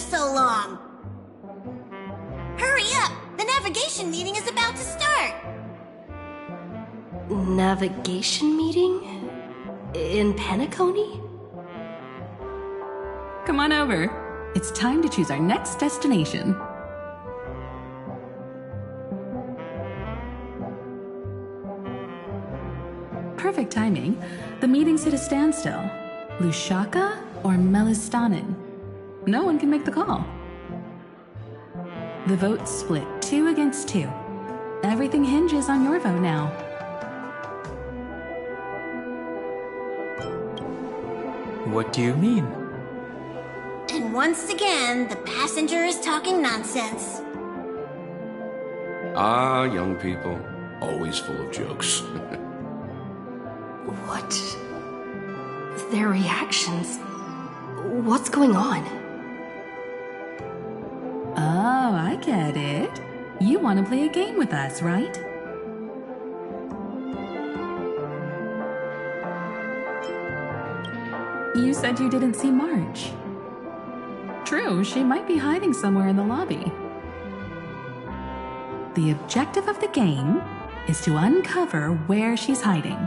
so long? Hurry up! The navigation meeting is about to start! Navigation meeting? In Penacony? Come on over. It's time to choose our next destination. Perfect timing. The meeting's at a standstill. Lushaka or Melistanin? No one can make the call. The vote's split 2 against 2. Everything hinges on your vote now. What do you mean? And once again, the passenger is talking nonsense. Ah, young people. Always full of jokes. What? Their reactions? What's going on? Oh, I get it. You want to play a game with us, right? You said you didn't see March. True, she might be hiding somewhere in the lobby. The objective of the game is to uncover where she's hiding.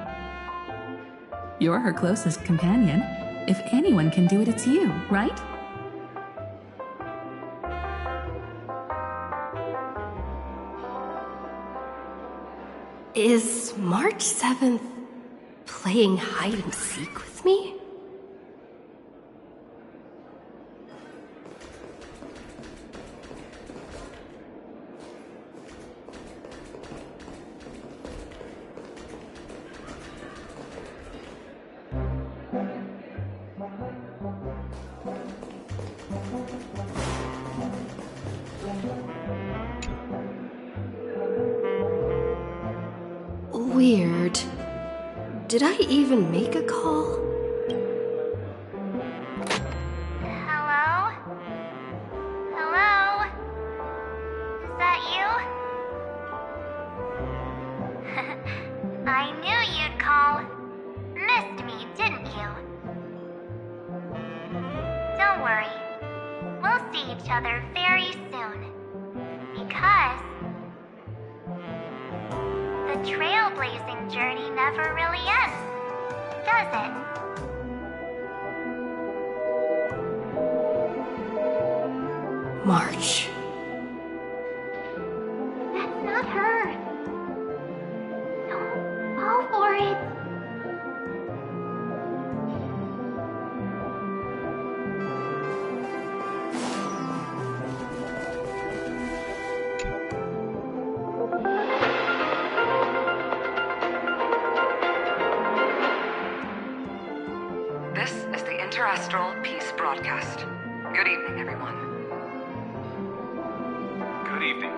You're her closest companion. If anyone can do it, it's you, right? Is March 7th playing hide and seek with me? Weird. Did I even make a call? Hello? Hello? Is that you? I knew you'd call. Missed me, didn't you? Don't worry. We'll see each other very soon. Because the trailblazing journey never really ends, does it? March. That's not her. Don't fall for it. This is the Interastral Peace Broadcast. Good evening, everyone. Good evening.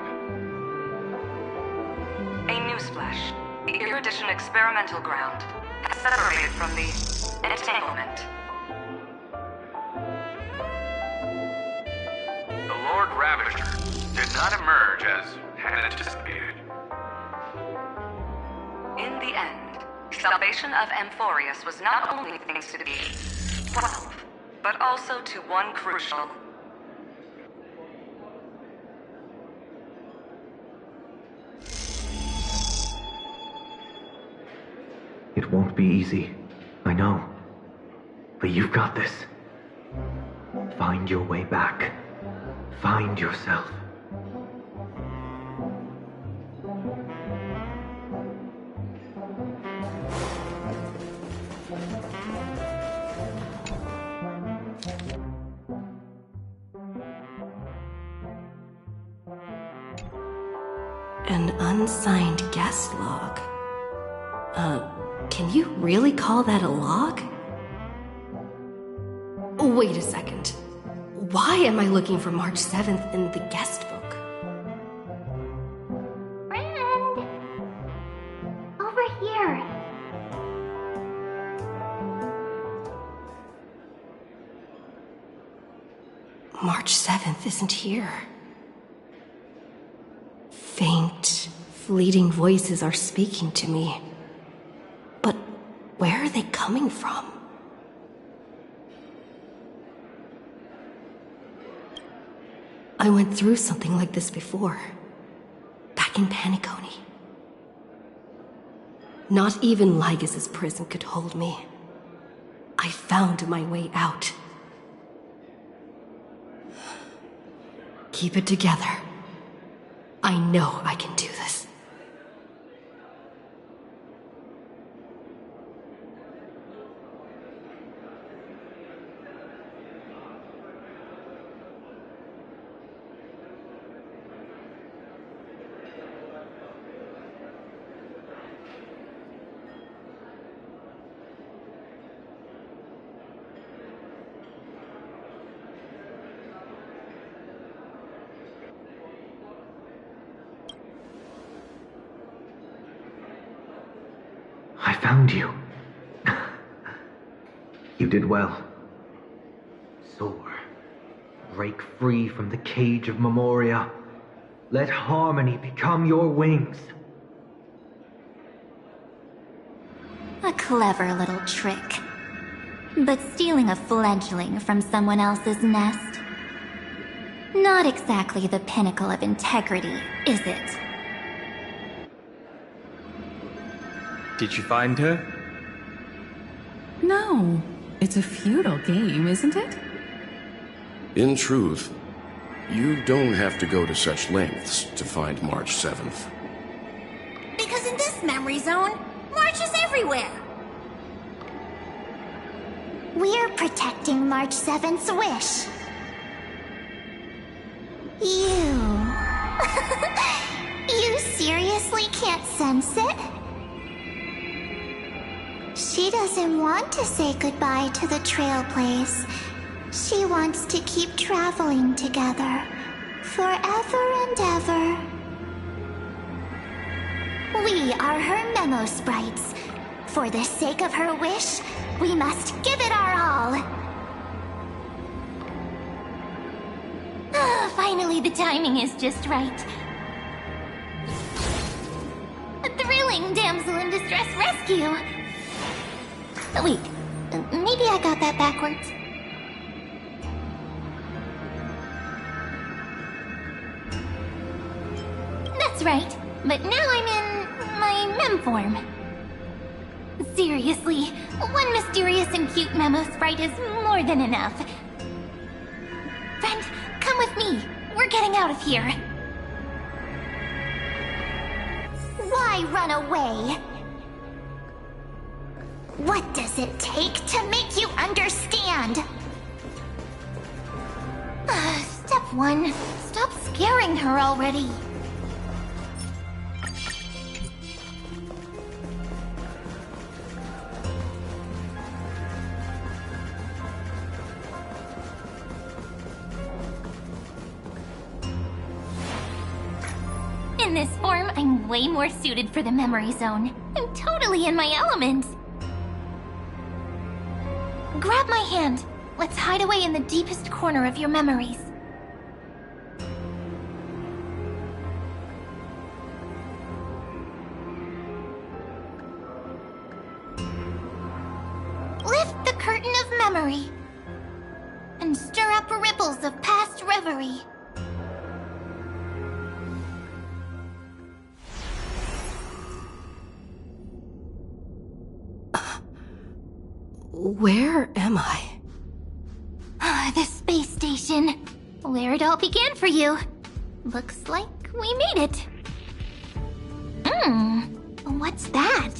A newsflash. The Erudition experimental ground has separated from the entanglement. The Lord Ravager did not emerge as had anticipated. In the end, salvation of Amphorius was not only thanks to the 12, but also to one crucial. It won't be easy, I know. But you've got this. Find your way back. Find yourself. An unsigned guest log. Can you really call that a log? Wait a second. Why am I looking for March 7th in the guest book? Friend! Over here. March 7th isn't here. Faint, fleeting voices are speaking to me. But where are they coming from? I went through something like this before. Back in Paniconi. Not even Lygus' prison could hold me. I found my way out. Keep it together. I know I can do this. I found you. You did well. Soar. Break free from the cage of Memoria. Let harmony become your wings. A clever little trick. But stealing a fledgling from someone else's nest? Not exactly the pinnacle of integrity, is it? Did you find her? No. It's a futile game, isn't it? In truth, you don't have to go to such lengths to find March 7th. Because in this memory zone, March is everywhere. We're protecting March 7th's wish. You... You seriously can't sense it? She doesn't want to say goodbye to the trail place. She wants to keep traveling together. Forever and ever. We are her memo sprites. For the sake of her wish, we must give it our all. Finally, the timing is just right. A thrilling damsel in distress rescue. Wait, maybe I got that backwards. That's right, but now I'm in my mem form. Seriously, one mysterious and cute memo sprite is more than enough. Friend, come with me. We're getting out of here. Why run away? What does it take to make you understand? Step 1. Stop scaring her already. In this form, I'm way more suited for the memory zone. I'm totally in my element. Grab my hand. Let's hide away in the deepest corner of your memories. Lift the curtain of memory and stir up ripples of past reverie. Where am I? The space station. Where it all began for you. Looks like we made it. What's that?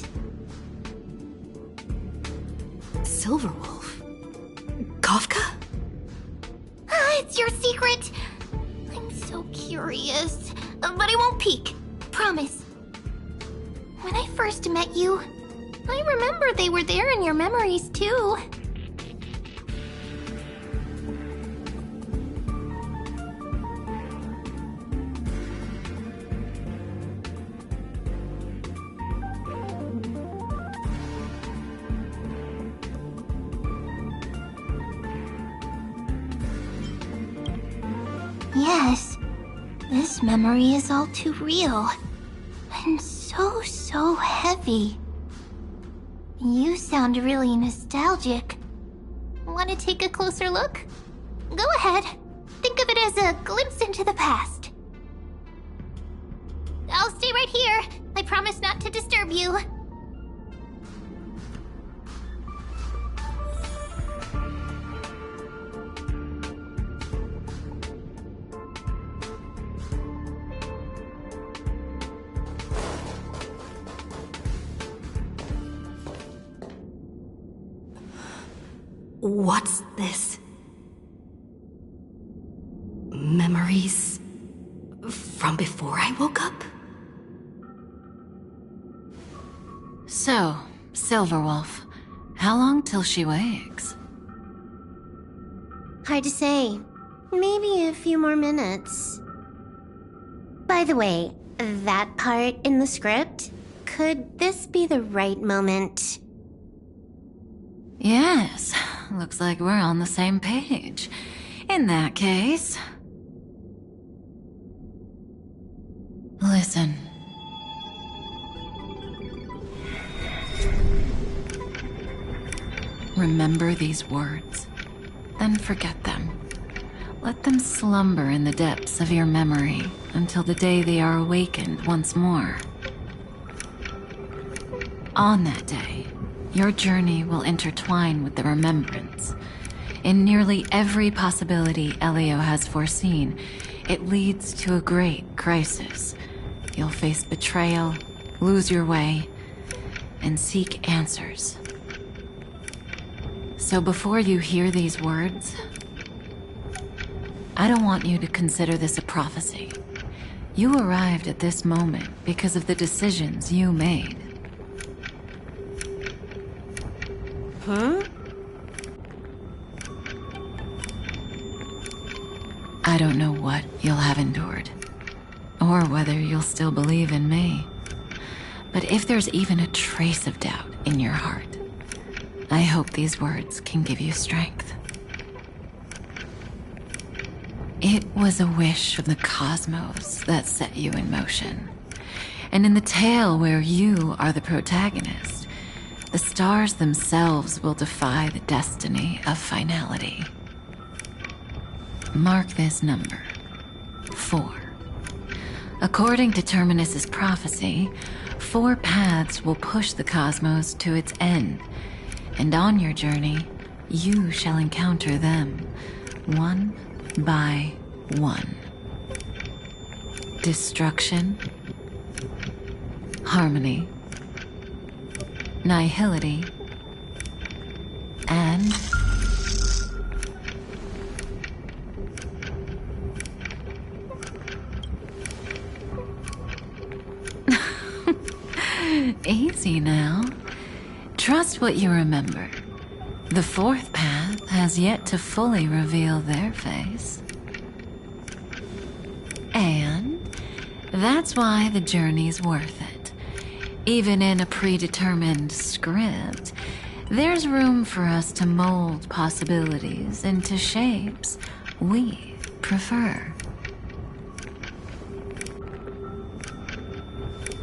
Silverwolf? Kafka? It's your secret. I'm so curious. But I won't peek. Promise. When I first met you, I remember they were there in your memories too. Yes, this memory is all too real. And so heavy. You sound really nostalgic. Want to take a closer look? Go ahead. Think of it as a glimpse into the past. I'll stay right here. I promise not to disturb you. What's this? Memories from before I woke up? So, Silverwolf, how long till she wakes? Hard to say. Maybe a few more minutes. By the way, that part in the script, could this be the right moment? Yes, looks like we're on the same page. In that case... Listen. Remember these words, then forget them. Let them slumber in the depths of your memory until the day they are awakened once more. On that day, your journey will intertwine with the remembrance. In nearly every possibility Elio has foreseen, it leads to a great crisis. You'll face betrayal, lose your way, and seek answers. So before you hear these words, I don't want you to consider this a prophecy. You arrived at this moment because of the decisions you made. Huh? I don't know what you'll have endured, or whether you'll still believe in me. But if there's even a trace of doubt in your heart, I hope these words can give you strength. It was a wish from the cosmos that set you in motion. And in the tale where you are the protagonist, the stars themselves will defy the destiny of finality. Mark this number, 4. According to Terminus's prophecy, 4 paths will push the cosmos to its end, and on your journey, you shall encounter them, one by one. Destruction, harmony, nihility, and easy now. Trust what you remember. The 4th path has yet to fully reveal their face. And that's why the journey's worth it. Even in a predetermined script, there's room for us to mold possibilities into shapes we prefer.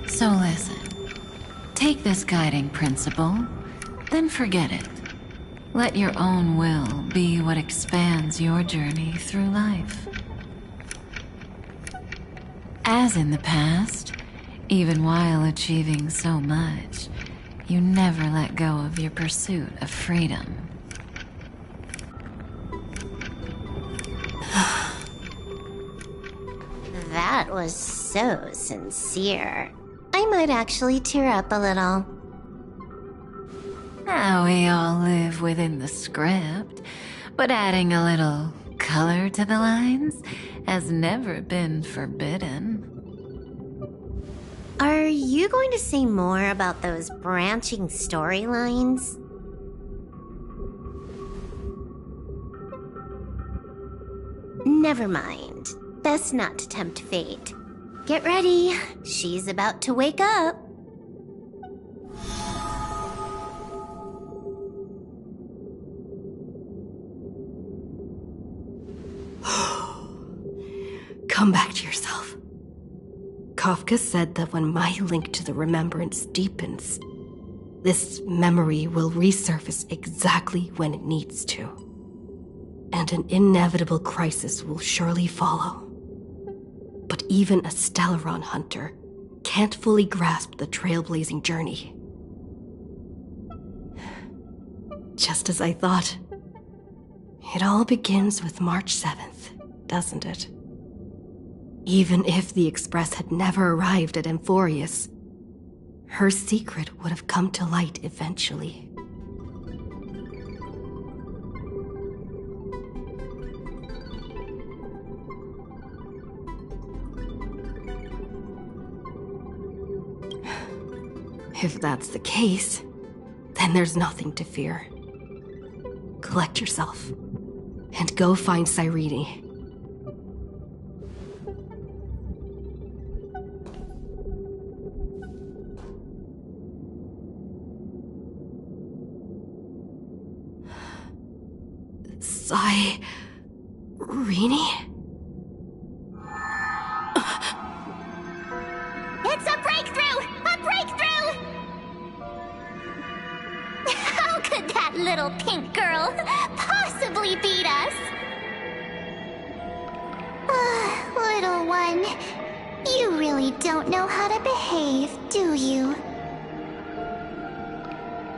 So listen, take this guiding principle, then forget it. Let your own will be what expands your journey through life. As in the past, even while achieving so much, you never let go of your pursuit of freedom. That was so sincere. I might actually tear up a little. Now we all live within the script, but adding a little color to the lines has never been forbidden. Are you going to say more about those branching storylines? Never mind. Best not to tempt fate. Get ready. She's about to wake up. Come back to yourself. Kafka said that when my link to the remembrance deepens, this memory will resurface exactly when it needs to. And an inevitable crisis will surely follow. even a Stellaron hunter can't fully grasp the trailblazing journey. Just as I thought. It all begins with March 7th, doesn't it? Even if the Express had never arrived at Amphorius, her secret would have come to light eventually. If that's the case, then there's nothing to fear. Collect yourself, and go find Cyrene. Cyrene? It's a breakthrough! A breakthrough! How could that little pink girl possibly beat us? Little one, you really don't know how to behave, do you?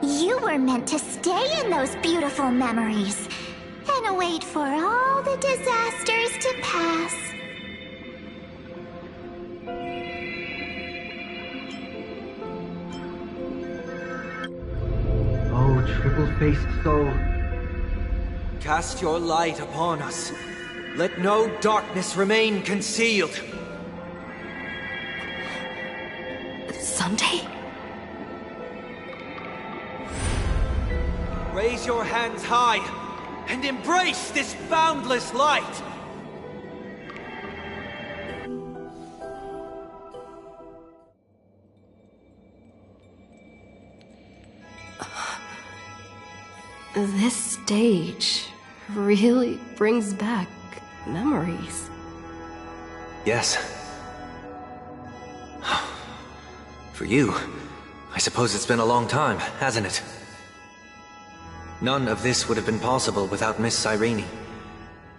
You were meant to stay in those beautiful memories and wait for all the disasters to pass. Oh, triple-faced soul. Cast your light upon us. Let no darkness remain concealed. Sunday? Raise your hands high and embrace this boundless light. This stage really brings back memories. Yes. For you, I suppose it's been a long time, hasn't it? None of this would have been possible without Miss Cyrene.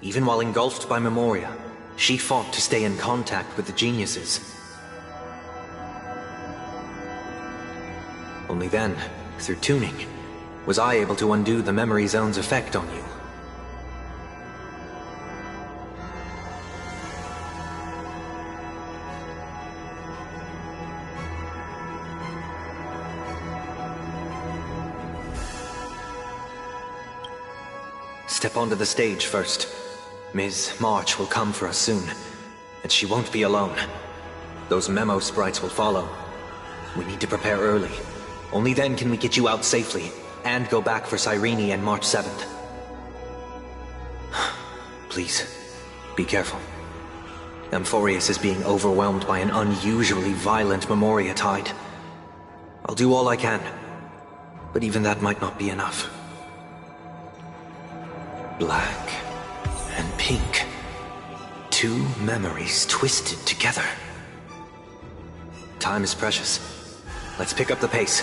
Even while engulfed by Memoria, she fought to stay in contact with the geniuses. Only then, through tuning, was I able to undo the memory zone's effect on you. Step onto the stage first. Ms. March will come for us soon, and she won't be alone. Those memo sprites will follow. We need to prepare early. Only then can we get you out safely, and go back for Cyrene and March 7th. Please, be careful. Amphorius is being overwhelmed by an unusually violent Memoria tide. I'll do all I can, but even that might not be enough. Black and pink. Two memories twisted together. Time is precious. Let's pick up the pace.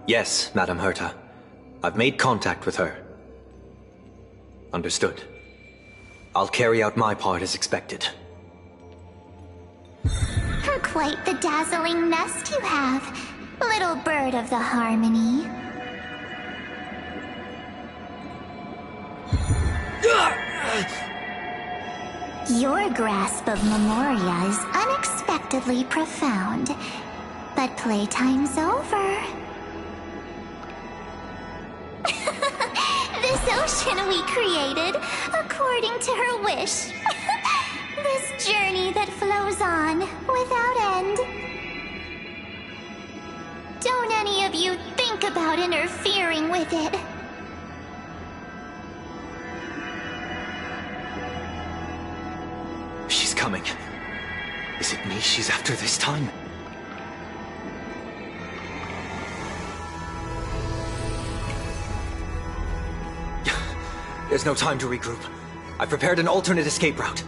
Yes, Madam Herta. I've made contact with her. Understood. I'll carry out my part as expected. Quite the dazzling nest you have, little bird of the Harmony. Your grasp of Memoria is unexpectedly profound, but playtime's over. This ocean we created, according to her wish. This journey that flows on, without end. Don't any of you think about interfering with it. She's coming. Is it me she's after this time? There's no time to regroup. I've prepared an alternate escape route.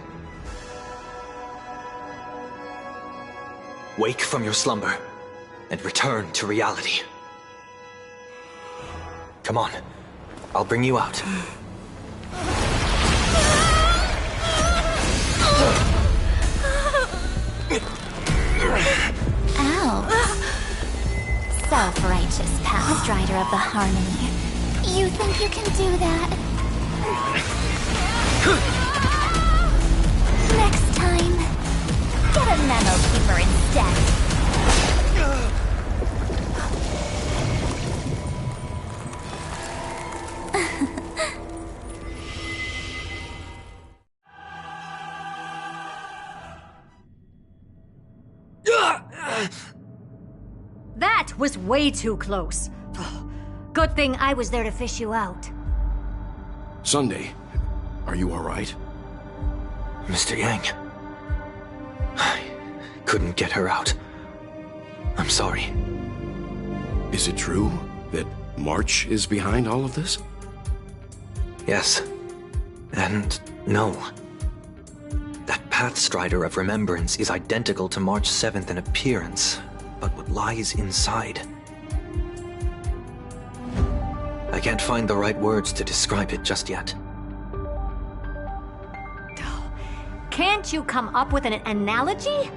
Wake from your slumber and return to reality. Come on, I'll bring you out. Ow. Self-righteous path strider of the harmony. You think you can do that? Next time, get a memo keeper instead. That was way too close. Good thing I was there to fish you out. Sunday, are you alright? Mr. Yang. I couldn't get her out. I'm sorry. Is it true that March is behind all of this? Yes. And no. That Pathstrider of Remembrance is identical to March 7th in appearance, but what lies inside? I can't find the right words to describe it just yet. Can't you come up with an analogy?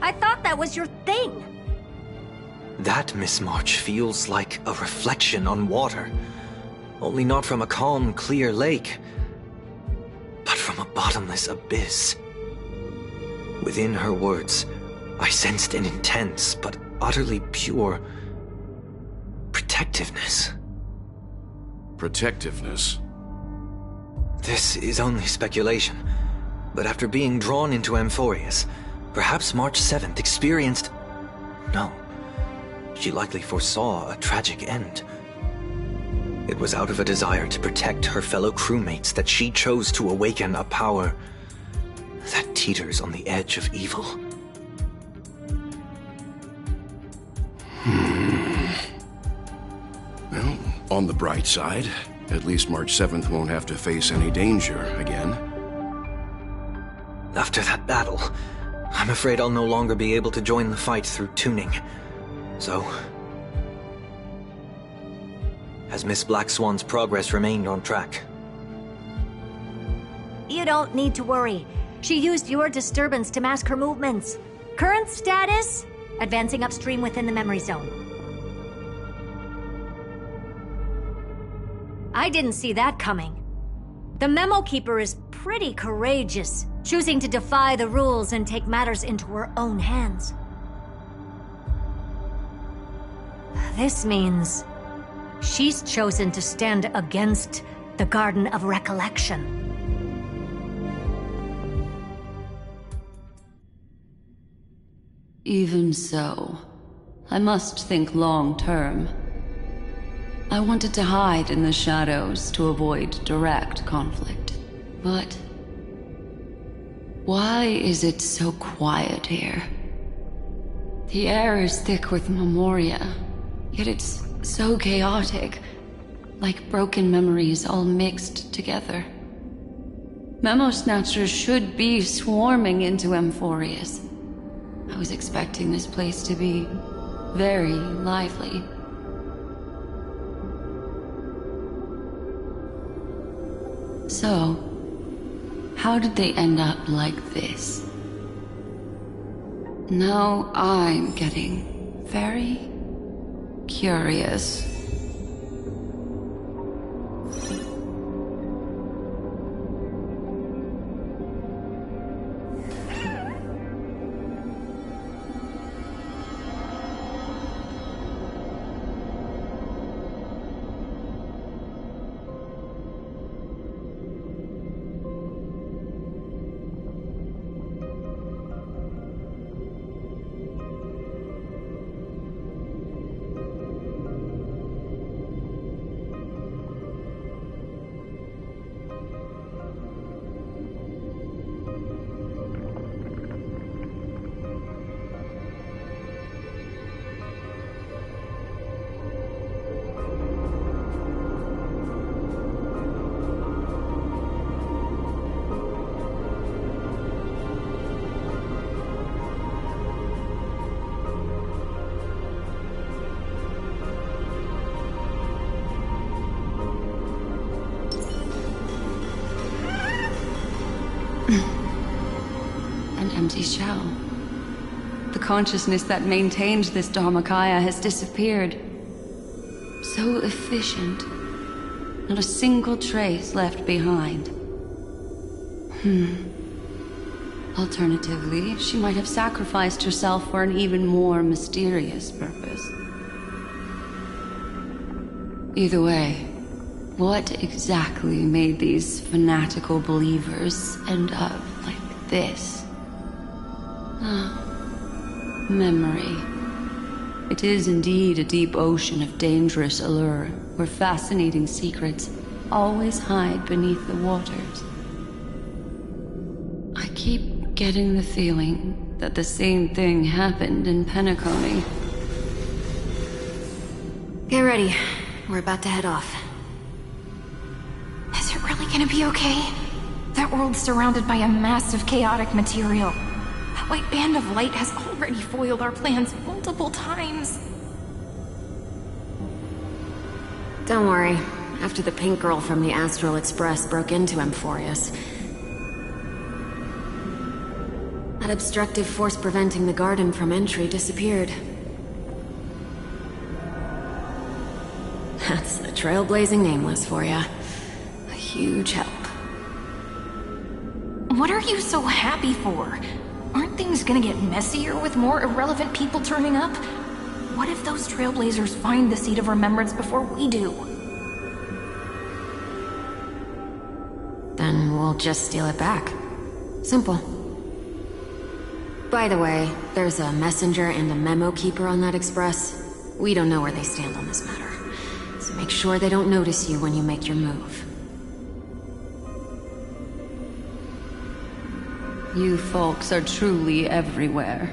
I thought that was your thing. That, Miss March, feels like a reflection on water. Only not from a calm, clear lake, but from a bottomless abyss. Within her words, I sensed an intense but utterly pure protectiveness. Protectiveness? This is only speculation, but after being drawn into Amphorius, perhaps March 7th experienced... No, she likely foresaw a tragic end. It was out of a desire to protect her fellow crewmates that she chose to awaken a power that teeters on the edge of evil. Well, on the bright side, at least March 7th won't have to face any danger again. After that battle, I'm afraid I'll no longer be able to join the fight through tuning. So... has Miss Black Swan's progress remained on track? You don't need to worry. She used your disturbance to mask her movements. Current status? Advancing upstream within the memory zone. I didn't see that coming. The Memo Keeper is pretty courageous, choosing to defy the rules and take matters into her own hands. This means she's chosen to stand against the Garden of Recollection. Even so, I must think long term. I wanted to hide in the shadows to avoid direct conflict. But why is it so quiet here? The air is thick with memoria, yet it's so chaotic, like broken memories all mixed together. Memo Snatchers should be swarming into Amphorius. I was expecting this place to be very lively. So, how did they end up like this? Now I'm getting very curious. empty shell. The consciousness that maintained this Dharmakaya has disappeared. So efficient. Not a single trace left behind. Alternatively, she might have sacrificed herself for an even more mysterious purpose. Either way, what exactly made these fanatical believers end up like this? Memory. It is indeed a deep ocean of dangerous allure, where fascinating secrets always hide beneath the waters. I keep getting the feeling that the same thing happened in Penacony. Get ready. We're about to head off. Is it really gonna be okay? That world's surrounded by a massive chaotic material. That white band of light has already foiled our plans multiple times. Don't worry. After the pink girl from the Astral Express broke into Amphorius, that obstructive force preventing the garden from entry disappeared. That's the trailblazing nameless for ya. A huge help. What are you so happy for? Aren't things gonna get messier with more irrelevant people turning up? What if those trailblazers find the Seat of Remembrance before we do? Then we'll just steal it back. Simple. By the way, there's a messenger and a memo keeper on that express. We don't know where they stand on this matter. So make sure they don't notice you when you make your move. You folks are truly everywhere.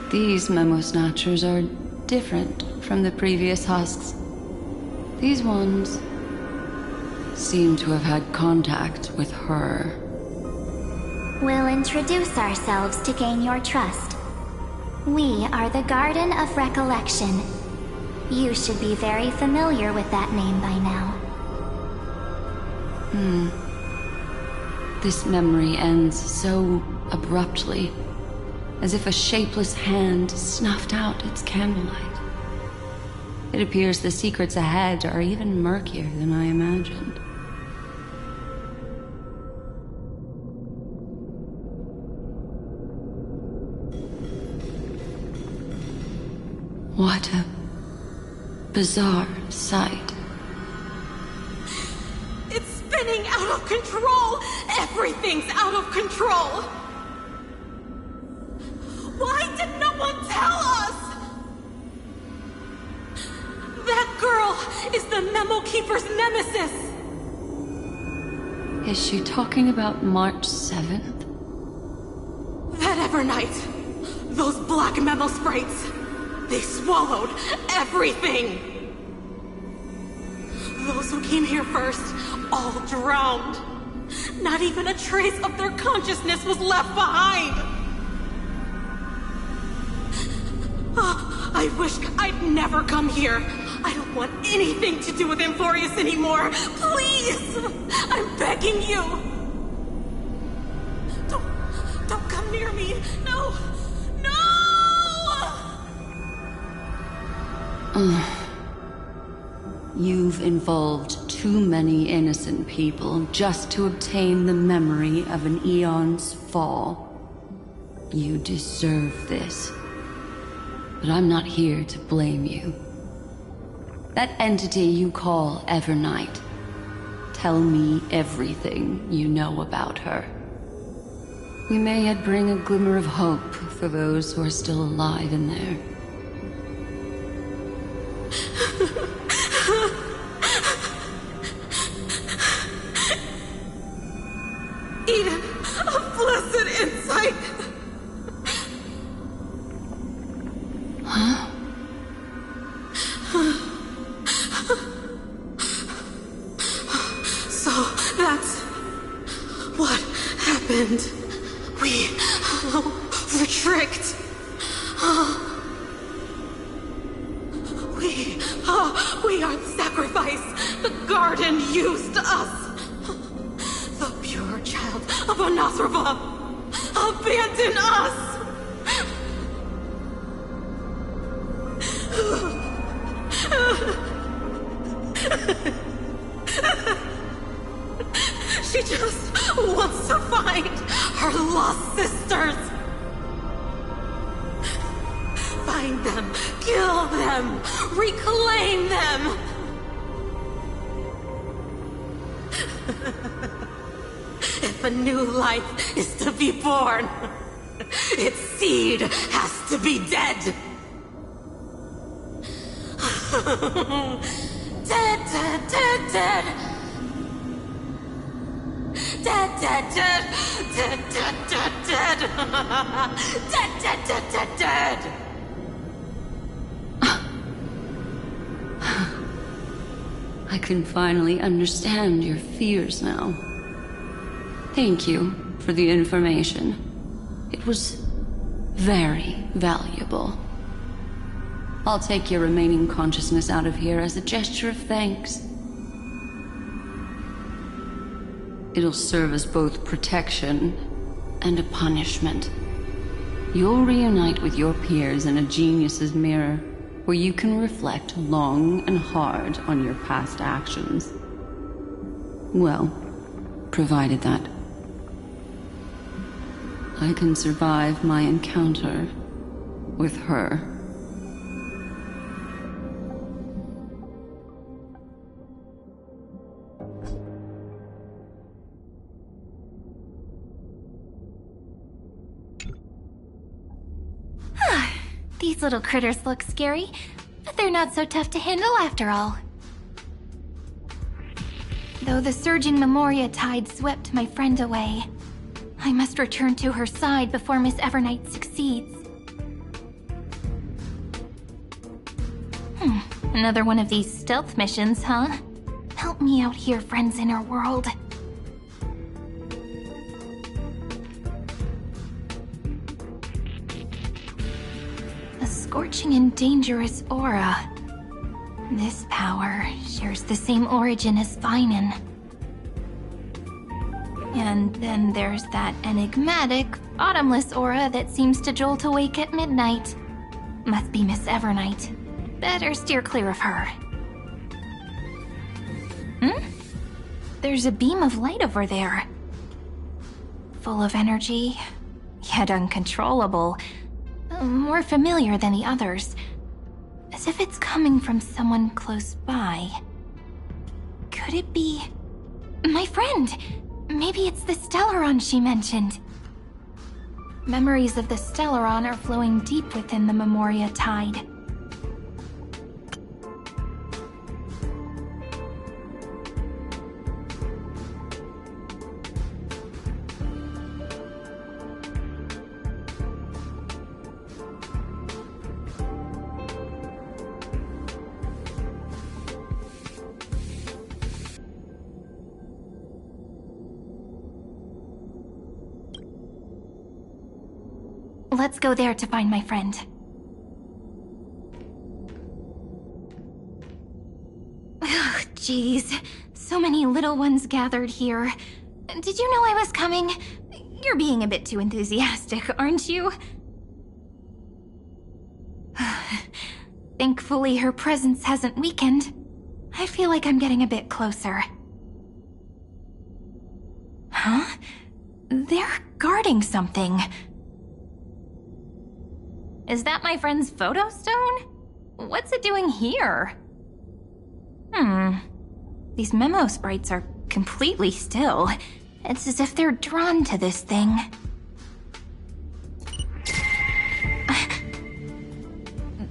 These memo snatchers are different from the previous husks. These ones seem to have had contact with her. We'll introduce ourselves to gain your trust. We are the Garden of Recollection. You should be very familiar with that name by now. This memory ends so abruptly, as if a shapeless hand snuffed out its candlelight. It appears the secrets ahead are even murkier than I imagined. What a bizarre sight. It's spinning out of control! Everything's out of control! Why did no one tell us? That girl is the Memo Keeper's nemesis! Is she talking about March 7th? That Evernight, those black memo sprites, they swallowed everything! Those who came here first, all drowned. Not even a trace of their consciousness was left behind! I wish I'd never come here. I don't want anything to do with Amphorius anymore. Please! I'm begging you! Don't come near me! No! You've involved too many innocent people just to obtain the memory of an eon's fall. You deserve this. But I'm not here to blame you. That entity you call Evernight, tell me everything you know about her. We may yet bring a glimmer of hope for those who are still alive in there. Eden, a blessed insight! Huh? So that's what happened. We were tricked. We are the sacrifice. The garden used us. The pure child Abba Nasrava, abandon us! She just wants to find her lost sisters. Find them, kill them, reclaim them. If a new life is to be born, its seed has to be dead. Dead, dead, dead, dead. Dead, dead, dead. Dead, dead, dead, dead. Dead, dead, dead, dead, dead. I can finally understand your fears now. Thank you for the information. It was very valuable. I'll take your remaining consciousness out of here as a gesture of thanks. It'll serve as both protection and a punishment. You'll reunite with your peers in a genius's mirror, where you can reflect long and hard on your past actions. Well, provided that I can survive my encounter with her. These little critters look scary, but they're not so tough to handle after all. Though the surging Memoria tide swept my friend away, I must return to her side before Miss Evernight succeeds. Another one of these stealth missions, huh? Help me out here, friends in her world. A scorching and dangerous aura. This power shares the same origin as Vinen. And then there's that enigmatic, bottomless aura that seems to jolt awake at midnight. Must be Miss Evernight. Better steer clear of her. There's a beam of light over there. Full of energy, yet uncontrollable. More familiar than the others. As if it's coming from someone close by. Could it be... my friend? Maybe it's the Stellaron she mentioned. Memories of the Stellaron are flowing deep within the Memoria tide. Let's go there to find my friend. Ugh, jeez. So many little ones gathered here. Did you know I was coming? You're being a bit too enthusiastic, aren't you? Thankfully, her presence hasn't weakened. I feel like I'm getting a bit closer. Huh? They're guarding something. Is that my friend's photo stone? What's it doing here? These memo sprites are completely still. It's as if they're drawn to this thing.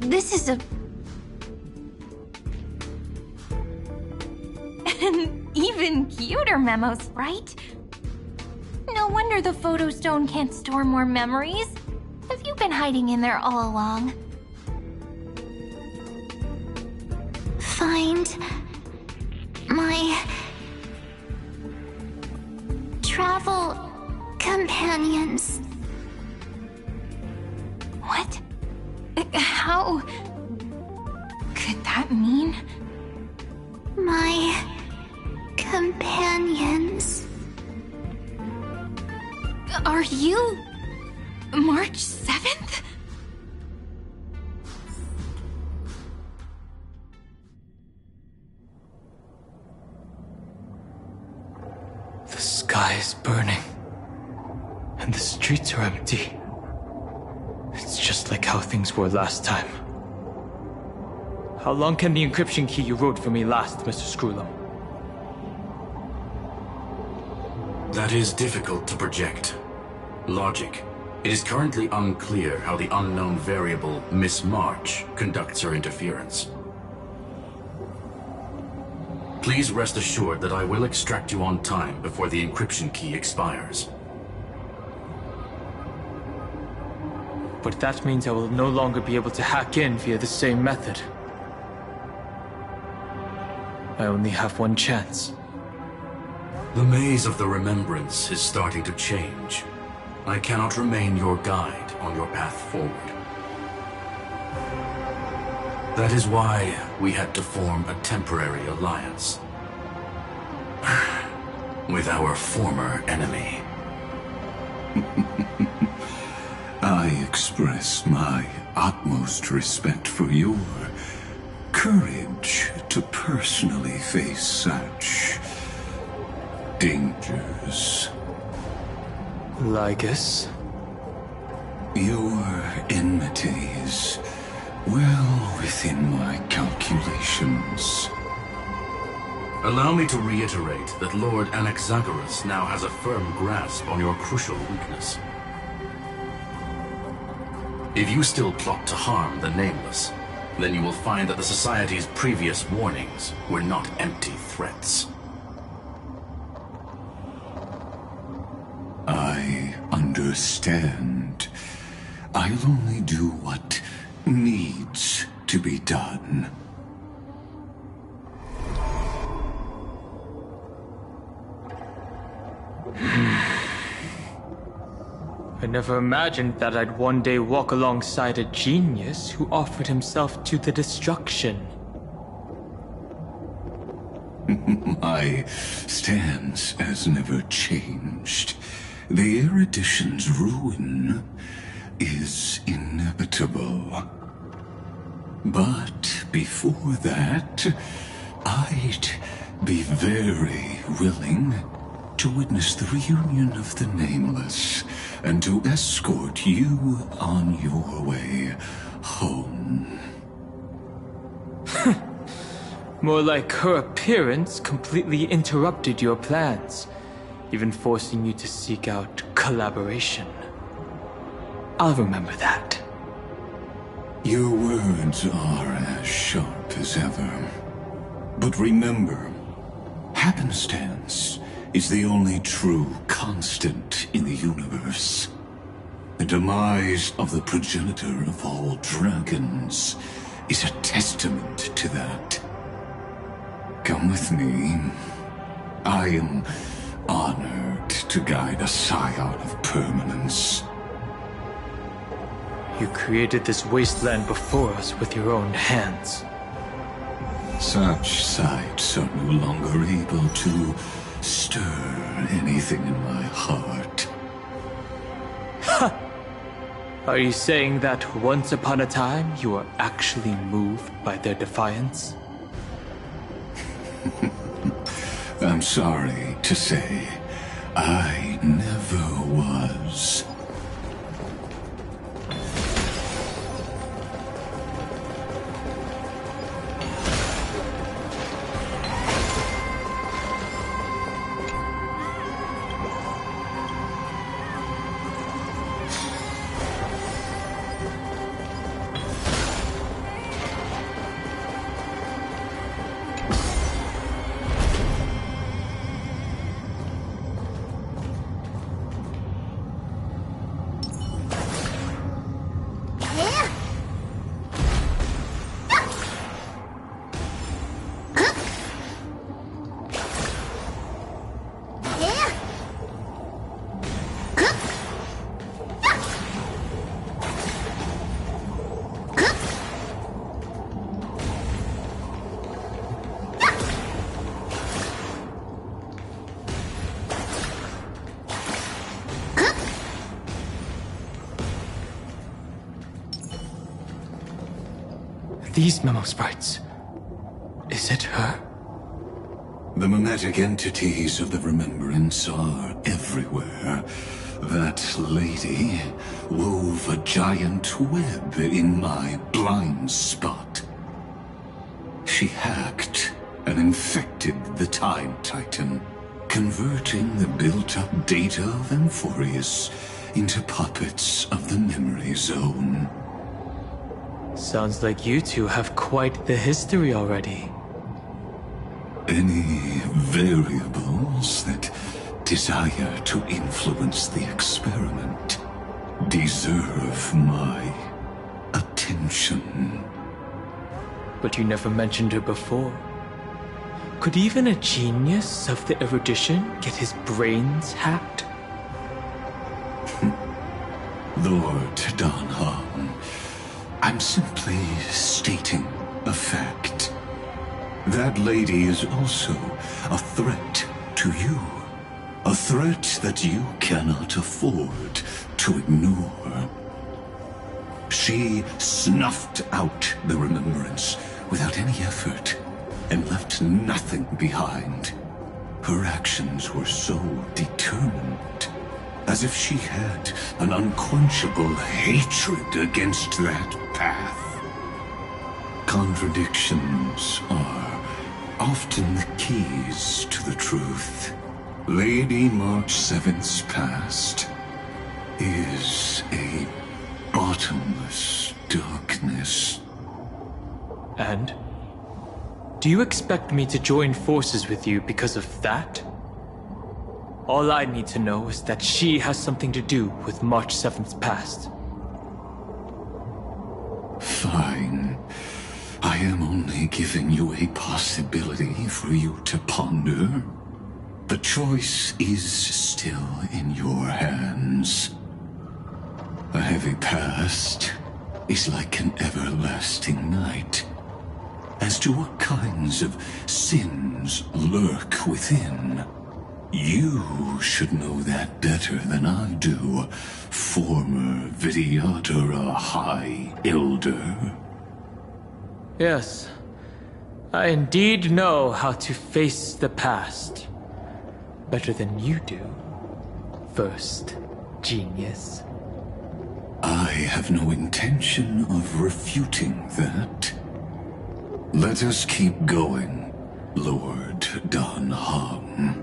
This is an even cuter memo sprite. No wonder the photo stone can't store more memories. Have you been hiding in there all along? Find my travel companions. What? How could that mean? My companions. March 7th? The sky is burning, and the streets are empty. It's just like how things were last time. How long can the encryption key you wrote for me last, Mr. Screwlum? That is difficult to project. Logic. It is currently unclear how the unknown variable, Miss March, conducts her interference. Please rest assured that I will extract you on time before the encryption key expires. But that means I will no longer be able to hack in via the same method. I only have one chance. The maze of the Remembrance is starting to change. I cannot remain your guide on your path forward. That is why we had to form a temporary alliance with our former enemy. I express my utmost respect for your courage to personally face such dangers. Lygus? Your enmity is well within my calculations. Allow me to reiterate that Lord Anaxagoras now has a firm grasp on your crucial weakness. If you still plot to harm the Nameless, then you will find that the Society's previous warnings were not empty threats. I understand. I'll only do what needs to be done. I never imagined that I'd one day walk alongside a genius who offered himself to the destruction. My stance has never changed. The erudition's ruin is inevitable. But before that, I'd be very willing to witness the reunion of the Nameless and to escort you on your way home. More like her appearance completely interrupted your plans, even forcing you to seek out collaboration. I'll remember that. Your words are as sharp as ever. But remember, happenstance is the only true constant in the universe. The demise of the progenitor of all dragons is a testament to that. Come with me. I am honored to guide a scion of permanence. You created this wasteland before us with your own hands. Such sights are no longer able to stir anything in my heart. Ha! Are you saying that once upon a time you were actually moved by their defiance? I'm sorry to say, I never was. these memo sprites? Is it her? The mimetic entities of the Remembrance are everywhere. That lady wove a giant web in my blind spot. She hacked and infected the Time Titan, converting the built-up data of Amphorius into puppets of the Memory Zone. Sounds like you two have quite the history already. Any variables that desire to influence the experiment deserve my attention. But you never mentioned her before. Could even a genius of the erudition get his brains hacked? Lord Donham, I'm simply stating a fact. That lady is also a threat to you. A threat that you cannot afford to ignore. She snuffed out the Remembrance without any effort and left nothing behind. Her actions were so determined, as if she had an unquenchable hatred against that path. Contradictions are often the keys to the truth. Lady March 7th's past is a bottomless darkness. And? Do you expect me to join forces with you because of that? All I need to know is that she has something to do with March 7th's past. Fine. I am only giving you a possibility for you to ponder. The choice is still in your hands. A heavy past is like an everlasting night. As to what kinds of sins lurk within, you should know that better than I do, former Vidyadhara High Elder. Yes, I indeed know how to face the past. Better than you do, first genius. I have no intention of refuting that. Let us keep going, Lord Donham.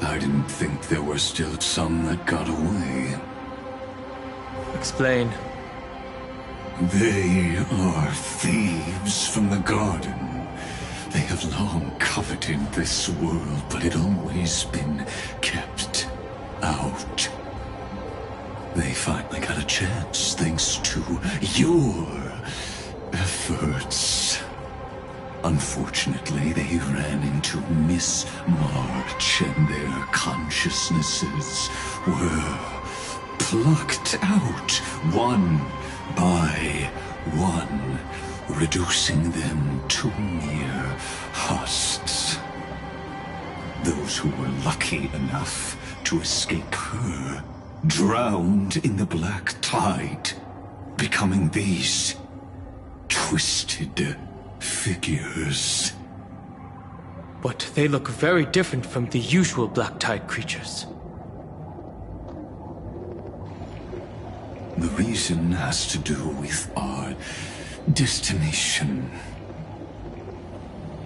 I didn't think there were still some that got away. Explain. They are thieves from the garden. They have long coveted this world, but it always been kept out. They finally got a chance thanks to your efforts. Unfortunately, they ran into Miss March and their consciousnesses were plucked out one by one, reducing them to mere husks. Those who were lucky enough to escape her drowned in the black tide, becoming these twisted figures. But they look very different from the usual Black Tide creatures. The reason has to do with our destination.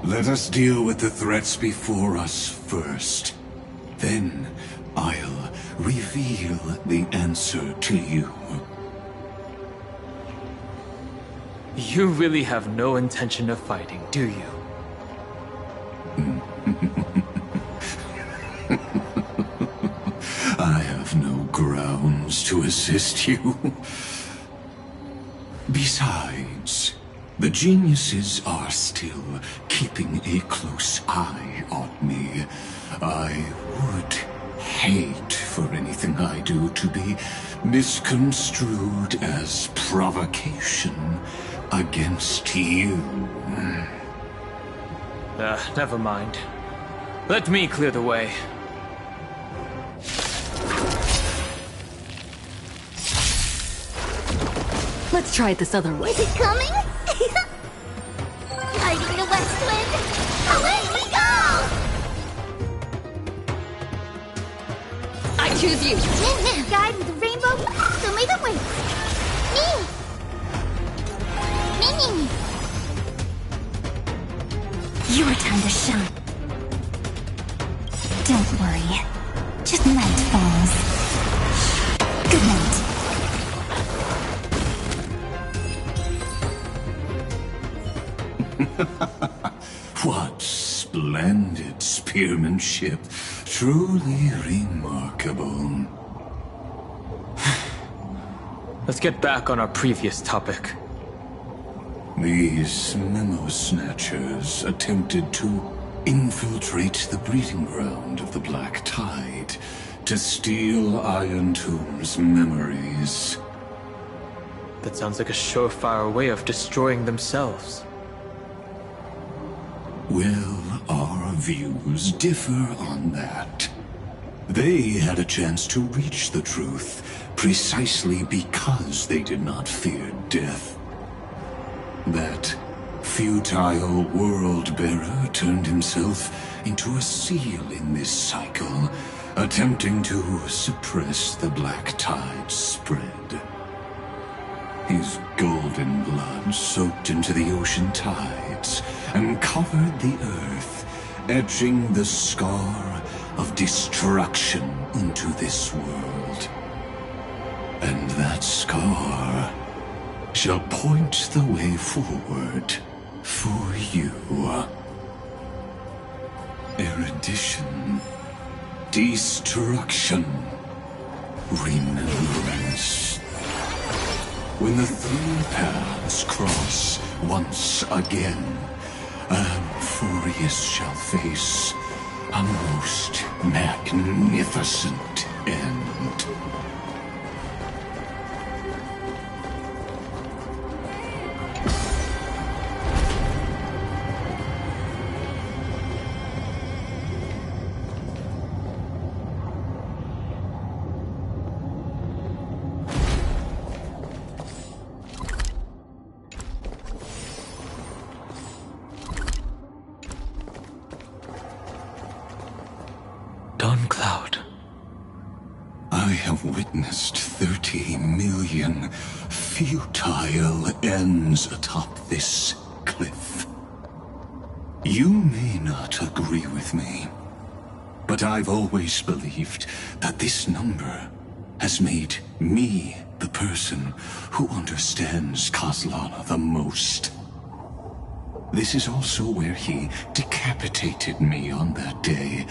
Let us deal with the threats before us first. Then I'll reveal the answer to you. You really have no intention of fighting, do you? I have no grounds to assist you. Besides, the geniuses are still keeping a close eye on me. I would hate for anything I do to be misconstrued as provocation against you. Never mind. Let me clear the way. Let's try it this other way. Is it coming? Guiding the west wind, away we go! I choose you. Guide with the rainbow, show me the way. Me! Your time to shine. Don't worry. Just night falls. Good night. What splendid spearmanship. Truly remarkable. Let's get back on our previous topic. These memo snatchers attempted to infiltrate the breeding ground of the Black Tide to steal Iron Tomb's memories. That sounds like a surefire way of destroying themselves. Well, our views differ on that. They had a chance to reach the truth precisely because they did not fear death. That futile world-bearer turned himself into a seal in this cycle, attempting to suppress the Black Tide's spread. His golden blood soaked into the ocean tides and covered the earth, etching the scar of destruction into this world. And that scar shall point the way forward for you. Erudition, destruction, remembrance. When the three paths cross once again, Amphorius shall face a most magnificent end. Cloud. I have witnessed 30 million futile ends atop this cliff. You may not agree with me, but I've always believed that this number has made me the person who understands Kozlana the most. This is also where he decapitated me on that day,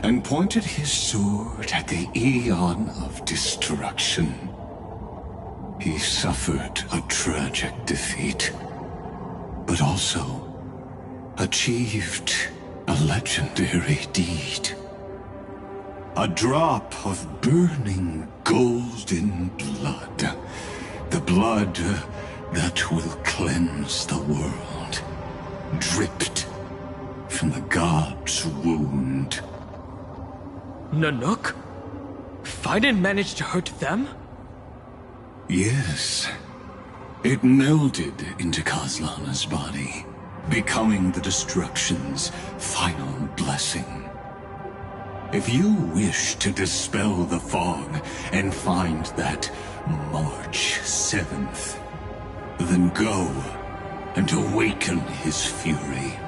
and pointed his sword at the Aeon of Destruction. He suffered a tragic defeat, but also achieved a legendary deed. A drop of burning golden blood. The blood that will cleanse the world. Dripped from the god's wound. Nanook? Fiden managed to hurt them? Yes. It melded into Kozlana's body, becoming the Destruction's final blessing. If you wish to dispel the fog and find that March 7th, then go and awaken his fury.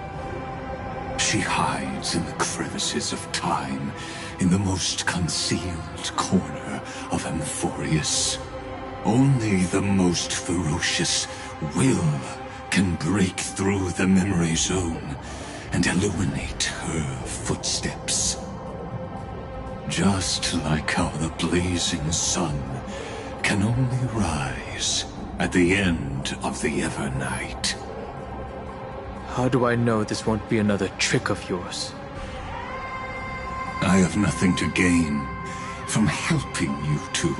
She hides in the crevices of time, in the most concealed corner of Amphorius. Only the most ferocious will can break through the memory zone and illuminate her footsteps. Just like how the blazing sun can only rise at the end of the Evernight. How do I know this won't be another trick of yours? I have nothing to gain from helping you two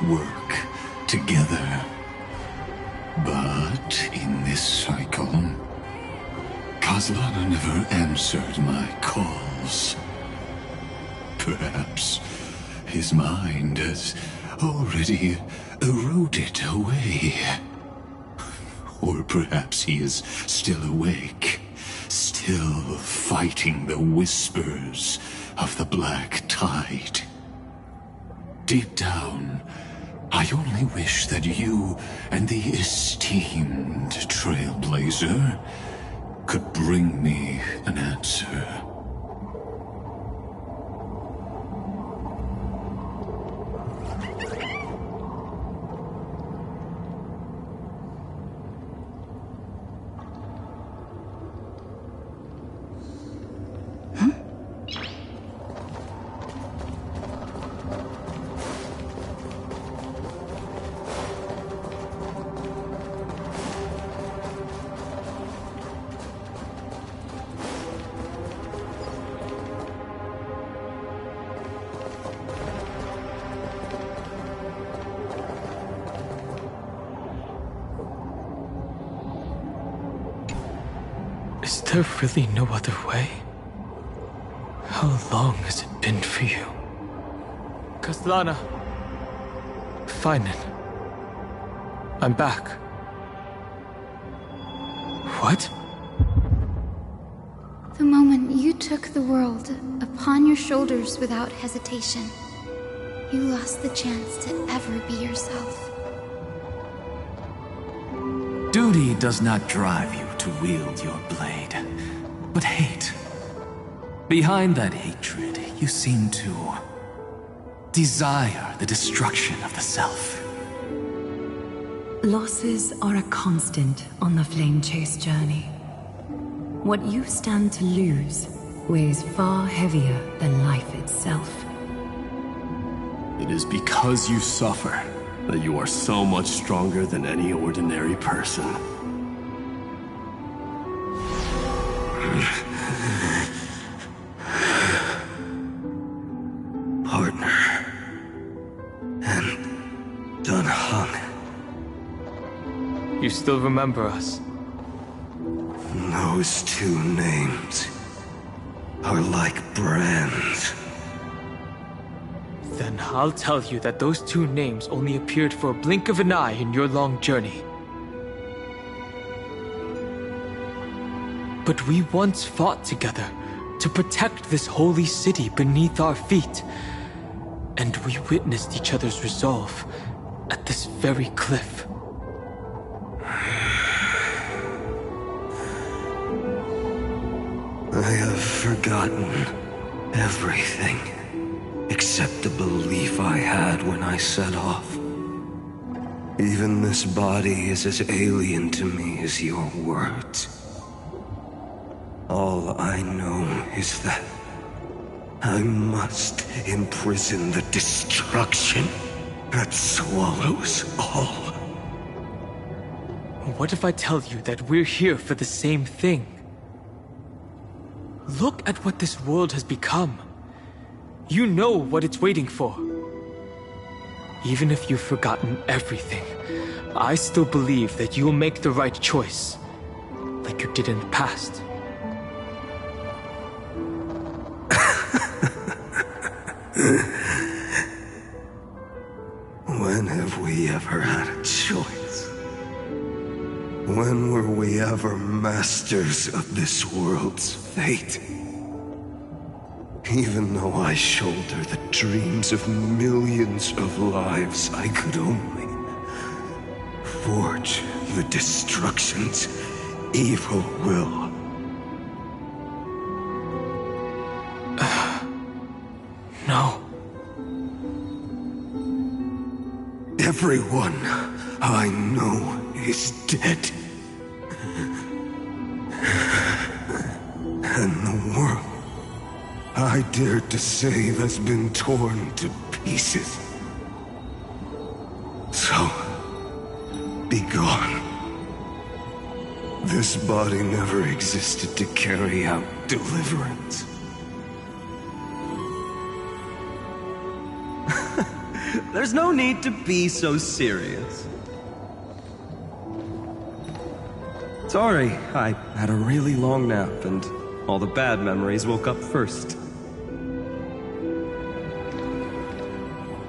work together. But in this cycle, Kozlana never answered my calls. Perhaps his mind has already eroded away. Or perhaps he is still awake, still fighting the whispers of the Black Tide. Deep down, I only wish that you and the esteemed Trailblazer could bring me an answer. Is there really no other way? How long has it been for you? Kozlana. Fine then. I'm back. What? The moment you took the world upon your shoulders without hesitation, you lost the chance to ever be yourself. Duty does not drive you to wield your blade, but hate. Behind that hatred, you seem to desire the destruction of the self. Losses are a constant on the Flame Chase journey. What you stand to lose weighs far heavier than life itself. It is because you suffer that you are so much stronger than any ordinary person. Partner. And Dunhung. You still remember us? Those two names are like brands. Then I'll tell you that those two names only appeared for a blink of an eye in your long journey. But we once fought together to protect this holy city beneath our feet. And we witnessed each other's resolve at this very cliff. I have forgotten everything except the belief I had when I set off. Even this body is as alien to me as your words. All I know is that I must imprison the destruction that swallows all. What if I tell you that we're here for the same thing? Look at what this world has become. You know what it's waiting for. Even if you've forgotten everything, I still believe that you'll make the right choice, like you did in the past. When have we ever had a choice? When were we ever masters of this world's fate? Even though I shoulder the dreams of millions of lives, I could only forge the destruction's evil will. No. Everyone I know is dead. I dared to save has been torn to pieces. So, be gone. This body never existed to carry out deliverance. There's no need to be so serious. Sorry, I had a really long nap and all the bad memories woke up first.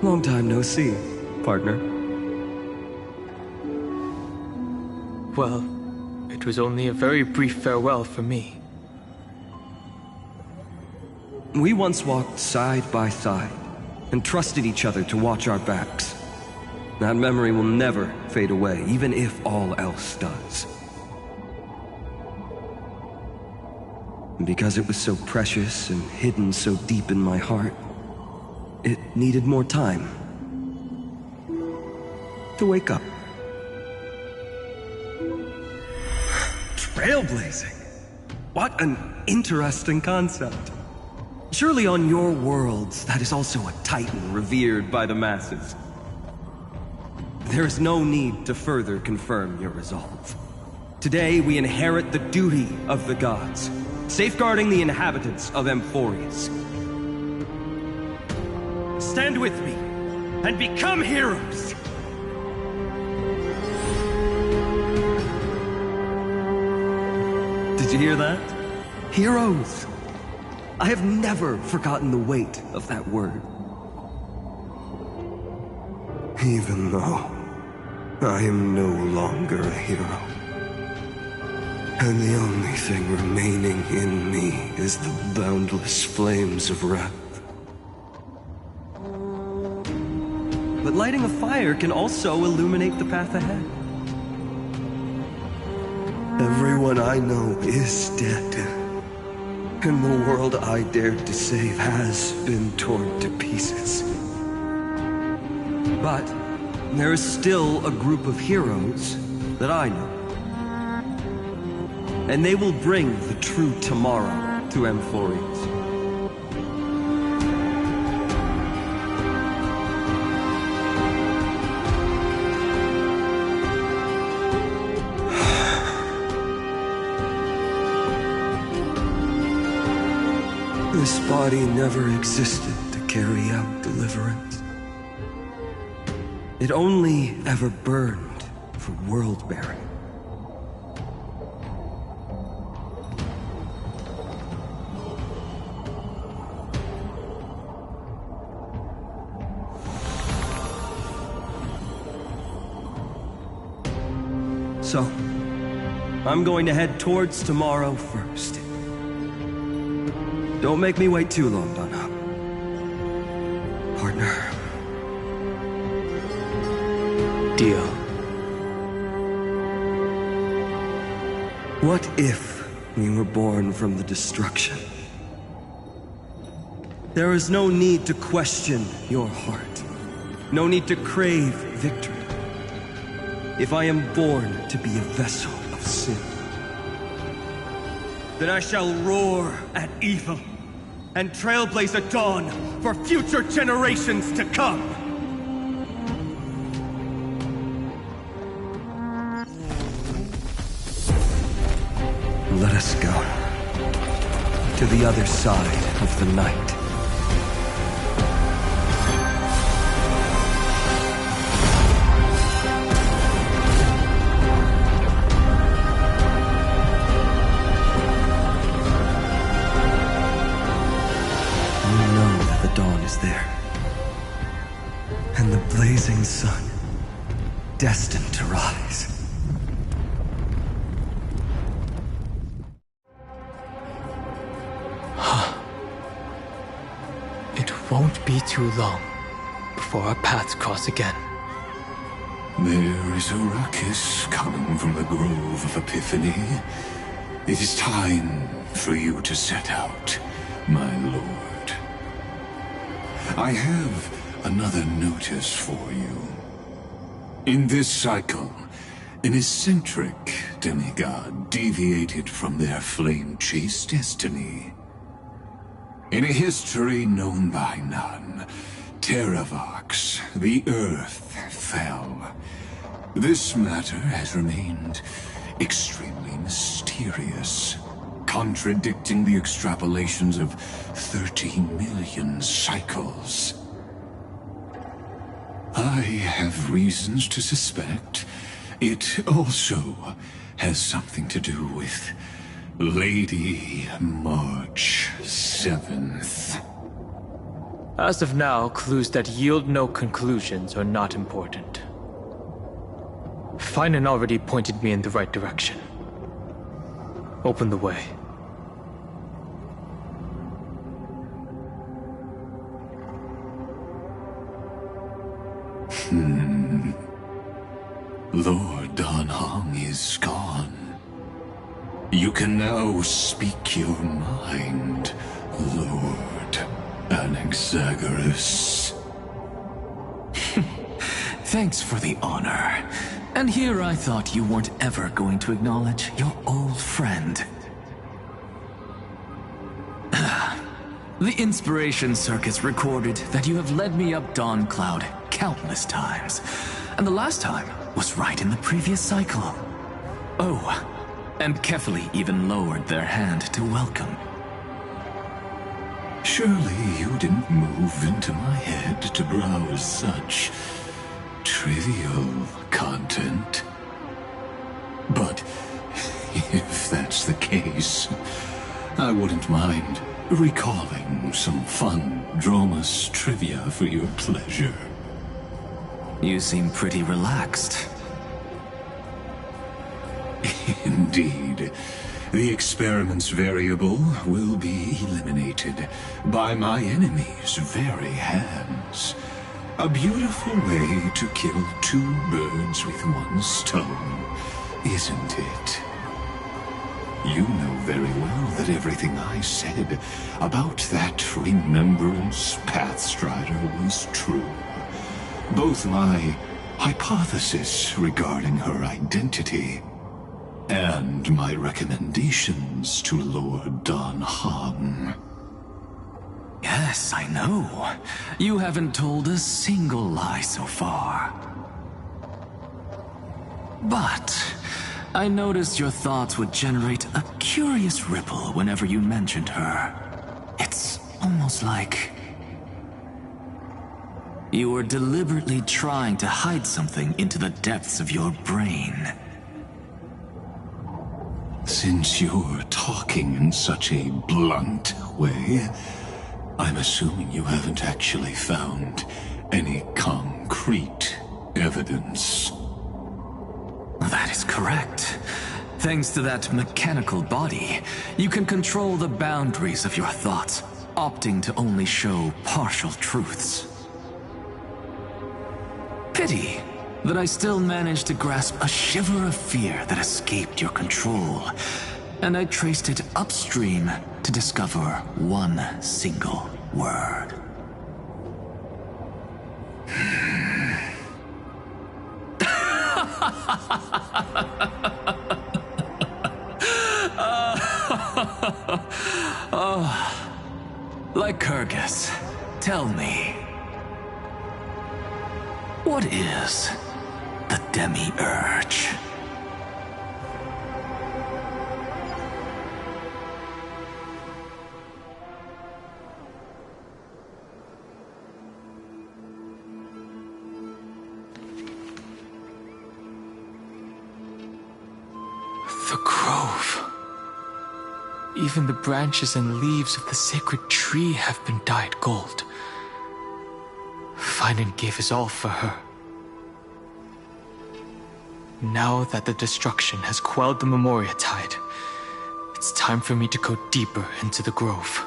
Long time no see, partner. Well, it was only a very brief farewell for me. We once walked side by side and trusted each other to watch our backs. That memory will never fade away, even if all else does. And because it was so precious and hidden so deep in my heart, it needed more time to wake up. Trailblazing? What an interesting concept. Surely on your worlds, that is also a titan revered by the masses. There is no need to further confirm your resolve. Today, we inherit the duty of the gods, safeguarding the inhabitants of Amphorius. Stand with me, and become heroes! Did you hear that? Heroes! I have never forgotten the weight of that word. Even though I am no longer a hero. And the only thing remaining in me is the boundless flames of wrath. But lighting a fire can also illuminate the path ahead. Everyone I know is dead. And the world I dared to save has been torn to pieces. But there is still a group of heroes that I know. And they will bring the true tomorrow to Amphorius. This body never existed to carry out deliverance. It only ever burned for world-bearing. So, I'm going to head towards tomorrow first. Don't make me wait too long, Donna. Partner. Deal. What if we were born from the destruction? There is no need to question your heart. No need to crave victory. If I am born to be a vessel of sin, then I shall roar at evil and trailblaze a dawn for future generations to come. Let us go to the other side of the night. Dawn is there. And the blazing sun, destined to rise. It won't be too long before our paths cross again. There is a ruckus coming from the Grove of Epiphany. It is time for you to set out, my lord. I have another notice for you. In this cycle, an eccentric demigod deviated from their flame-chased destiny. In a history known by none, Terravox, the Earth, fell. This matter has remained extremely mysterious, contradicting the extrapolations of 13 million cycles. I have reasons to suspect it also has something to do with Lady March 7th. As of now, clues that yield no conclusions are not important. Finan already pointed me in the right direction. Open the way. Lord Dan Heng is gone. You can now speak your mind, Lord Anaxagoras. Thanks for the honor. And here I thought you weren't ever going to acknowledge your old friend. The Inspiration Circus recorded that you have led me up Dawn Cloud countless times. And the last time was right in the previous cycle. Oh, and Kefali even lowered their hand to welcome. Surely you didn't move into my head to browse such trivial content. But if that's the case, I wouldn't mind recalling some fun Dromus trivia for your pleasure. You seem pretty relaxed. Indeed. The experiment's variable will be eliminated by my enemy's very hands. A beautiful way to kill two birds with one stone, isn't it? You know very well that everything I said about that Remembrance Pathstrider was true. Both my hypothesis regarding her identity and my recommendations to Lord Dan Heng. Yes, I know. You haven't told a single lie so far. But I noticed your thoughts would generate a curious ripple whenever you mentioned her. It's almost like you were deliberately trying to hide something into the depths of your brain. Since you're talking in such a blunt way, I'm assuming you haven't actually found any concrete evidence. That is correct. Thanks to that mechanical body, you can control the boundaries of your thoughts, opting to only show partial truths. Pity that I still managed to grasp a shiver of fear that escaped your control, and I traced it upstream to discover one single word. Oh, Lycurgus, tell me, what is the Demi-Urge? The grove. Even the branches and leaves of the sacred tree have been dyed gold. Finan gave his all for her. Now that the destruction has quelled the Memoria tide, it's time for me to go deeper into the grove.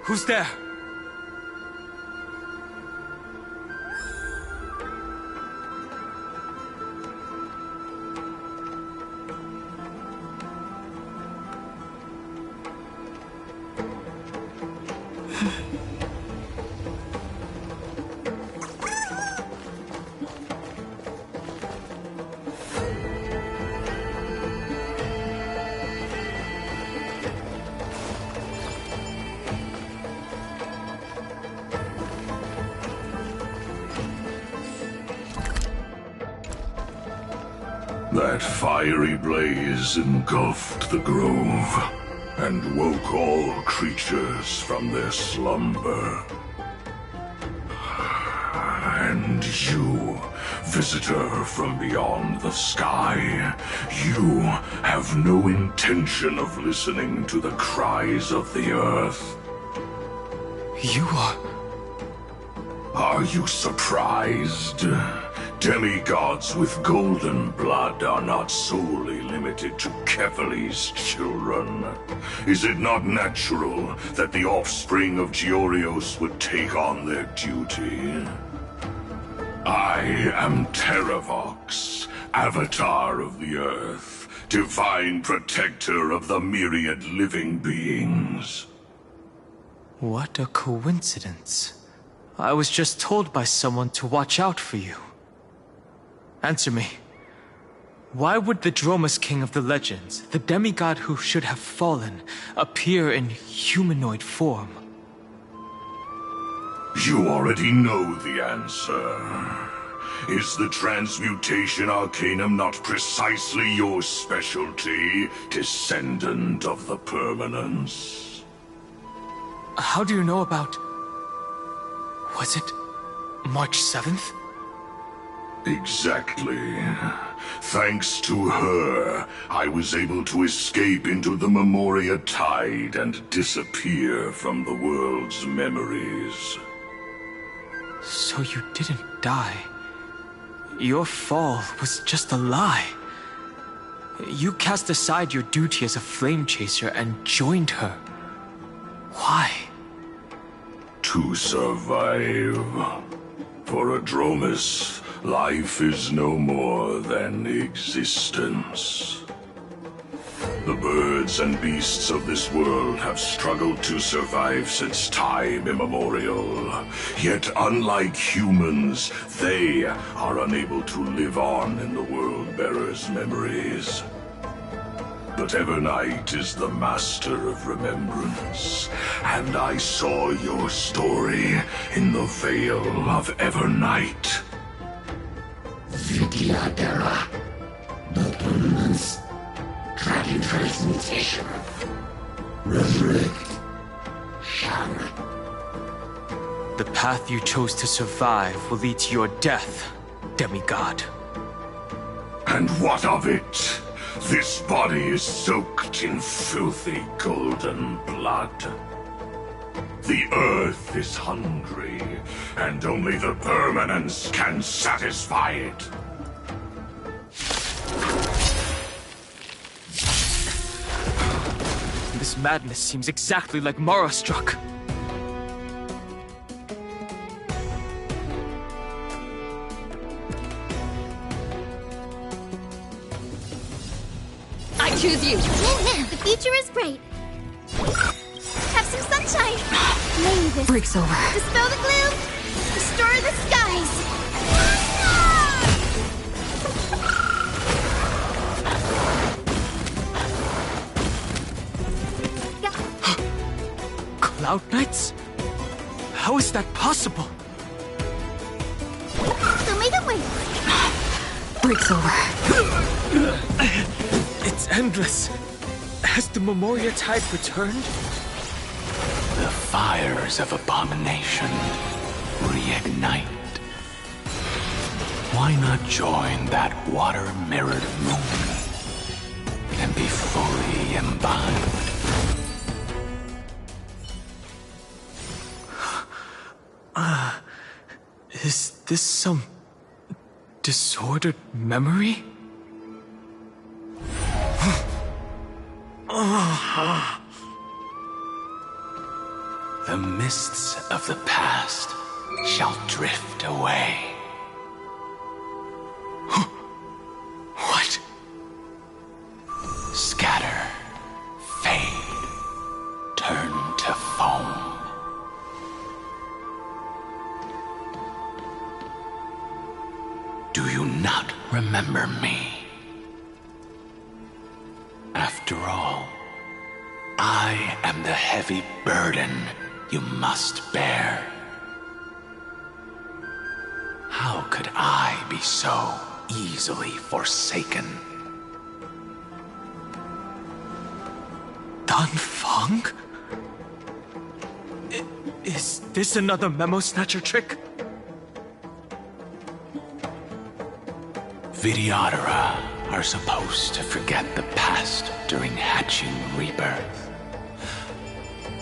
Who's there? That fiery blaze engulfed the grove and woke all creatures from their slumber. And you, visitor from beyond the sky, you have no intention of listening to the cries of the earth. You are... Are you surprised? Demigods with golden blood are not solely limited to Kefali's children. Is it not natural that the offspring of Georios would take on their duty? I am Terravox, Avatar of the Earth, divine protector of the myriad living beings. What a coincidence. I was just told by someone to watch out for you. Answer me. Why would the Dromus King of the legends, the demigod who should have fallen, appear in humanoid form? You already know the answer. Is the transmutation arcanum not precisely your specialty, descendant of the permanence? How do you know about... Was it March 7th? Exactly. Thanks to her, I was able to escape into the Memoria Tide and disappear from the world's memories. So you didn't die. Your fall was just a lie. You cast aside your duty as a flame chaser and joined her. Why? To survive. For a Dromus, life is no more than existence. The birds and beasts of this world have struggled to survive since time immemorial. Yet unlike humans, they are unable to live on in the World-Bearer's memories. But Evernight is the master of remembrance, and I saw your story in the Veil of Evernight. Vidyadhara. The permanence. Dragon transmutation. Resurrect. Shang. The path you chose to survive will lead to your death, demigod. And what of it? This body is soaked in filthy golden blood. The earth is hungry, and only the permanence can satisfy it. This madness seems exactly like Mara struck. I choose you. The future is bright. Have some sunshine. May this Breaks over. dispel the gloom. Restore the skies. Cloud Knights? How is that possible? So make it wait. Breaks over. It's endless. Has the Memoria Tide returned? The fires of abomination reignite. Why not join that water-mirrored moon and be fully imbibed? Is this some disordered memory? The mists of the past shall drift away. What? Scatter, fade, turn to foam. Do you not remember me? After all, I am the heavy burden you must bear. How could I be so easily forsaken. Dan Feng? Is this another memo snatcher trick? Vidyadhara are supposed to forget the past during hatching rebirth.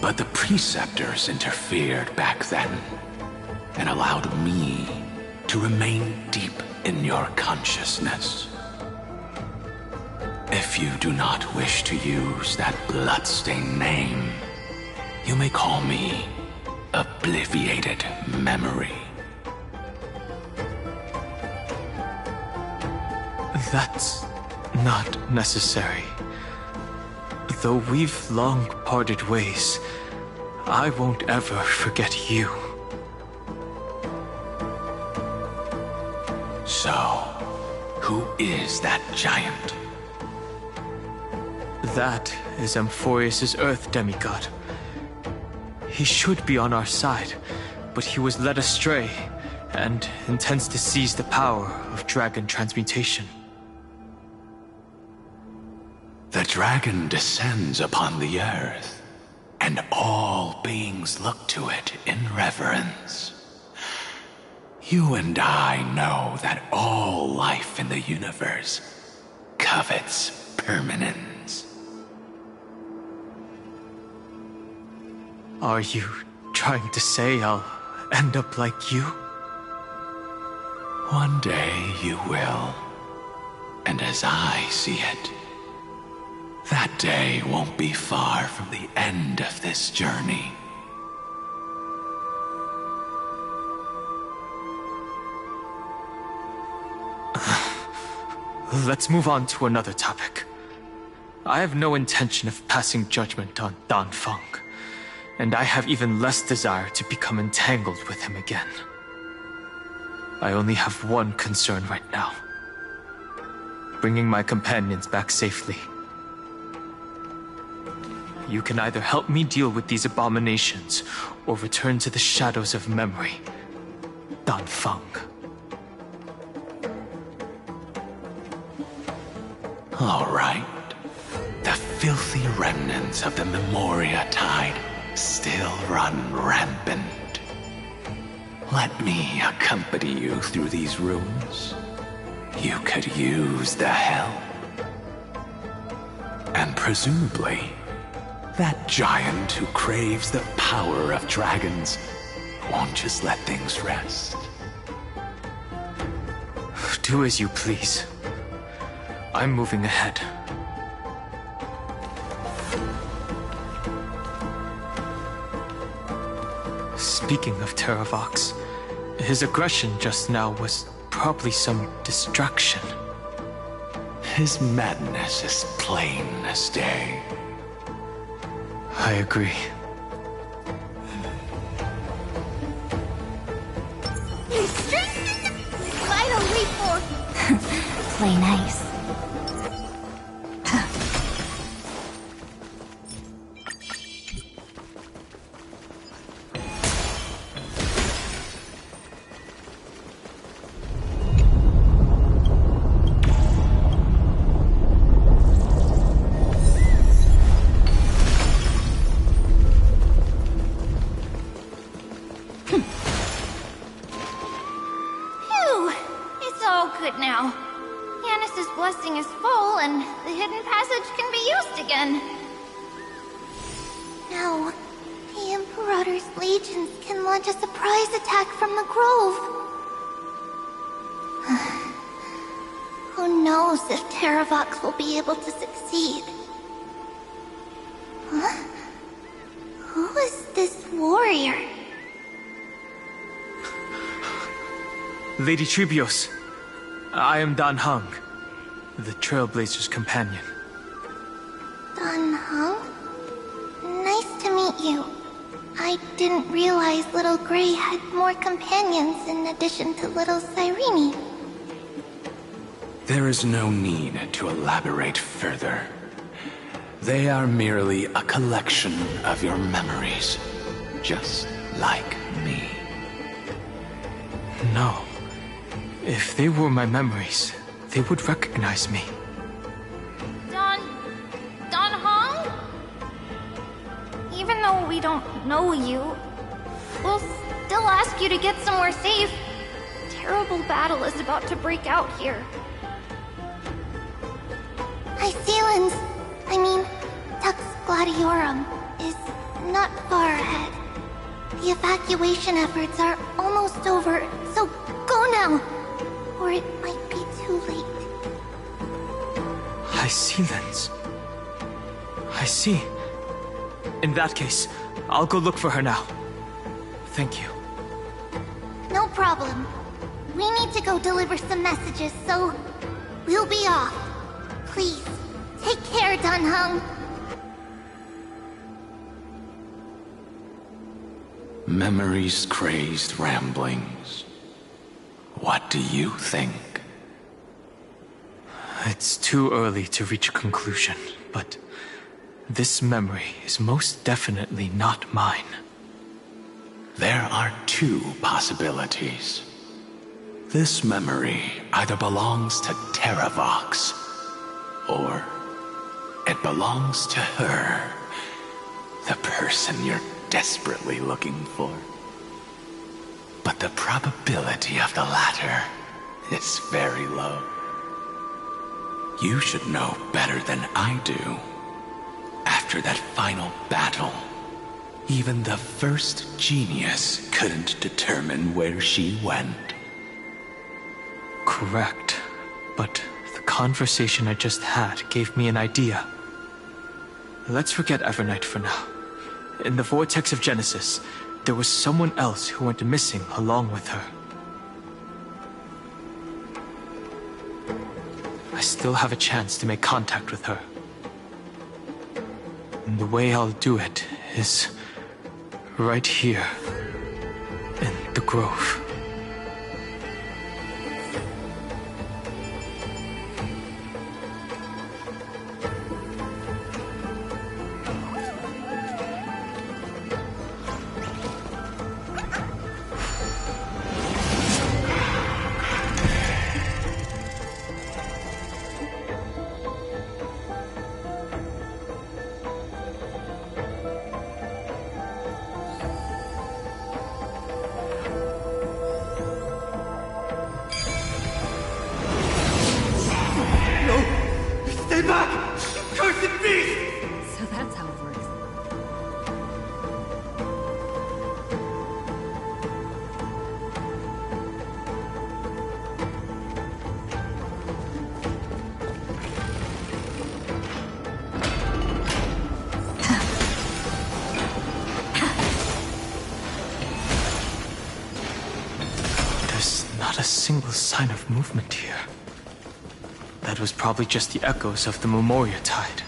But the preceptors interfered back then and allowed me to remain deep in your consciousness. If you do not wish to use that bloodstained name, you may call me Obliviated Memory. That's not necessary. Though we've long parted ways, I won't ever forget you. So, who is that giant? That is Amphorius' Earth demigod. He should be on our side, but he was led astray and intends to seize the power of dragon transmutation. The dragon descends upon the earth, and all beings look to it in reverence. You and I know that all life in the universe covets permanence. Are you trying to say I'll end up like you? One day you will, and as I see it, that day won't be far from the end of this journey. Let's move on to another topic. I have no intention of passing judgment on Dan Feng, and I have even less desire to become entangled with him again. I only have one concern right now: bringing my companions back safely. You can either help me deal with these abominations, or return to the shadows of memory. Dan Feng. All right. The filthy remnants of the Memoria Tide still run rampant. Let me accompany you through these rooms. You could use the help. And presumably, that giant who craves the power of dragons won't just let things rest. Do as you please. I'm moving ahead. Speaking of Terravox, his aggression just now was probably some distraction. His madness is plain as day. I agree. Vital leap force! Play nice. Will be able to succeed. Huh? Who is this warrior? Lady Tribios, I am Dan Heng, the Trailblazer's companion. Dan Heng? Nice to meet you. I didn't realize Little Gray had more companions in addition to Little Cyrene. There is no need to elaborate further. They are merely a collection of your memories, just like me. No. If they were my memories, they would recognize me. Don Hong? Even though we don't know you, we'll still ask you to get somewhere safe. Terrible battle is about to break out here. Iceland's, Tux Gladiorum is not far ahead. The evacuation efforts are almost over, so go now, or it might be too late. Iceland's. I see. In that case, I'll go look for her now. Thank you. No problem. We need to go deliver some messages, so we'll be off. Please, take care, Don Hung. Memories, crazed ramblings. What do you think? It's too early to reach a conclusion, but this memory is most definitely not mine. There are two possibilities. This memory either belongs to Terravox, or it belongs to her, the person you're desperately looking for. But the probability of the latter is very low. You should know better than I do. After that final battle, even the first genius couldn't determine where she went. Correct. But the conversation I just had gave me an idea. Let's forget Evernight for now. In the Vortex of Genesis, there was someone else who went missing along with her. I still have a chance to make contact with her. And the way I'll do it is right here in the Grove. Stay back! You cursed beast! So that's how it works. There's not a single sign of movement here. That was probably just the echoes of the Memoria Tide.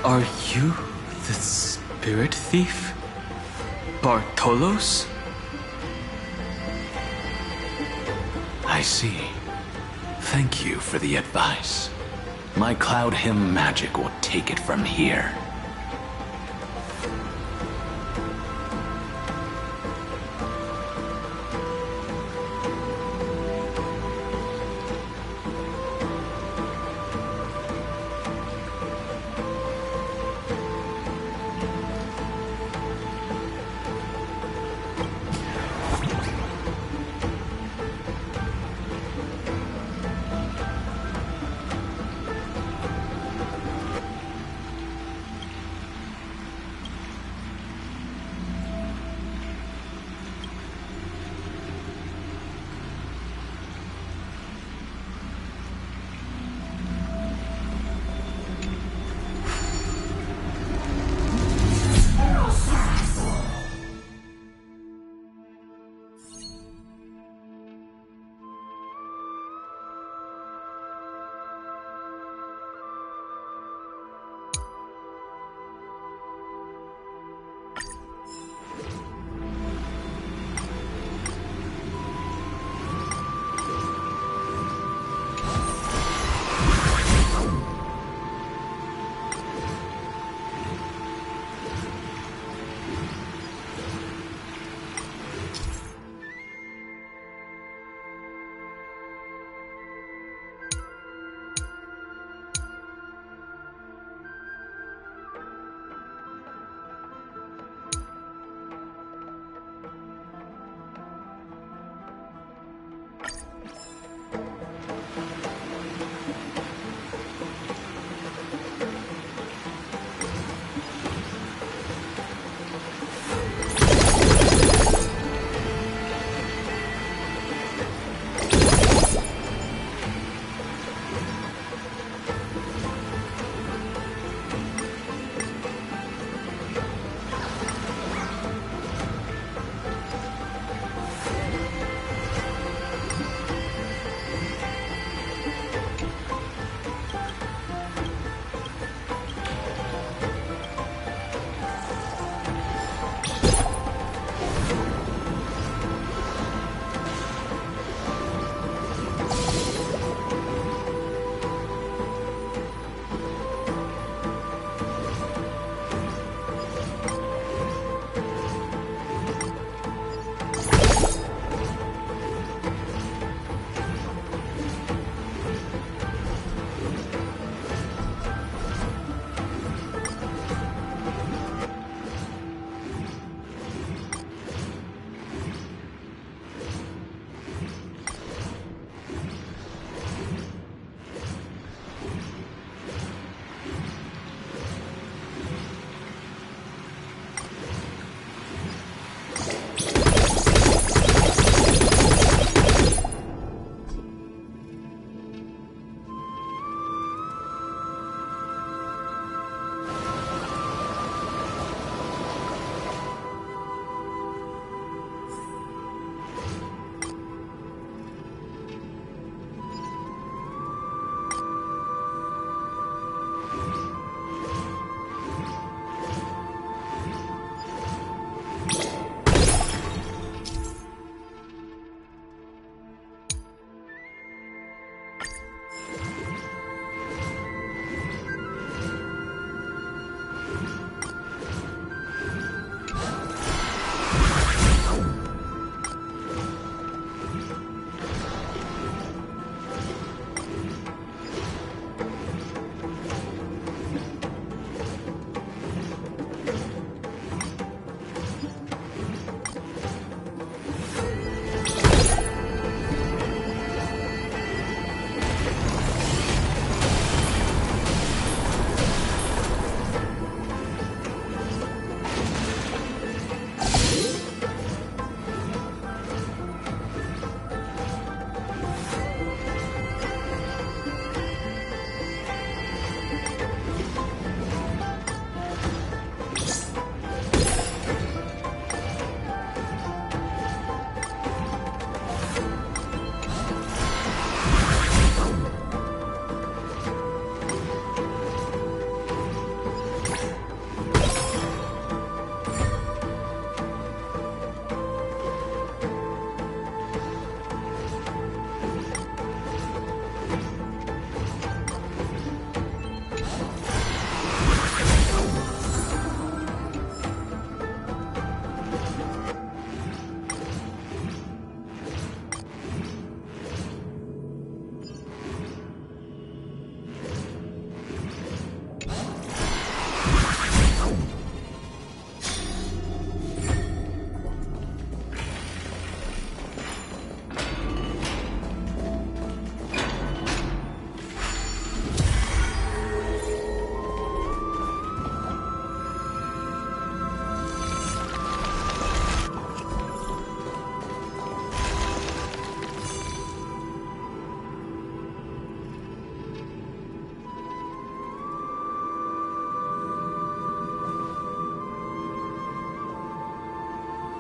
Are you the spirit thief? Bartolos? I see. Thank you for the advice. My Cloud Hymn magic will take it from here.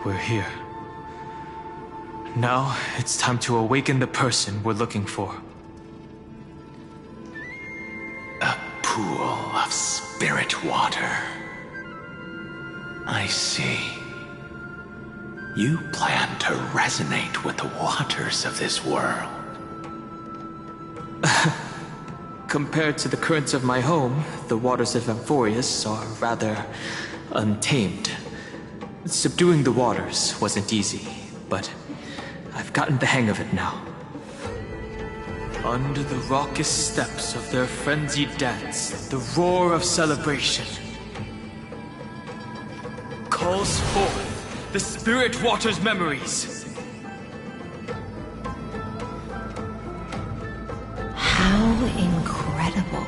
we're here. Now, it's time to awaken the person we're looking for. A pool of spirit water. I see. You plan to resonate with the waters of this world. Compared to the currents of my home, the waters of Amphorius are rather untamed. Subduing the waters wasn't easy, but I've gotten the hang of it now. Under the raucous steps of their frenzied dance, the roar of celebration calls forth the spirit water's memories. How incredible.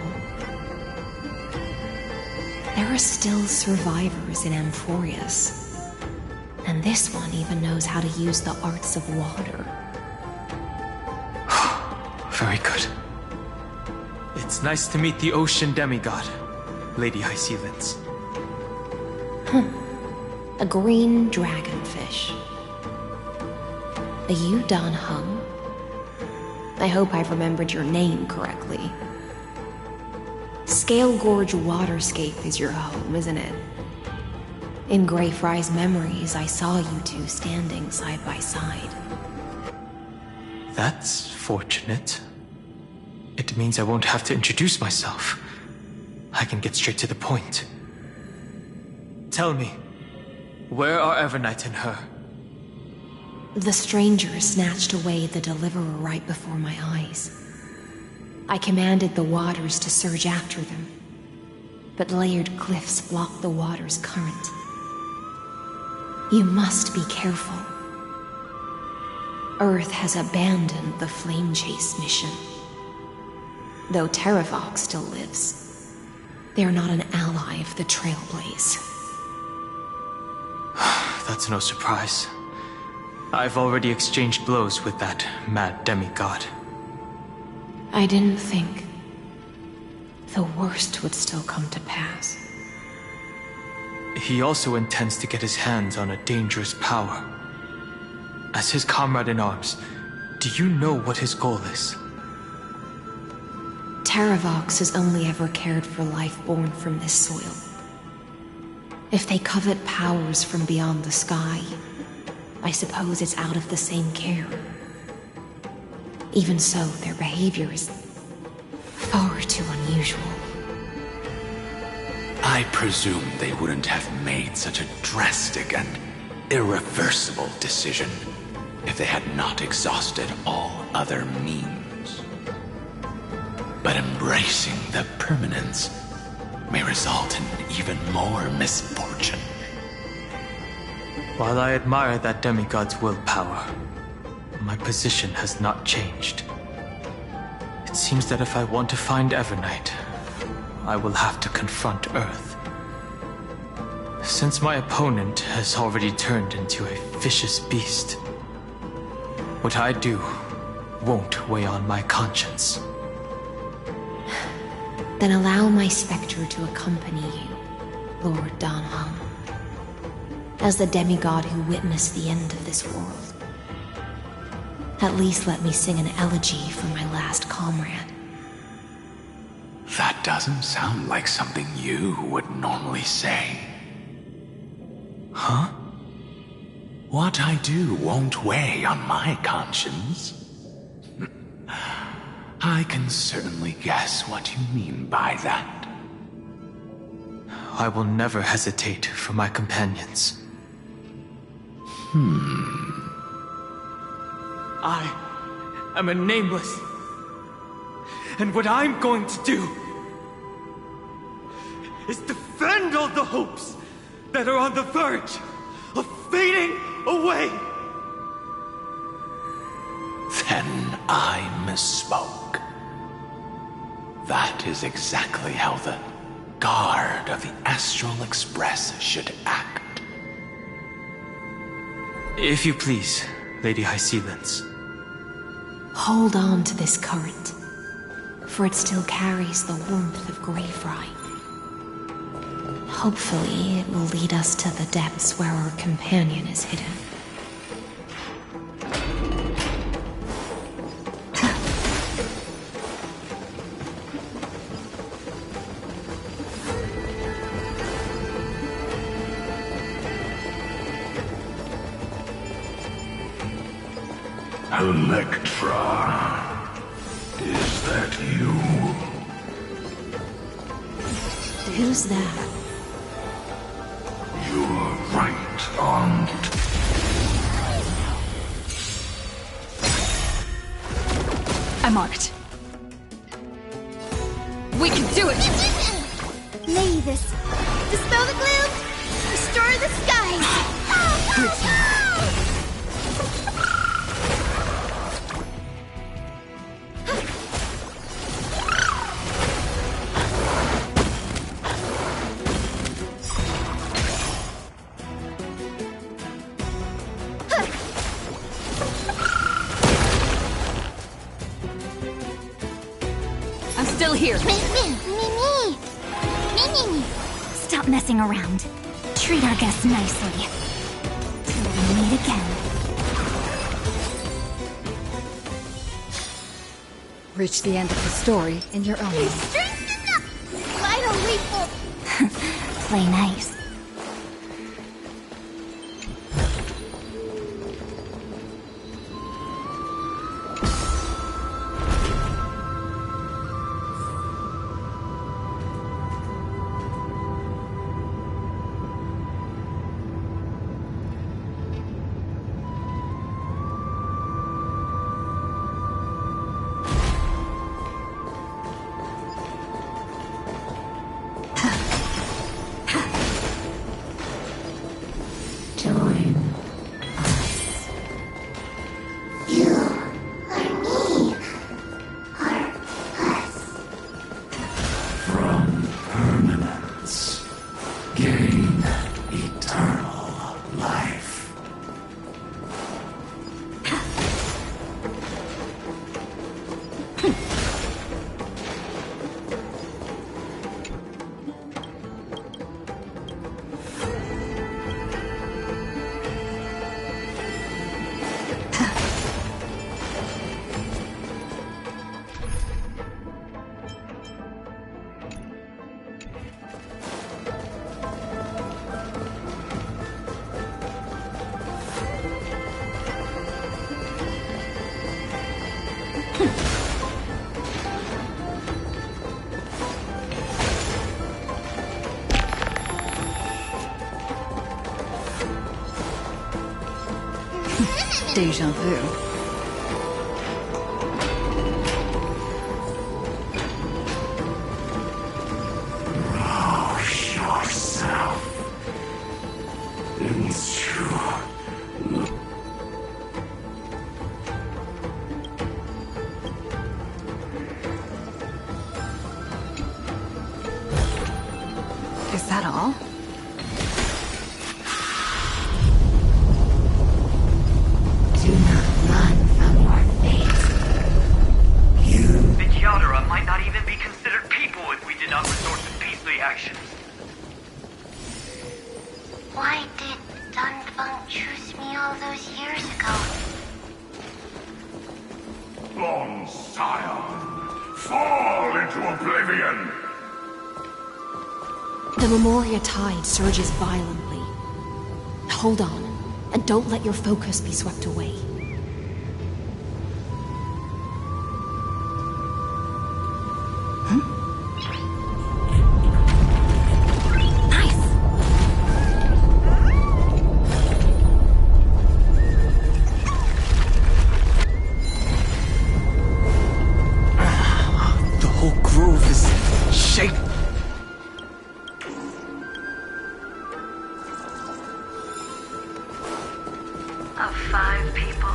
There are still survivors in Amphorius. And this one even knows how to use the arts of water. Very good. It's nice to meet the ocean demigod, Lady Hycealens. A green dragonfish. A Yudon Hum. I hope I've remembered your name correctly. Scale Gorge Waterscape is your home, isn't it? In Greyfry's memories, I saw you two standing side by side. That's fortunate. It means I won't have to introduce myself. I can get straight to the point. Tell me, where are Evernight and her? The stranger snatched away the deliverer right before my eyes. I commanded the waters to surge after them, but layered cliffs blocked the water's current. You must be careful. Earth has abandoned the Flame Chase mission. Though Terravox still lives, they're not an ally of the Trailblaze. That's no surprise. I've already exchanged blows with that mad demigod. I didn't think the worst would still come to pass. He also intends to get his hands on a dangerous power. As his comrade in arms, do you know what his goal is? Terravox has only ever cared for life born from this soil. If they covet powers from beyond the sky, I suppose it's out of the same care. Even so, their behavior is far too unusual. I presume they wouldn't have made such a drastic and irreversible decision if they had not exhausted all other means. But embracing the permanence may result in even more misfortune. While I admire that demigod's willpower, my position has not changed. It seems that if I want to find Evernight, I will have to confront Earth. Since my opponent has already turned into a vicious beast, what I do won't weigh on my conscience. Then allow my specter to accompany you, Lord Donham. As the demigod who witnessed the end of this world. At least let me sing an elegy for my last comrade. That doesn't sound like something you would normally say. Huh? What I do won't weigh on my conscience. I can certainly guess what you mean by that. I will never hesitate for my companions. I am a nameless. And what I'm going to do is defend all the hopes that are on the verge of fading away. Then I misspoke. That is exactly how the guard of the Astral Express should act. If you please, Lady Hycealens. Hold on to this current, for it still carries the warmth of Greyfry. Hopefully, it will lead us to the depths where our companion is hidden. Electra, is that you? Who's that? You're right on. I'm marked. We can do it! Mavis, dispel the gloom, restore the skies! I'm still here. Me. Stop messing around. Treat our guests nicely. Till we meet again. Reach the end of the story in your own way. Finally, play nice. Deja vu. Yourself into Is that all? Do not run from your fate. The Kyadara might not even be considered people if we did not resort to beastly actions. Why did Dunfeng choose me all those years ago? Long Scion, fall into oblivion! The Memoria tide surges violently. Hold on, and don't let your focus be swept away. The whole grove is shaking. Of 5 people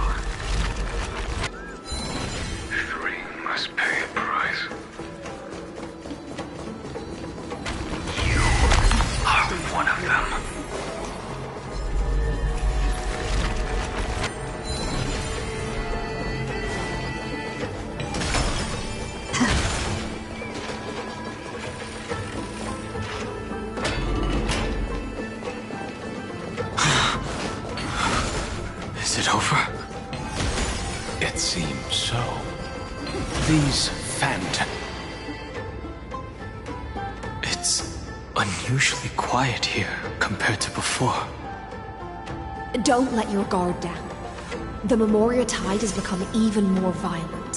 so. These phantom... It's unusually quiet here compared to before. Don't let your guard down. The Memoria tide has become even more violent.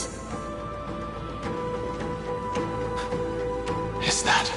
Is that...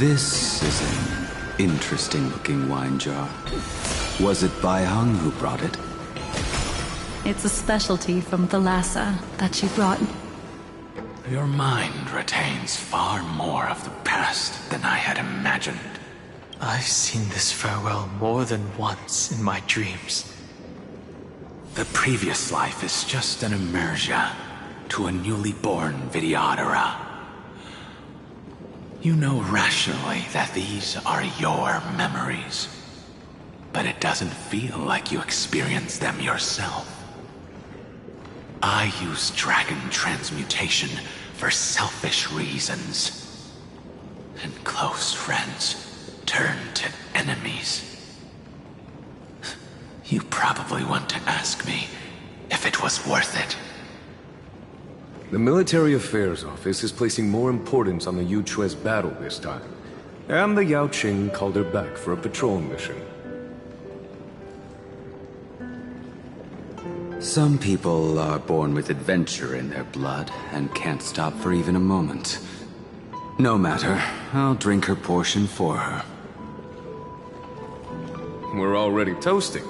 This is an interesting-looking wine jar. Was it Baihang who brought it? It's a specialty from Thalassa that she brought. Your mind retains far more of the past than I had imagined. I've seen this farewell more than once in my dreams. The previous life is just an immersion to a newly born Vidyadhara. You know rationally that these are your memories, but it doesn't feel like you experienced them yourself. I use dragon transmutation for selfish reasons, and close friends turn to enemies. You probably want to ask me if it was worth it. The Military Affairs Office is placing more importance on the Yuchue's battle this time. And the Yaoqing called her back for a patrol mission. Some people are born with adventure in their blood and can't stop for even a moment. No matter, I'll drink her portion for her. We're already toasting.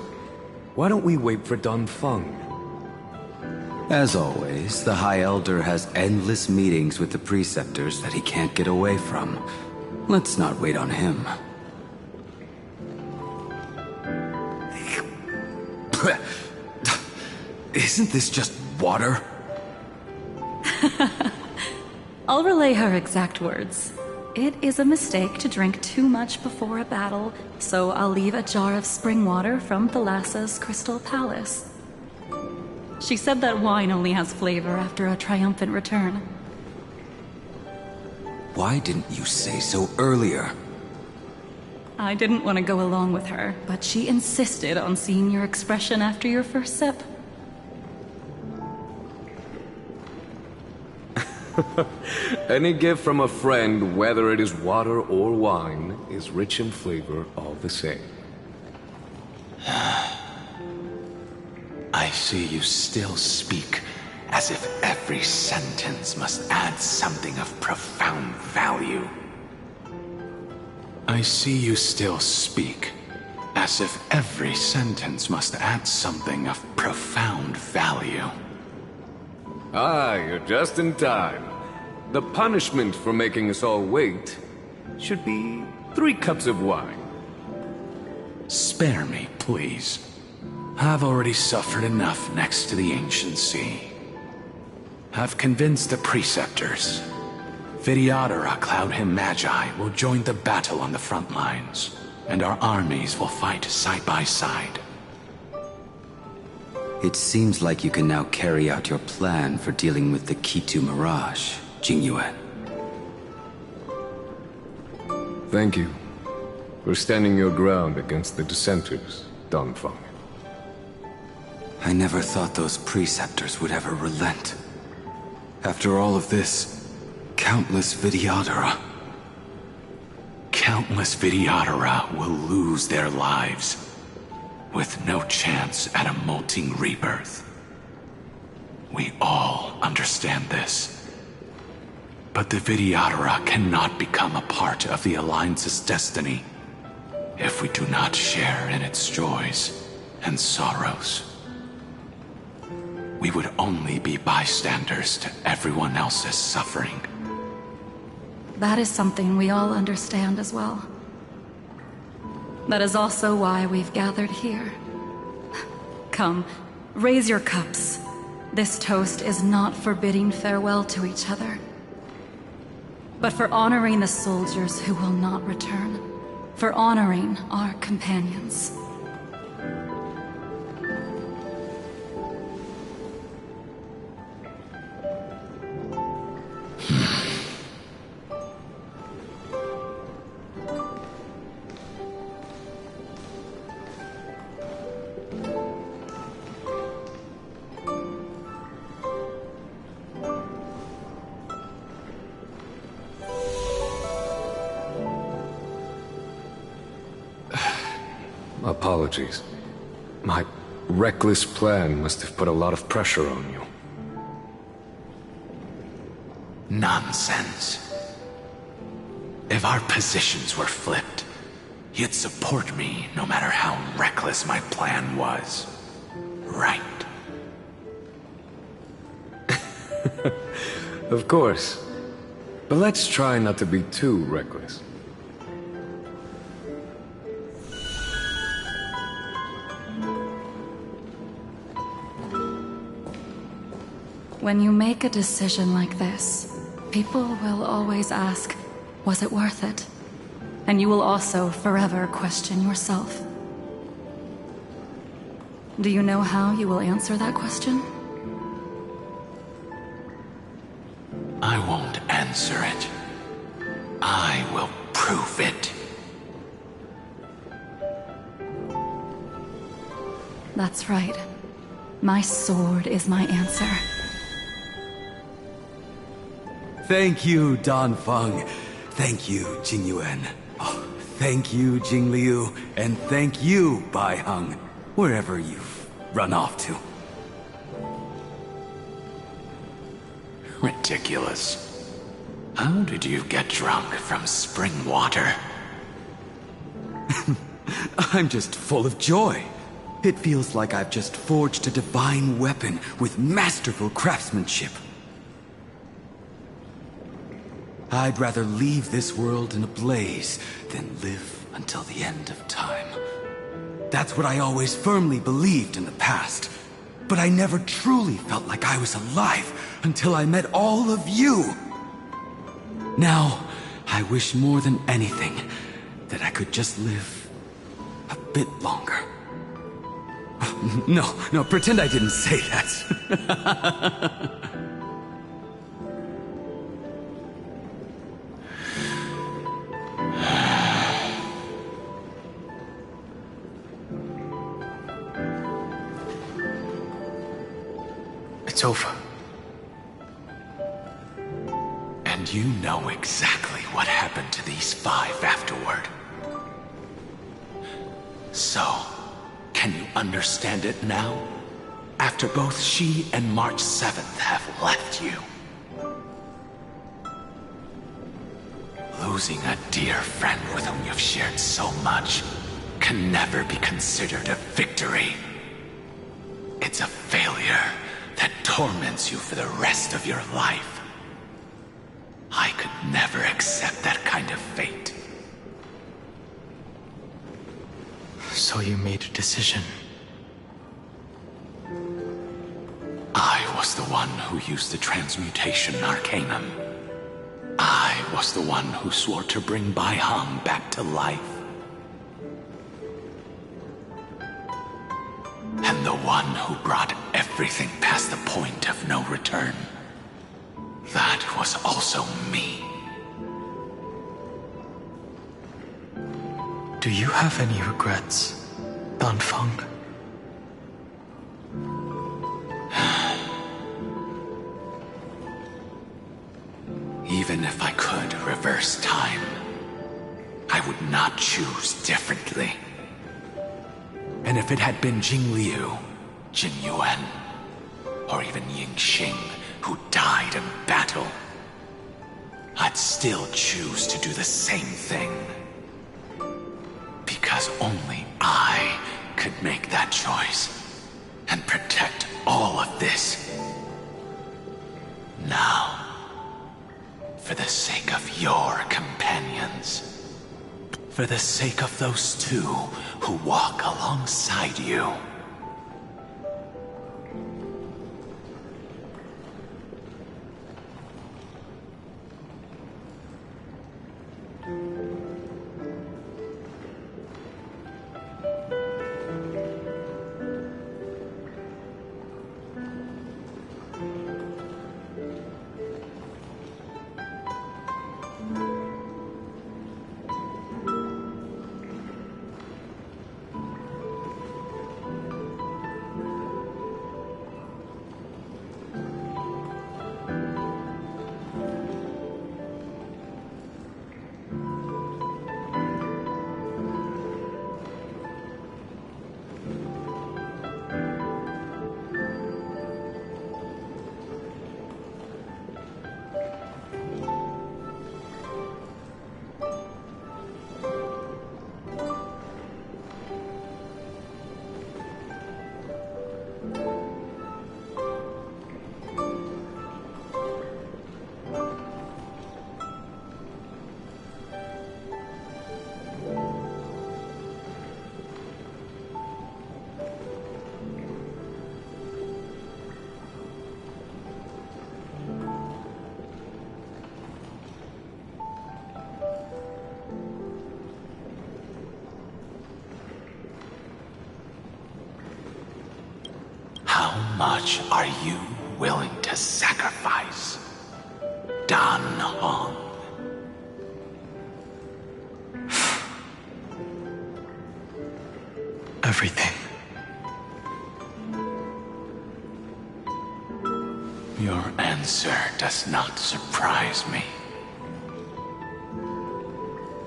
Why don't we wait for Don Feng? As always, the High Elder has endless meetings with the Preceptors that he can't get away from. Let's not wait on him. Isn't this just water? I'll relay her exact words. It is a mistake to drink too much before a battle, so I'll leave a jar of spring water from Thalassa's Crystal Palace. She said that wine only has flavor after a triumphant return. Why didn't you say so earlier? I didn't want to go along with her, but she insisted on seeing your expression after your first sip. Any gift from a friend, whether it is water or wine, is rich in flavor all the same. I see you still speak as if every sentence must add something of profound value. I see you still speak as if every sentence must add something of profound value. Ah, you're just in time. The punishment for making us all wait should be 3 cups of wine. Spare me, please. I've already suffered enough next to the ancient sea. I've convinced the Preceptors. Vidyadhara Cloud Him Magi will join the battle on the front lines, and our armies will fight side by side. It seems like you can now carry out your plan for dealing with the Kitu Mirage, Jingyuan. Thank you for standing your ground against the dissenters, Don Feng. I never thought those Preceptors would ever relent. After all of this, countless Vidyadhara. Countless Vidyadhara will lose their lives, with no chance at a molting rebirth. We all understand this. But the Vidyadhara cannot become a part of the Alliance's destiny if we do not share in its joys and sorrows. We would only be bystanders to everyone else's suffering. That is something we all understand as well. That is also why we've gathered here. Come, raise your cups. This toast is not for bidding farewell to each other, but for honoring the soldiers who will not return, for honoring our companions. Apologies. My reckless plan must have put a lot of pressure on you. Nonsense. If our positions were flipped, you'd support me no matter how reckless my plan was. Right? Of course. But let's try not to be too reckless. When you make a decision like this, people will always ask, was it worth it? And you will also forever question yourself. Do you know how you will answer that question? I won't answer it. I will prove it. That's right. My sword is my answer. Thank you, Don Feng. Thank you, Jingyuan. Oh, thank you, Jingliu. And thank you, Bai Heng, wherever you've run off to. Ridiculous. How did you get drunk from spring water? I'm just full of joy. It feels like I've just forged a divine weapon with masterful craftsmanship. I'd rather leave this world in a blaze than live until the end of time. That's what I always firmly believed in the past. But I never truly felt like I was alive until I met all of you. Now, I wish more than anything that I could just live a bit longer. No, pretend I didn't say that. It's over. And you know exactly what happened to these 5 afterward. So, can you understand it now? After both she and March 7th have left you. Losing a dear friend with whom you've shared so much can never be considered a victory. It's a failure that torments you for the rest of your life. I could never accept that kind of fate. So you made a decision. I was the one who used the transmutation arcanum. I was the one who swore to bring Baihang back to life. And the one who brought everything past the point of no return. That was also me. Do you have any regrets, Danfeng? Even if I could reverse time, I would not choose differently. And if it had been Jing Liu, Jin Yuan, or even Ying Xing who died in battle, I'd still choose to do the same thing. Because only I could make that choice and protect all of this. Now, for the sake of your companions, for the sake of those 2 who walk alongside you. How much are you willing to sacrifice, Dan Hong? Everything. Your answer does not surprise me.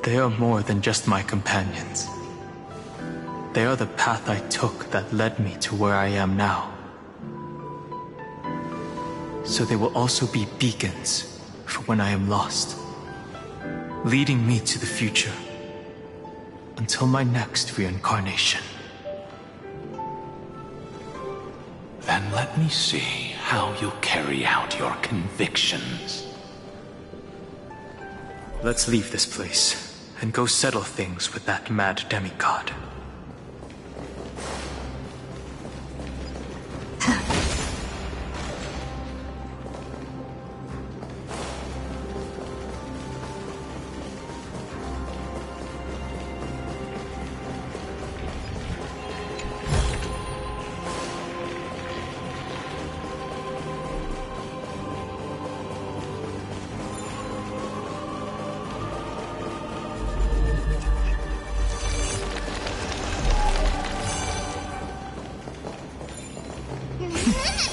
They are more than just my companions. They are the path I took that led me to where I am now. So they will also be beacons for when I am lost, leading me to the future until my next reincarnation. Then let me see how you carry out your convictions. Let's leave this place and go settle things with that mad demigod.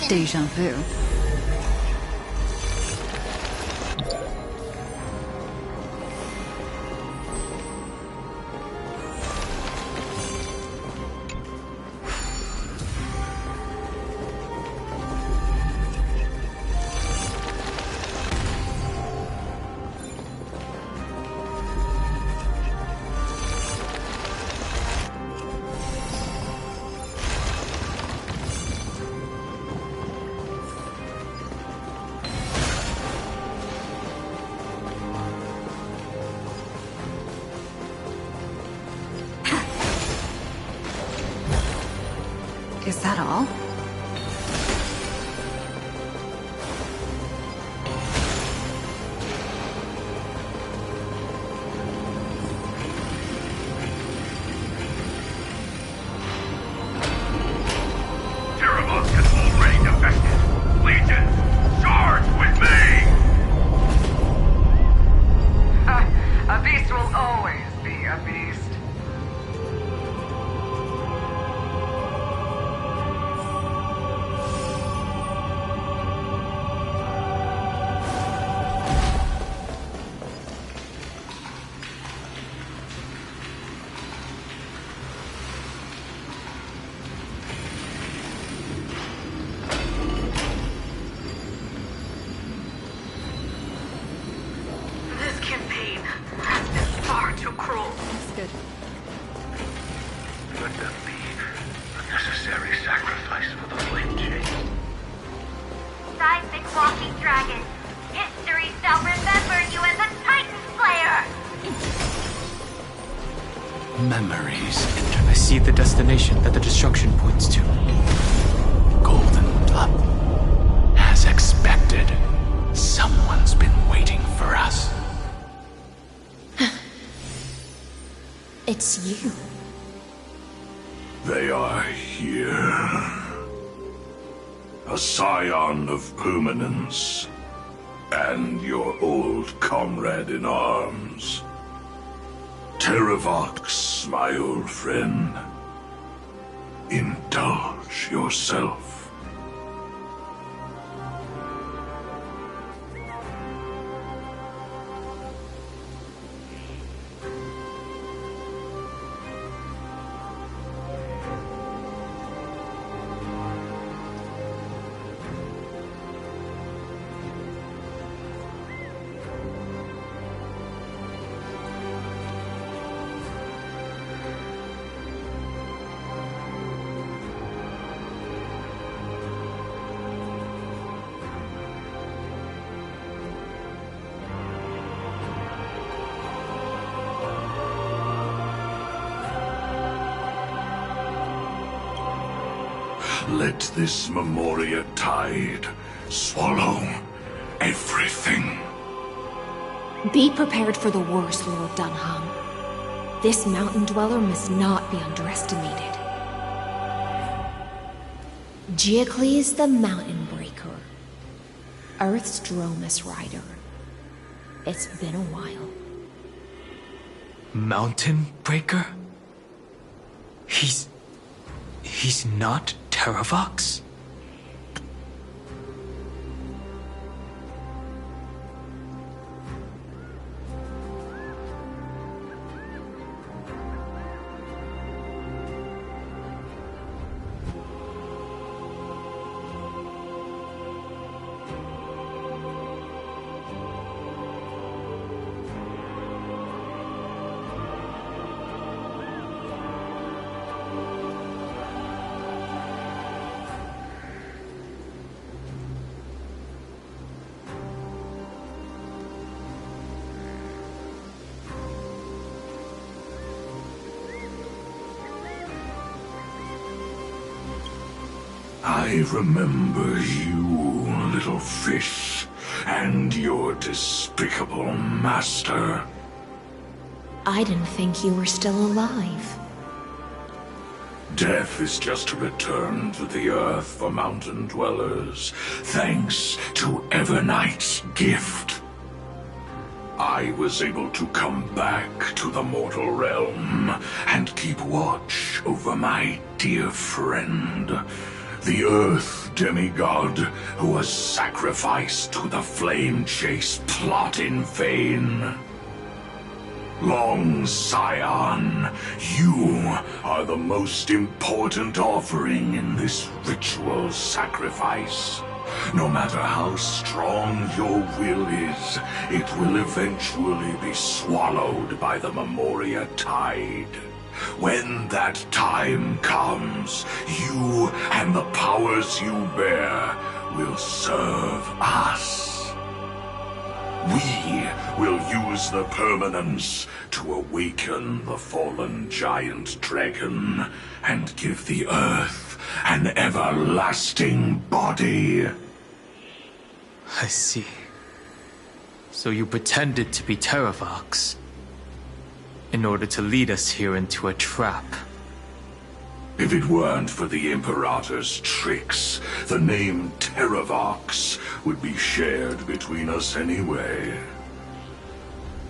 Deja vu. Is that all? Terrible is already defected. Legion, charge with me! A beast will always be a beast. Let them be a necessary sacrifice for the flame chain. Seismic walking dragon. History shall remember you as a Titan Slayer! Memories. I see the destination that the destruction points to. Golden Blood. As expected, someone's been waiting for us. It's you. They are here. A scion of permanence. And your old comrade in arms. Terravox, my old friend. Indulge yourself. Let this Memoria tide swallow everything. Be prepared for the worst, Lord Dunham. This mountain dweller must not be underestimated. Geocles the Mountain Breaker. Earth's Dromus Rider. It's been a while. Mountain Breaker? He's not Terravox? I remember you, little fish, and your despicable master. I didn't think you were still alive. Death is just a return to the earth for mountain dwellers, thanks to Evernight's gift. I was able to come back to the mortal realm and keep watch over my dear friend, the Earth demigod who was sacrificed to the flame chase plot in vain. Long Scion, you are the most important offering in this ritual sacrifice. No matter how strong your will is, it will eventually be swallowed by the Memoria Tide. When that time comes, you and the powers you bear will serve us. We will use the permanence to awaken the fallen giant dragon and give the earth an everlasting body. I see. So you pretended to be Terravox in order to lead us here into a trap. If it weren't for the Imperator's tricks, the name Terravox would be shared between us anyway.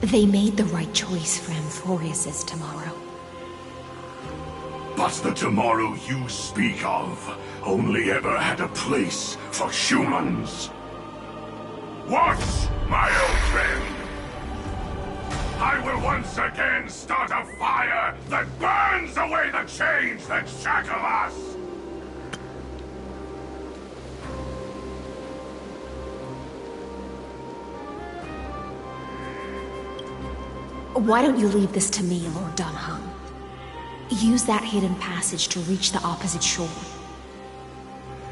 They made the right choice for Amphorius's tomorrow. But the tomorrow you speak of only ever had a place for humans. What, my old friend? I will once again start a fire that burns away the chains that shackle us! Why don't you leave this to me, Lord Dunham? Use that hidden passage to reach the opposite shore.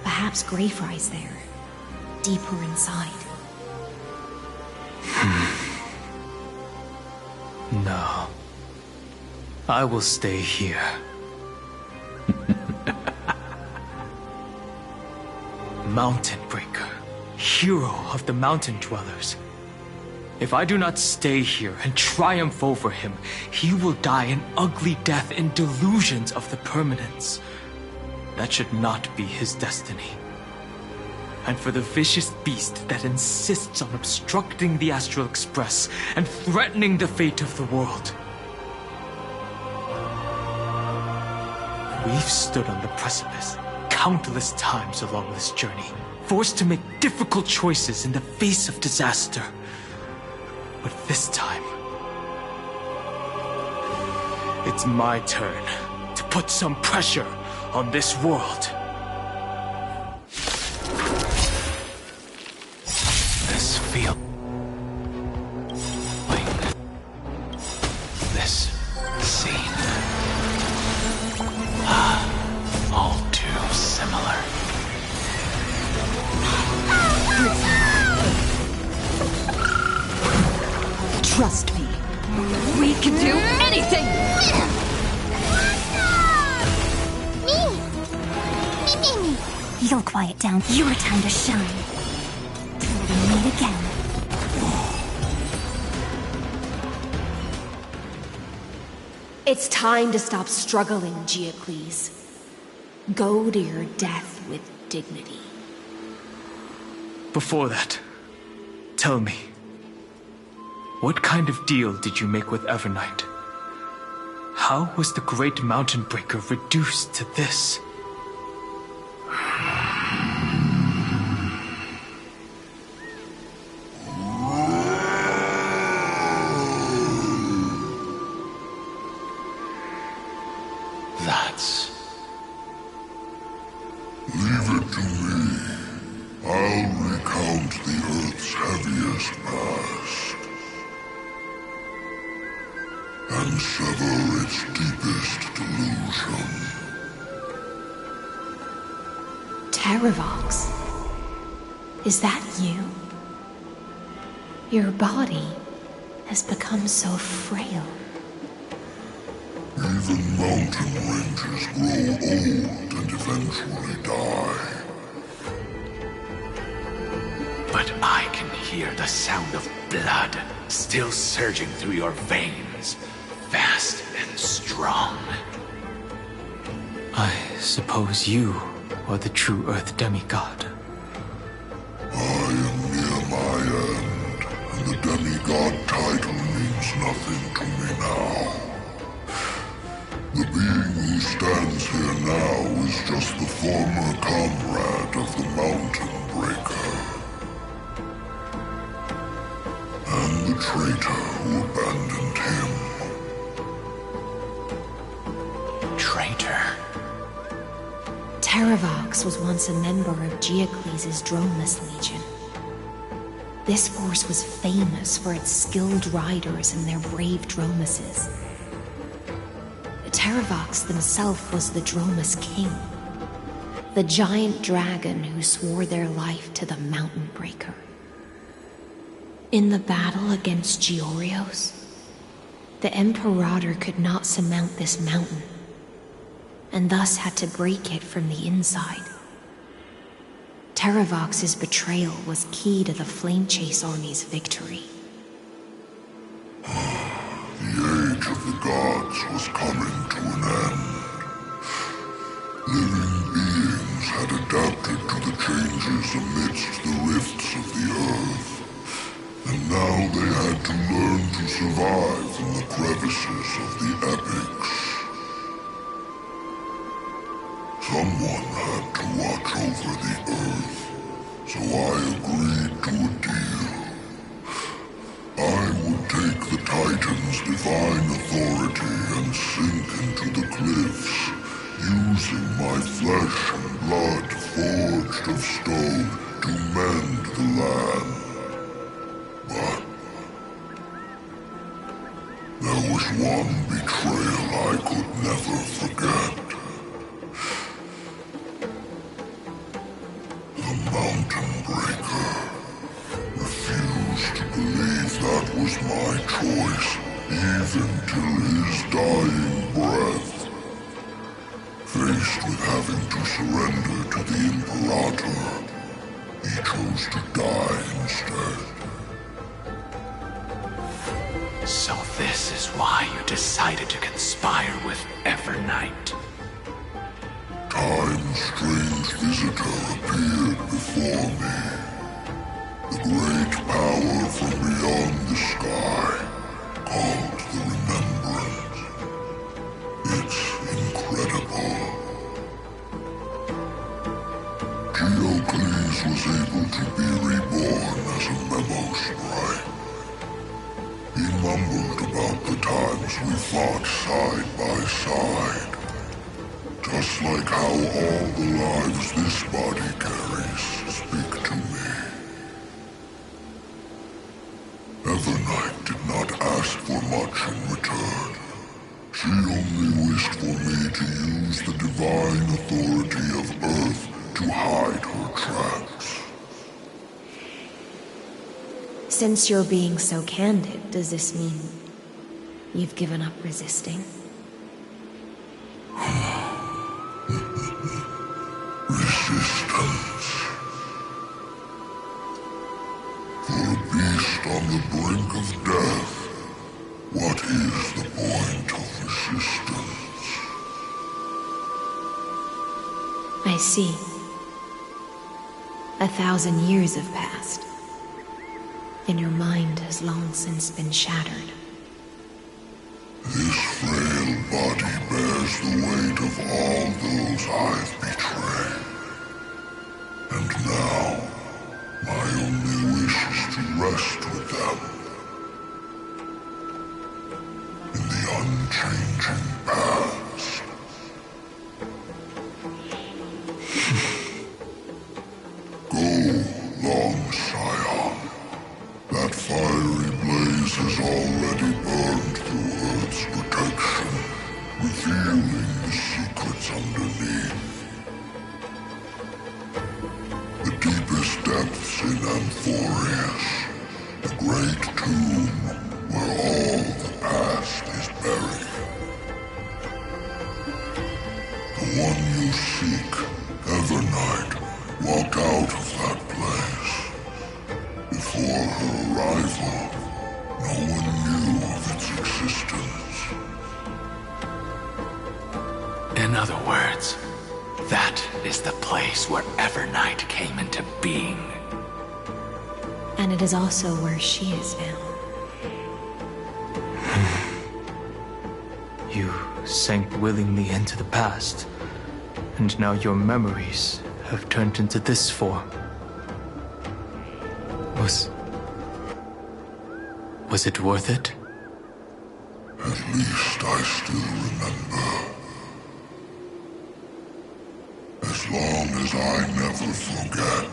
Perhaps Greyfry's there, deeper inside. No. I will stay here. Mountain Breaker, hero of the mountain dwellers. If I do not stay here and triumph over him, he will die an ugly death in delusions of the permanence. That should not be his destiny. And for the vicious beast that insists on obstructing the Astral Express and threatening the fate of the world. We've stood on the precipice countless times along this journey, forced to make difficult choices in the face of disaster. But this time, it's my turn to put some pressure on this world. This feels This scene. All too similar. Trust me. We can do anything! Me. You'll quiet down. Your time to shine. Till we meet again. It's time to stop struggling, Geocles. Go to your death with dignity. Before that, tell me, what kind of deal did you make with Evernight? How was the Great Mountain Breaker reduced to this? That's... Leave it to me. I'll recount the Earth's heaviest past. And sever its deepest delusion. Terravox? Is that you? Your body has become so frail. Even mountain ranges grow old and eventually die. But I can hear the sound of blood still surging through your veins, fast and strong. I suppose you are the true Earth demigod. I am near my end, and the demigod title means nothing to me now. The being who stands here now is just the former comrade of the Mountain Breaker. And the traitor who abandoned him. Traitor? Terravox was once a member of Geocles' Dromeless Legion. This force was famous for its skilled riders and their brave Dromuses. Terravox himself was the Dromus King, the giant dragon who swore their life to the Mountain Breaker. In the battle against Georios, the Imperator could not surmount this mountain, and thus had to break it from the inside. Terravox's betrayal was key to the Flame Chase Army's victory. The age of the gods was coming to an end. Living beings had adapted to the changes amidst the rifts of the earth, and now they had to learn to survive in the crevices of the epics. Someone had to watch over the earth, so I agreed to a deal. I would take the Titan's divine authority and sink into the cliffs, using my flesh and blood forged of stone to mend the land. But there was one betrayal I could never forget. The Mountain Breaker refused to believe that was my choice, even till his dying breath. Faced with having to surrender to the Imperator, he chose to die instead. So this is why you decided to conspire with Evernight. Time's strange visitor appeared before me. The great power from beyond the sky, called the Remembrance. It's incredible. Geocles was able to be reborn as a memo sprite. He mumbled about the times we fought side by side. Just like how all the lives this body carries speak to me. Evernight did not ask for much in return. She only wished for me to use the divine authority of Earth to hide her tracks. Since you're being so candid, does this mean you've given up resisting? Resistance. For a beast on the brink of death, what is the point of resistance? I see. 1,000 years have passed, and your mind has long since been shattered. This frail body bears the weight of all those I've betrayed. And now, my only wish is to rest with them. In the unchanging past. Go, long Scion. That fiery blaze has already burned through Earth's protection, revealing the secrets underneath. The deepest depths in Amphorius, Before her arrival, no one knew of its existence. In other words, that is the place where Evernight came into being. And it is also where she is now. You sank willingly into the past, and now your memories have turned into this form. Was it worth it? At least I still remember. As long as I never forget,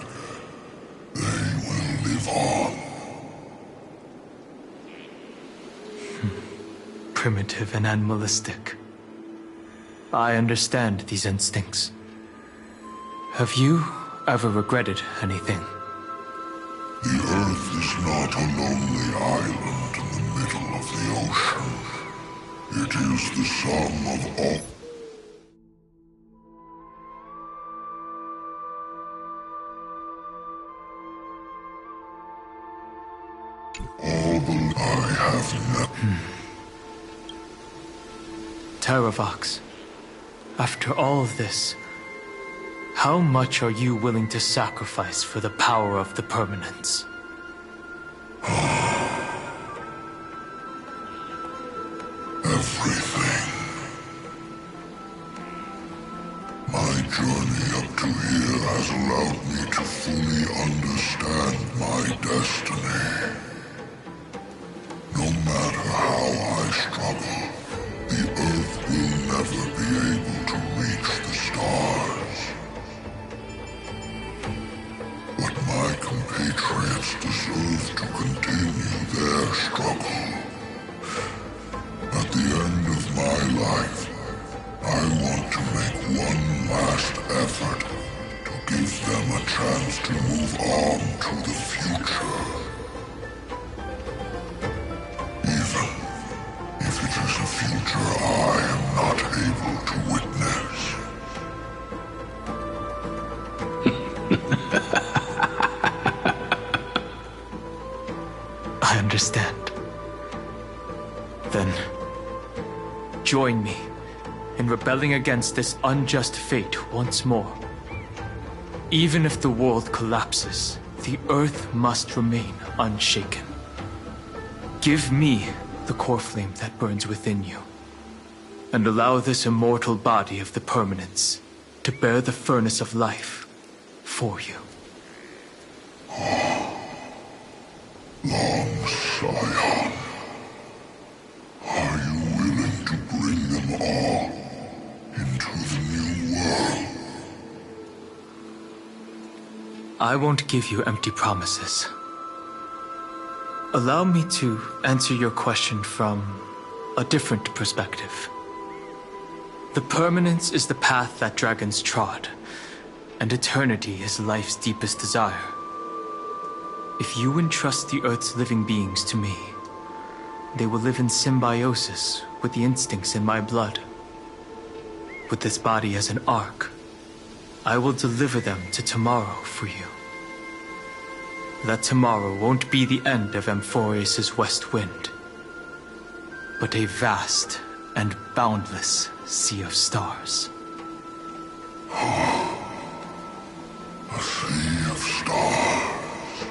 they will live on. Primitive and animalistic. I understand these instincts. Have you ever regretted anything? The Earth is not a lonely island in the middle of the ocean. It is the sum of all. All the I have never. Terravox, after all of this, how much are you willing to sacrifice for the power of the permanence? Everything. My journey up to here has allowed me to fully understand my destiny. No matter how I struggle, the Earth will never be able to reach the stars. But my compatriots deserve to continue their struggle. At the end of my life, I want to make one last effort to give them a chance to move on to the future. Even if it is a future I am not able to witness. I understand. Then, join me in rebelling against this unjust fate once more. Even if the world collapses, the Earth must remain unshaken. Give me the core flame that burns within you, and allow this immortal body of the permanence to bear the furnace of life for you. Long Scion, are you willing to bring them all into the new world? I won't give you empty promises. Allow me to answer your question from a different perspective. The permanence is the path that dragons trod, and eternity is life's deepest desire. If you entrust the Earth's living beings to me, they will live in symbiosis with the instincts in my blood. With this body as an ark, I will deliver them to tomorrow for you. That tomorrow won't be the end of Amphorius' west wind, but a vast and boundless sea of stars. A sea of stars.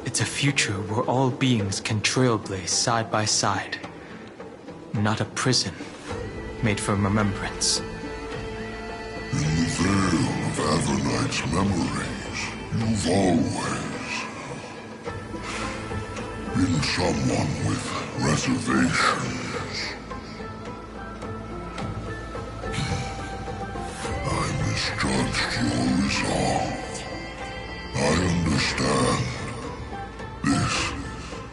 It's a future where all beings can trailblaze side by side, not a prison made for remembrance. In the veil of Avernight's memories, you've always been someone with reservations. I misjudged your resolve. I understand. This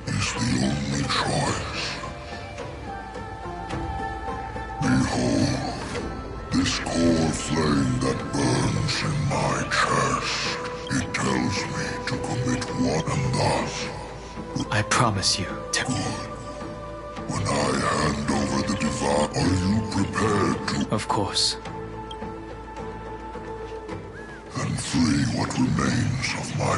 is the only choice. Behold, this core flame that burns in my chest. It tells me to commit one and thus. I promise you to... When I hand over the divine, are you prepared to... Of course. Then free what remains of my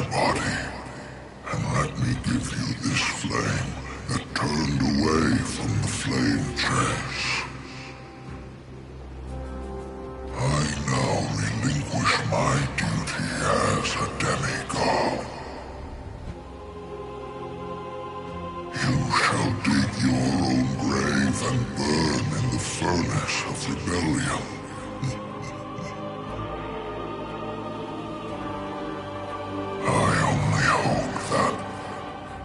furnace of rebellion. I only hope that,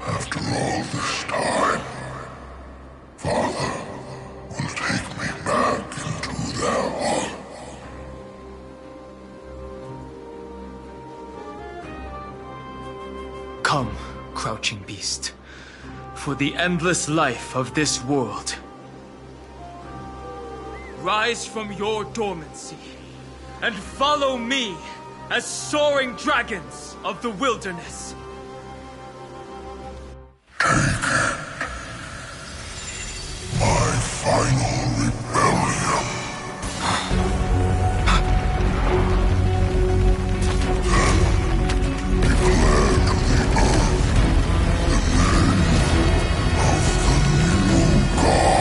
after all this time, Father will take me back into their heart. Come, crouching beast, for the endless life of this world. Rise from your dormancy, and follow me as soaring dragons of the wilderness. My final rebellion. Then declare to the earth the name of the new god.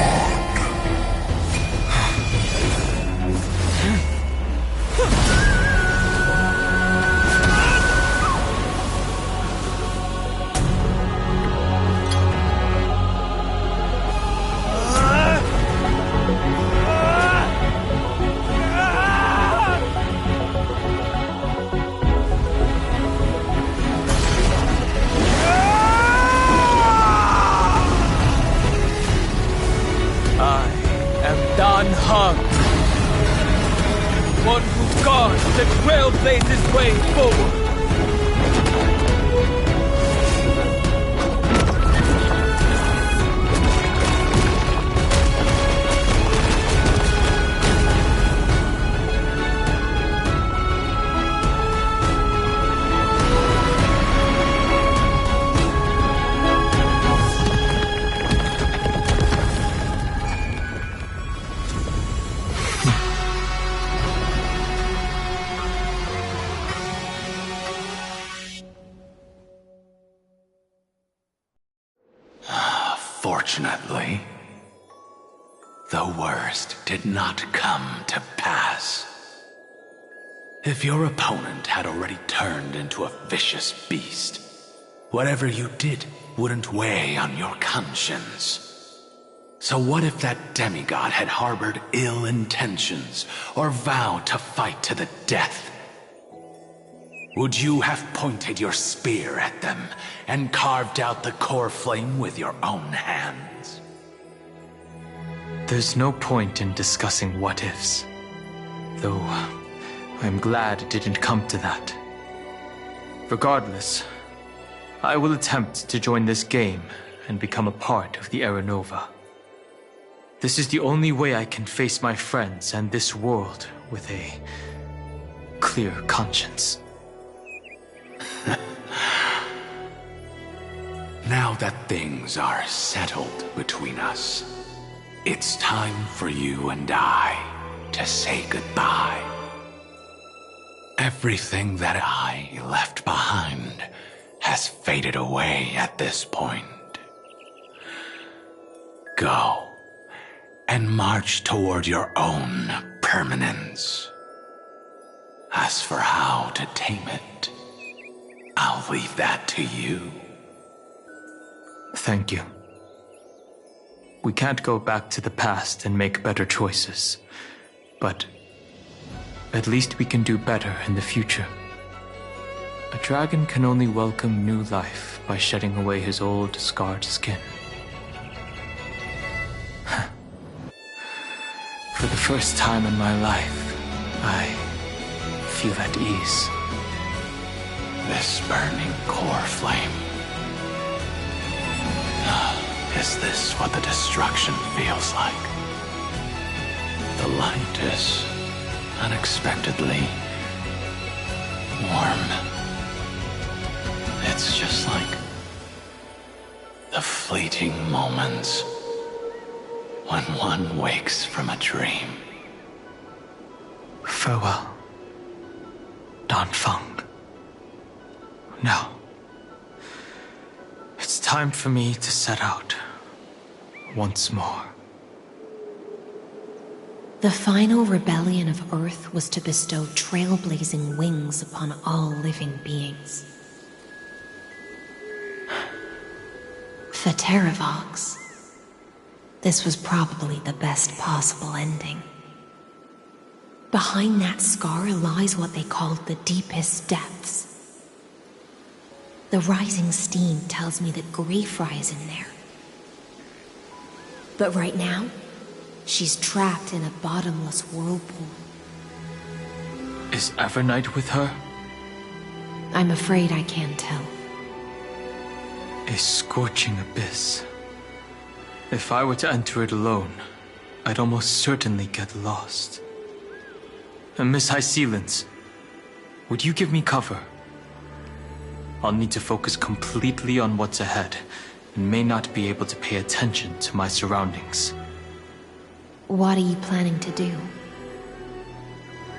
One who guards the trailblazer's way forward. Fortunately, the worst did not come to pass. If your opponent had already turned into a vicious beast, whatever you did wouldn't weigh on your conscience. So what if that demigod had harbored ill intentions or vowed to fight to the death? Would you have pointed your spear at them and carved out the core flame with your own hands? There's no point in discussing what-ifs. Though, I'm glad it didn't come to that. Regardless, I will attempt to join this game and become a part of the Era Nova. This is the only way I can face my friends and this world with a clear conscience. Now that things are settled between us, it's time for you and I to say goodbye. Everything that I left behind has faded away at this point. Go and march toward your own permanence. As for how to tame it, I'll leave that to you. Thank you. We can't go back to the past and make better choices, but at least we can do better in the future. A dragon can only welcome new life by shedding away his old, scarred skin. For the first time in my life, I feel at ease. This burning core flame. Is this what the destruction feels like? The light is unexpectedly warm. It's just like the fleeting moments when one wakes from a dream. Farewell, Danfeng. Now, it's time for me to set out once more. The final rebellion of Earth was to bestow trailblazing wings upon all living beings. Fateravox, This was probably the best possible ending. Behind that scar lies what they called the deepest depths. The rising steam tells me that Greyfry is in there. But right now, she's trapped in a bottomless whirlpool. Is Evernight with her? I'm afraid I can't tell. A scorching abyss. If I were to enter it alone, I'd almost certainly get lost. And Miss Hysealence, would you give me cover? I'll need to focus completely on what's ahead, and may not be able to pay attention to my surroundings. What are you planning to do?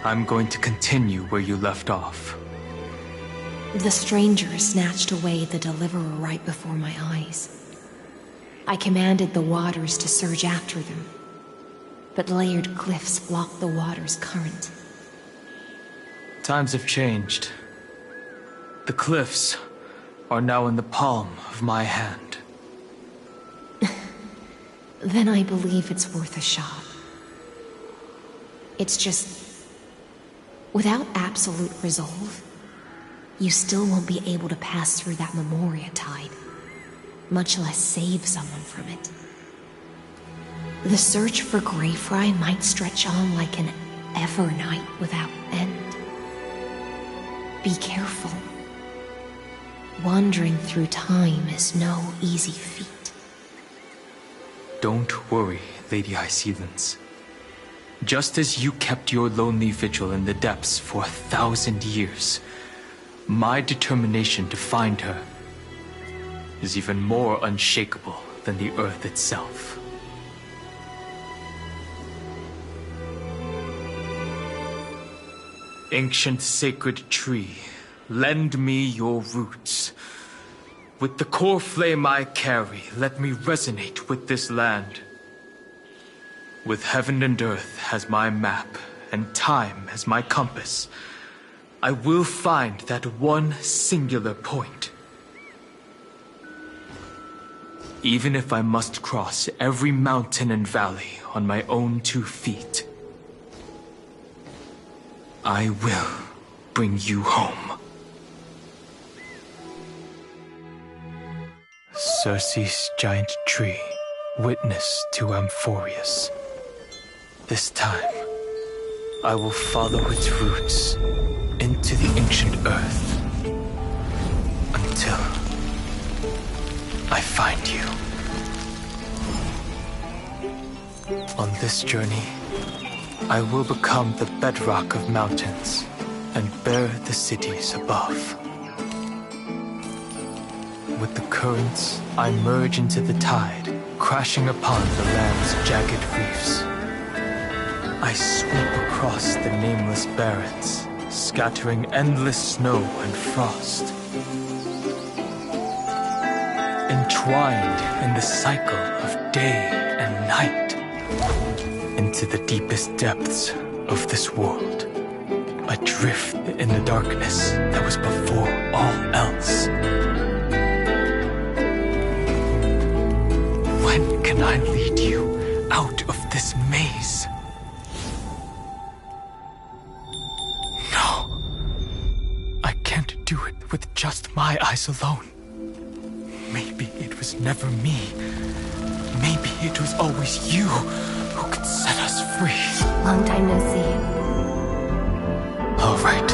I'm going to continue where you left off. The stranger snatched away the deliverer right before my eyes. I commanded the waters to surge after them, but layered cliffs blocked the water's current. Times have changed. The cliffs are now in the palm of my hand. Then I believe it's worth a shot. It's just, without absolute resolve, you still won't be able to pass through that Memoria tide, much less save someone from it. The search for Greyfry might stretch on like an Evernight without end. Be careful. Wandering through time is no easy feat. Don't worry, Lady Hysealence. Just as you kept your lonely vigil in the depths for 1,000 years, my determination to find her is even more unshakable than the earth itself. Ancient sacred tree, lend me your roots. With the core flame I carry, let me resonate with this land. With heaven and earth as my map, and time as my compass, I will find that one singular point. Even if I must cross every mountain and valley on my own 2 feet, I will bring you home. Circe's giant tree, witness to Amphorius. This time, I will follow its roots into the ancient earth until I find you. On this journey, I will become the bedrock of mountains and bear the cities above. With the currents, I merge into the tide, crashing upon the land's jagged reefs. I sweep across the nameless barrens, scattering endless snow and frost. Entwined in the cycle of day and night, into the deepest depths of this world, adrift in the darkness that was before all else. When can I lead you out of this maze? No. I can't do it with just my eyes alone. Maybe it was never me. Maybe it was always you who could set us free. Long time no see. All right.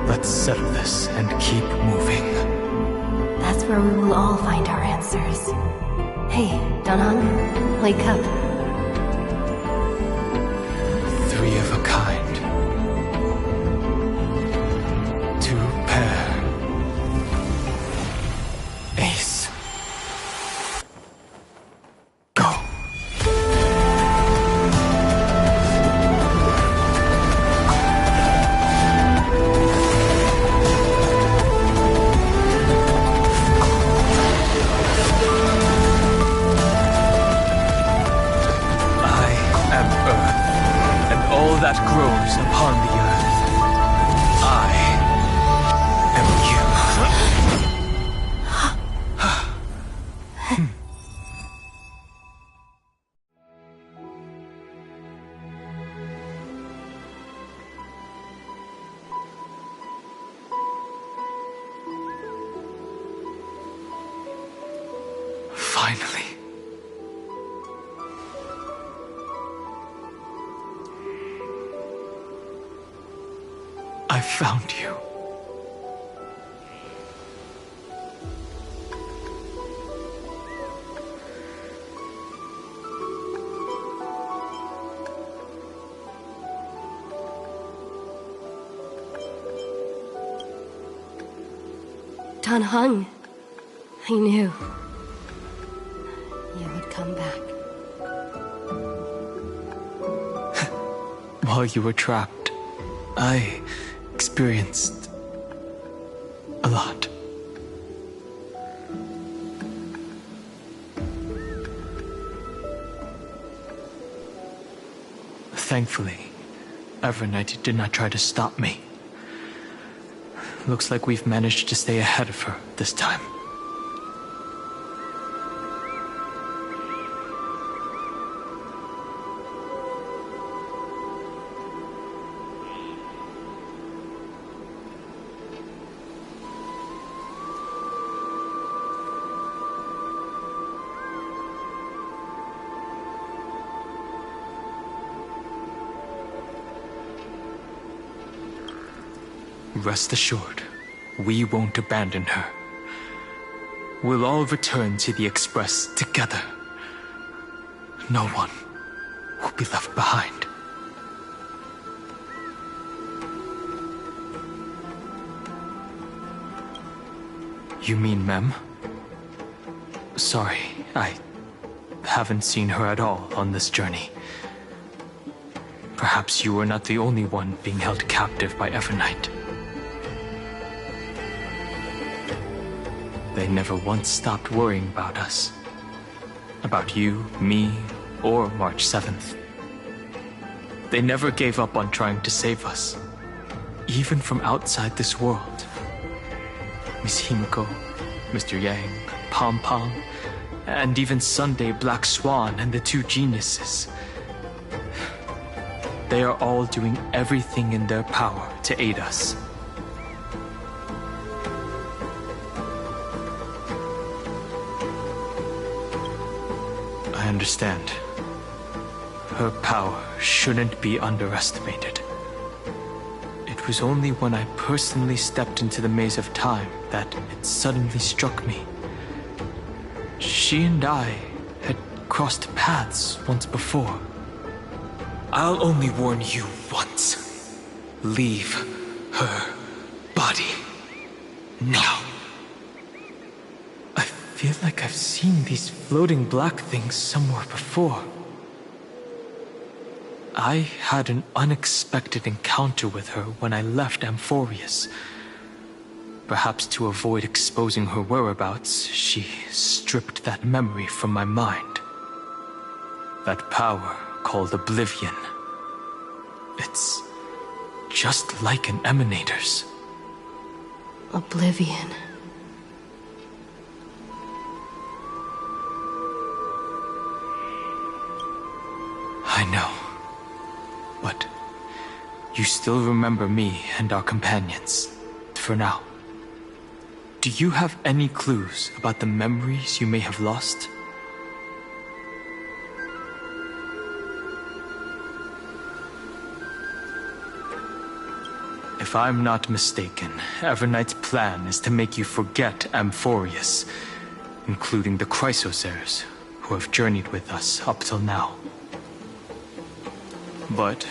Let's settle this and keep moving. That's where we will all find our answers. Hey, Danhong, wake up. 3 of a kind. 2 pair. Ace. Go. Finally. I found you. Dan Heng, I knew you would come back. While you were trapped, I experienced a lot. Thankfully, Evernight did not try to stop me. Looks like we've managed to stay ahead of her this time. Rest assured, we won't abandon her. We'll all return to the Express together. No one will be left behind. You mean Mem? Sorry, I haven't seen her at all on this journey. Perhaps you were not the only one being held captive by Evernight. They never once stopped worrying about us. About you, me, or March 7th. They never gave up on trying to save us. Even from outside this world. Miss Himiko, Mr. Yang, Pom Pom, and even Sunday Black Swan and the two geniuses. They are all doing everything in their power to aid us. I understand. Her power shouldn't be underestimated. It was only when I personally stepped into the maze of time that it suddenly struck me. She and I had crossed paths once before. I'll only warn you once. Leave her body now. I feel like I've seen these floating black things somewhere before. I had an unexpected encounter with her when I left Amphorius. Perhaps to avoid exposing her whereabouts, she stripped that memory from my mind. That power called Oblivion. It's just like an Emanator's. Oblivion. I know. But you still remember me and our companions, for now. Do you have any clues about the memories you may have lost? If I'm not mistaken, Evernight's plan is to make you forget Amphorius, including the Chrysosaurs, who have journeyed with us up till now. But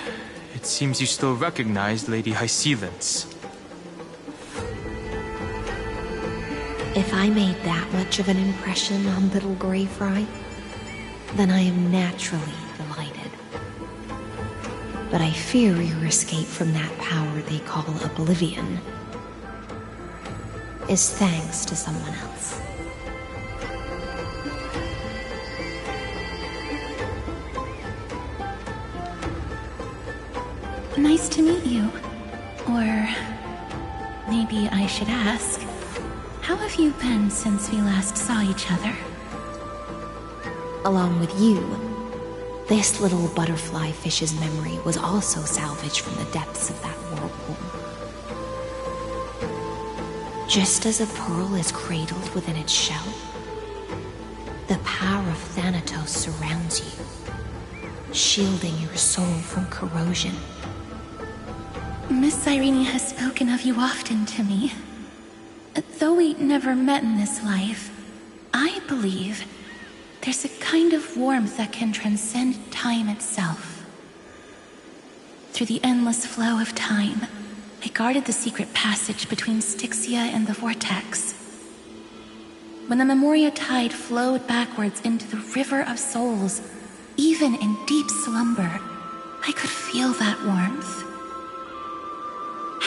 it seems you still recognize Lady Hycelence. If I made that much of an impression on little Grey Fry, then I am naturally delighted. But I fear your escape from that power they call Oblivion is thanks to someone else. Nice to meet you. Or maybe I should ask, how have you been since we last saw each other? Along with you, this little butterfly fish's memory was also salvaged from the depths of that whirlpool. Just as a pearl is cradled within its shell, The power of Thanatos surrounds you, shielding your soul from corrosion. Miss Irene has spoken of you often to me. Though we never met in this life, I believe there's a kind of warmth that can transcend time itself. Through the endless flow of time, I guarded the secret passage between Styxia and the Vortex. When the Memoria tide flowed backwards into the River of Souls, even in deep slumber, I could feel that warmth.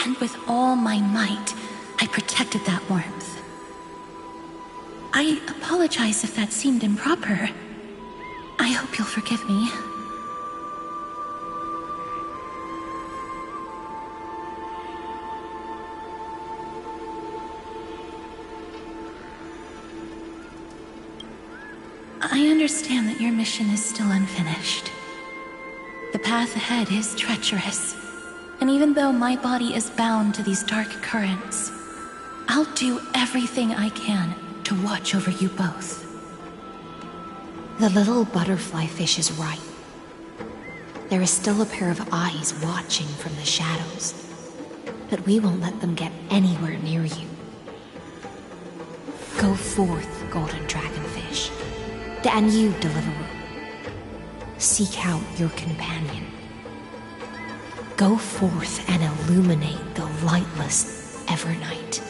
And with all my might, I protected that warmth. I apologize if that seemed improper. I hope you'll forgive me. I understand that your mission is still unfinished. The path ahead is treacherous, and even though my body is bound to these dark currents, I'll do everything I can to watch over you both. The little butterfly fish is right. There is still a pair of eyes watching from the shadows, but we won't let them get anywhere near you. Go forth, golden dragonfish, and you, deliverer. Seek out your companion. Go forth and illuminate the lightless Evernight.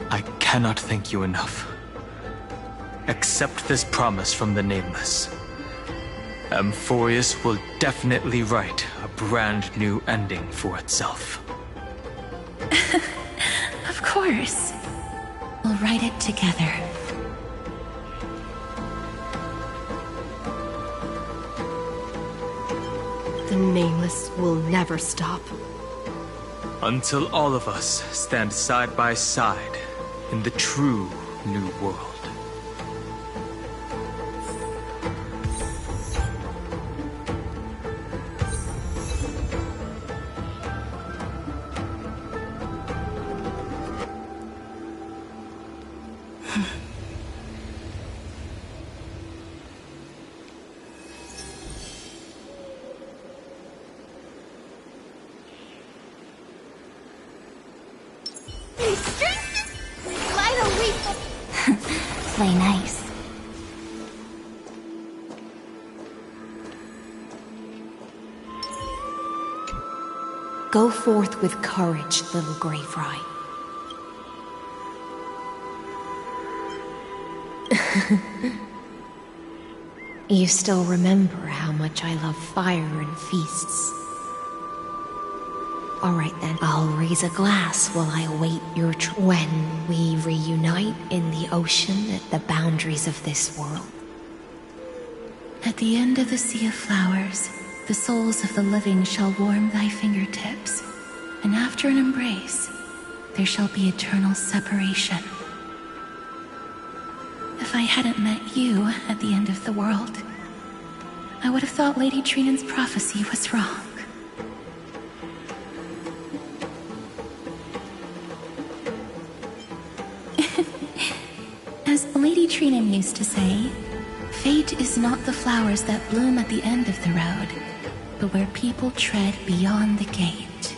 I cannot thank you enough. Accept this promise from the Nameless. Amphorius will definitely write a brand new ending for itself. Of course. We'll write it together. The Nameless will never stop. Until all of us stand side by side in the true new world. Play nice. Go forth with courage, little Grey Fry. You still remember how much I love fire and feasts. Alright then, I'll raise a glass while I await your when we reunite in the ocean at the boundaries of this world. At the end of the Sea of Flowers, the souls of the living shall warm thy fingertips, and after an embrace, there shall be eternal separation. If I hadn't met you at the end of the world, I would have thought Lady Trinan's prophecy was wrong. As Lady Trinan used to say, fate is not the flowers that bloom at the end of the road, but where people tread beyond the gate.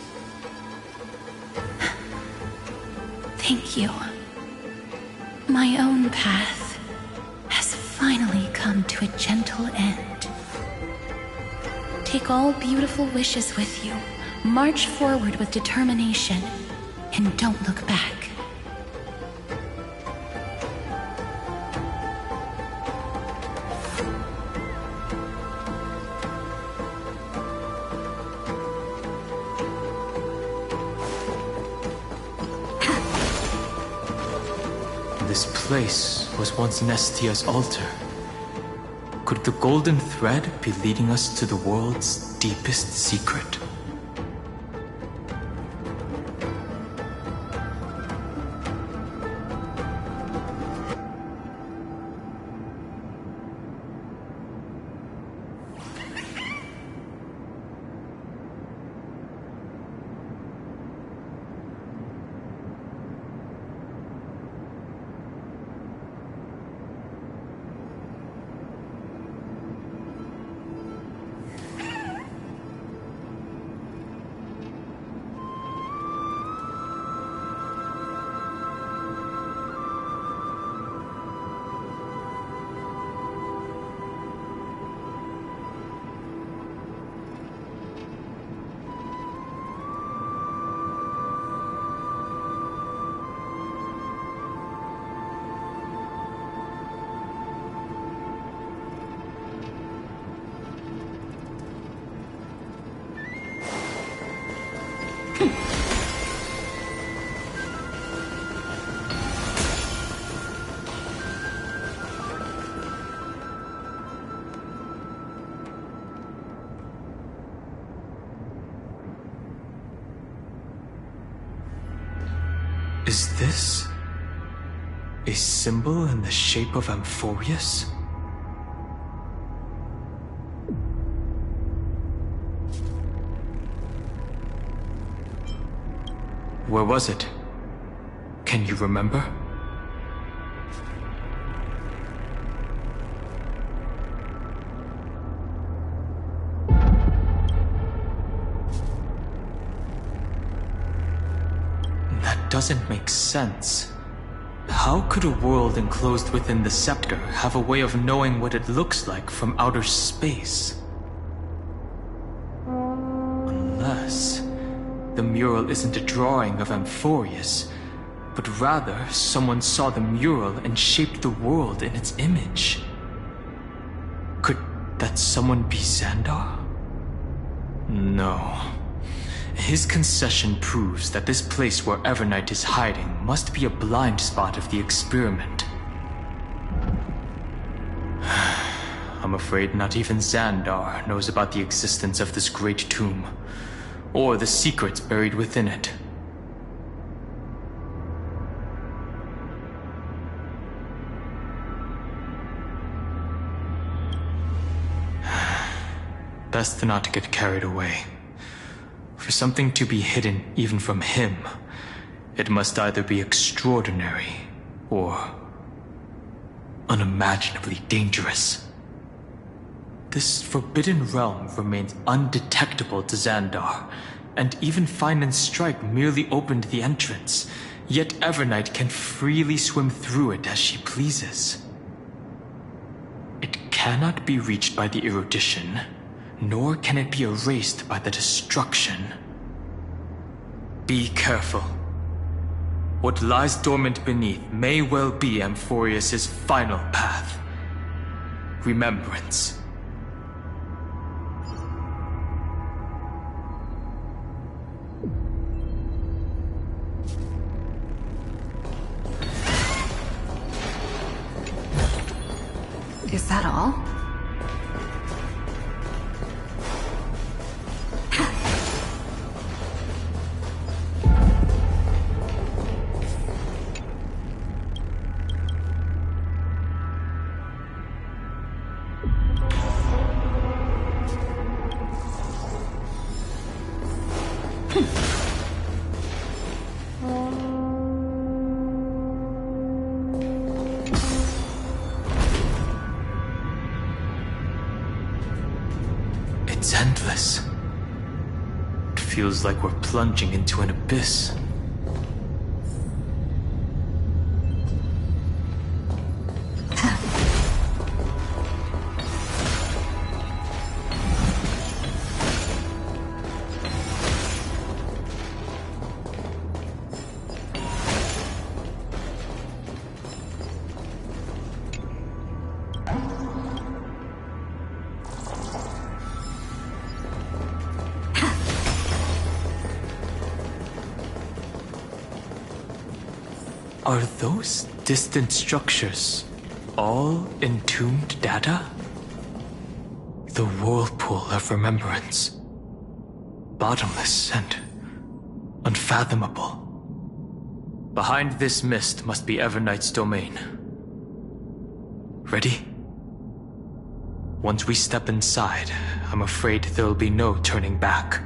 Thank you. My own path has finally come to a gentle end. Take all beautiful wishes with you, march forward with determination, and don't look back. This place was once Nestia's altar. Could the golden thread be leading us to the world's deepest secret? Is this a symbol in the shape of Amphorius? Where was it? Can you remember? That doesn't make sense. How could a world enclosed within the scepter have a way of knowing what it looks like from outer space? Unless the mural isn't a drawing of Amphorius, but rather someone saw the mural and shaped the world in its image. Could that someone be Xandar? No. His concession proves that this place where Evernight is hiding must be a blind spot of the experiment. I'm afraid not even Xandar knows about the existence of this great tomb, or the secrets buried within it. Best not to get carried away. For something to be hidden even from him, it must either be extraordinary or unimaginably dangerous. This forbidden realm remains undetectable to Xandar, and even Fine and Strike merely opened the entrance, yet Evernight can freely swim through it as she pleases. It cannot be reached by the erudition, nor can it be erased by the destruction. Be careful. What lies dormant beneath may well be Amphorius' final path. Remembrance. Is that all? It's endless. It feels like we're plunging into an abyss. Are those distant structures all entombed data? The whirlpool of remembrance. Bottomless and unfathomable. Behind this mist must be Evernight's domain. Ready? Once we step inside, I'm afraid there'll be no turning back.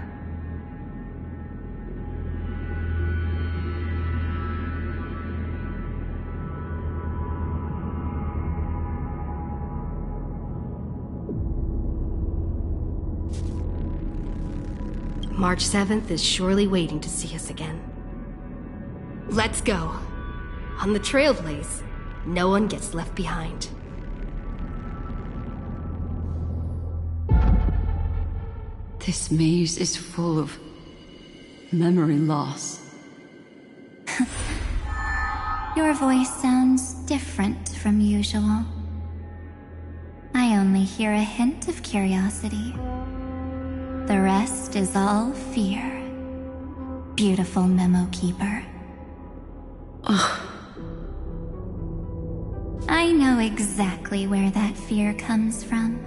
March 7th is surely waiting to see us again. Let's go. On the Trailblaze, no one gets left behind. This maze is full of memory loss. Your voice sounds different from usual. I only hear a hint of curiosity. The rest is all fear. Beautiful Memo Keeper. Ugh. I know exactly where that fear comes from.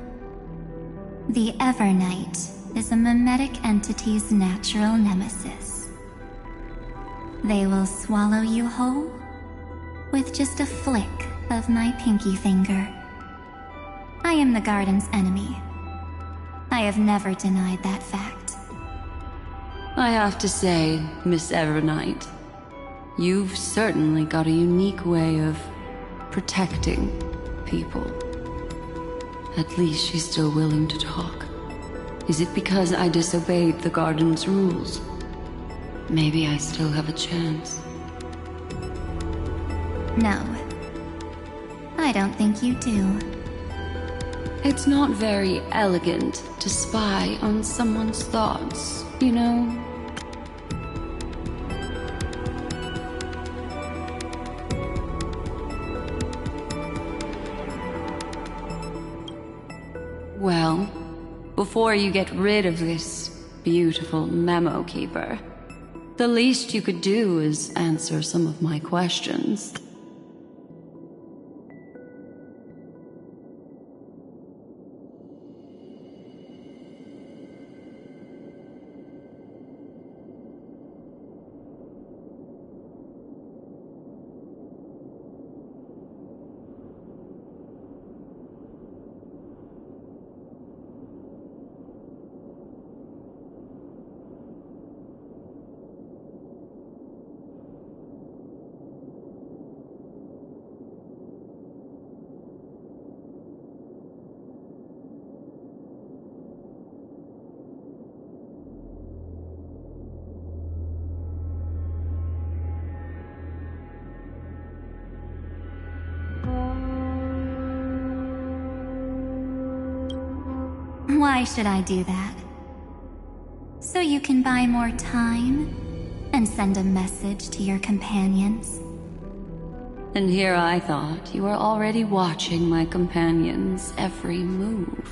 The Evernight is a mimetic entity's natural nemesis. They will swallow you whole with just a flick of my pinky finger. I am the garden's enemy. I have never denied that fact. I have to say, Miss Evernight, you've certainly got a unique way of protecting people. At least she's still willing to talk. Is it because I disobeyed the garden's rules? Maybe I still have a chance. No. I don't think you do. It's not very elegant to spy on someone's thoughts, you know? Well, before you get rid of this beautiful memo keeper, the least you could do is answer some of my questions. Why should I do that? So you can buy more time and send a message to your companions? And here I thought you were already watching my companion's every move.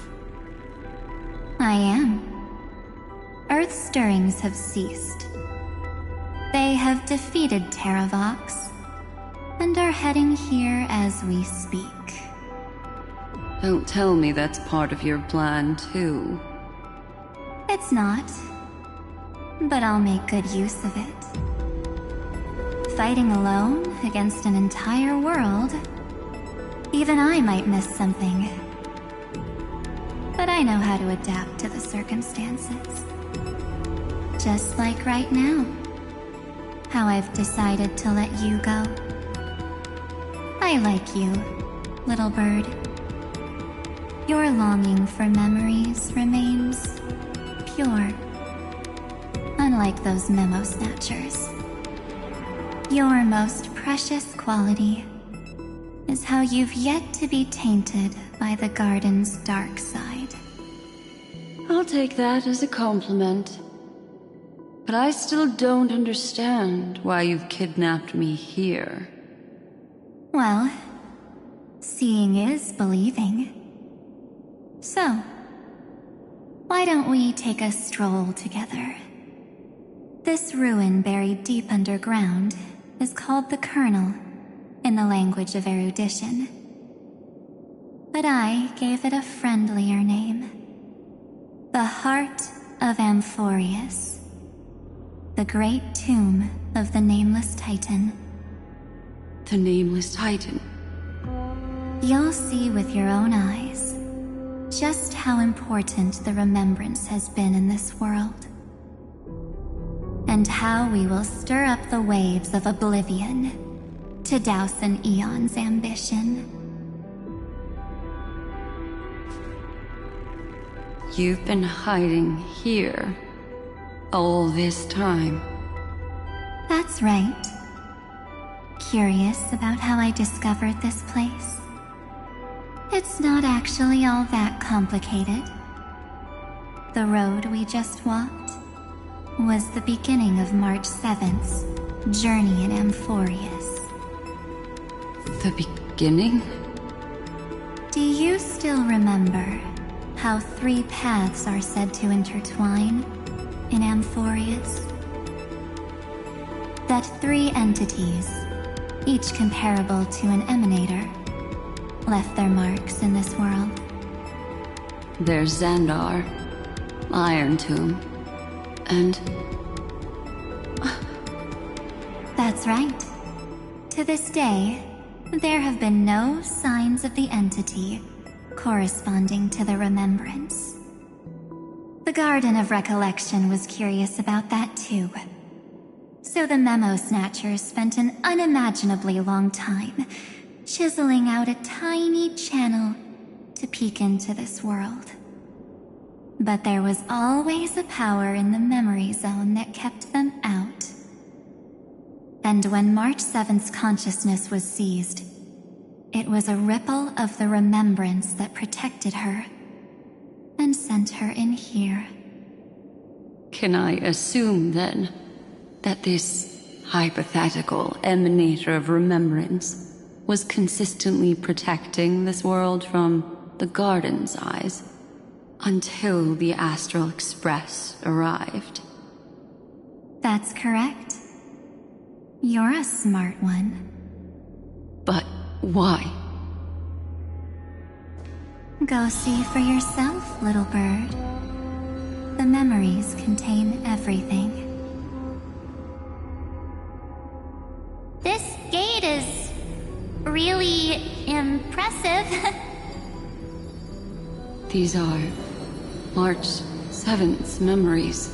I am. Earth's stirrings have ceased. They have defeated Terravox and are heading here as we speak. Don't tell me that's part of your plan, too. It's not, but I'll make good use of it. Fighting alone against an entire world, even I might miss something. But I know how to adapt to the circumstances. Just like right now, how I've decided to let you go. I like you, little bird. Your longing for memories remains pure, unlike those memo snatchers. Your most precious quality is how you've yet to be tainted by the garden's dark side. I'll take that as a compliment. But I still don't understand why you've kidnapped me here. Well, seeing is believing. So, why don't we take a stroll together? This ruin buried deep underground is called the Kernel in the language of erudition. But I gave it a friendlier name. The Heart of Amphorius. The great tomb of the Nameless Titan. The Nameless Titan? You'll see with your own eyes just how important the remembrance has been in this world. And how we will stir up the waves of oblivion to douse an eon's ambition. You've been hiding here all this time. That's right. Curious about how I discovered this place? It's not actually all that complicated. The road we just walked was the beginning of March 7th's journey in Amphorius. The beginning? Do you still remember how 3 paths are said to intertwine in Amphorius? That 3 entities, each comparable to an emanator, left their marks in this world. There's Xandar, Iron Tomb, and... That's right. To this day, there have been no signs of the entity corresponding to the remembrance. The Garden of Recollection was curious about that too. So the Memo Snatchers spent an unimaginably long time chiseling out a tiny channel to peek into this world. But there was always a power in the memory zone that kept them out. And when March 7th's consciousness was seized, it was a ripple of the remembrance that protected her and sent her in here. Can I assume, then, that this hypothetical emanator of remembrance was consistently protecting this world from the Garden's eyes until the Astral Express arrived? That's correct. You're a smart one. But why? Go see for yourself, little bird. The memories contain everything. This gate is really impressive. These are March 7th's memories.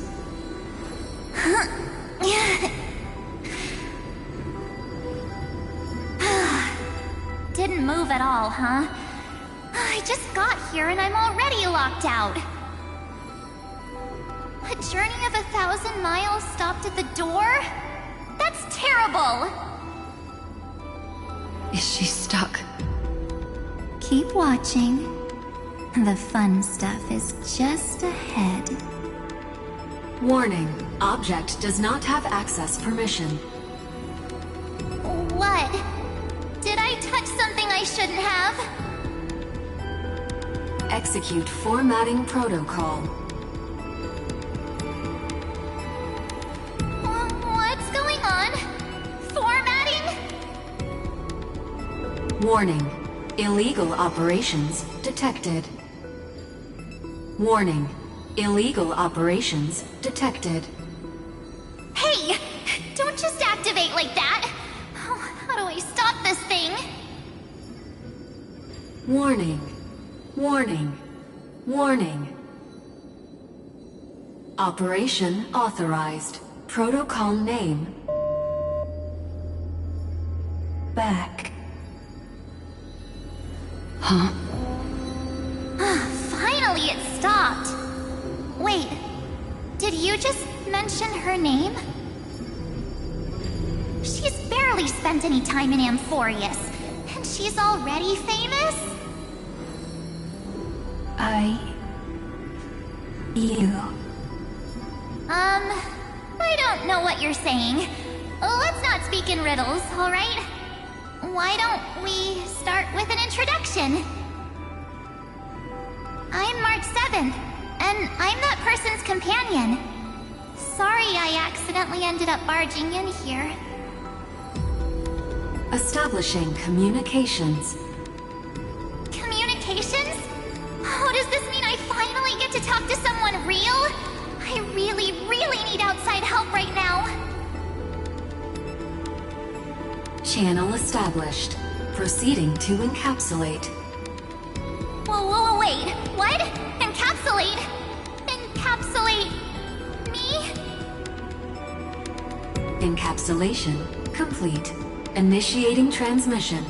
Didn't move at all, huh? I just got here and I'm already locked out. A journey of 1,000 miles stopped at the door? That's terrible! Is she stuck? Keep watching. The fun stuff is just ahead. Warning. Object does not have access permission. What? Did I touch something I shouldn't have? Execute formatting protocol. What's going on? Formatting? Warning. Illegal operations detected. Warning. Illegal operations detected. Hey! Don't just activate like that! How do I stop this thing? Warning. Warning. Warning. Operation authorized. Protocol name. Back. Huh? Finally it stopped! Wait, did you just mention her name? She's barely spent any time in Amphorius, and she's already famous? I don't know what you're saying. Let's not speak in riddles, alright? Why don't we start with an introduction? I'm March 7th, and I'm that person's companion. Sorry I accidentally ended up barging in here. Establishing communications. Communications? Oh, does this mean I finally get to talk to someone real? I really, really need outside help right now. Channel established. Proceeding to encapsulate. Whoa, wait. What? Encapsulate? Encapsulate me? Encapsulation complete. Initiating transmission.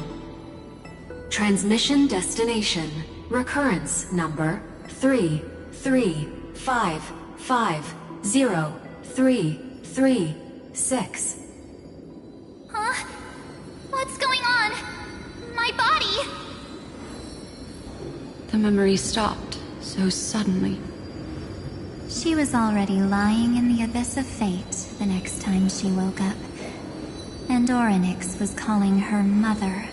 Transmission destination. Recurrence number 335503336. Huh? What's going on? My body? The memory stopped so suddenly. She was already lying in the abyss of fate the next time she woke up. And Orynyx was calling her mother.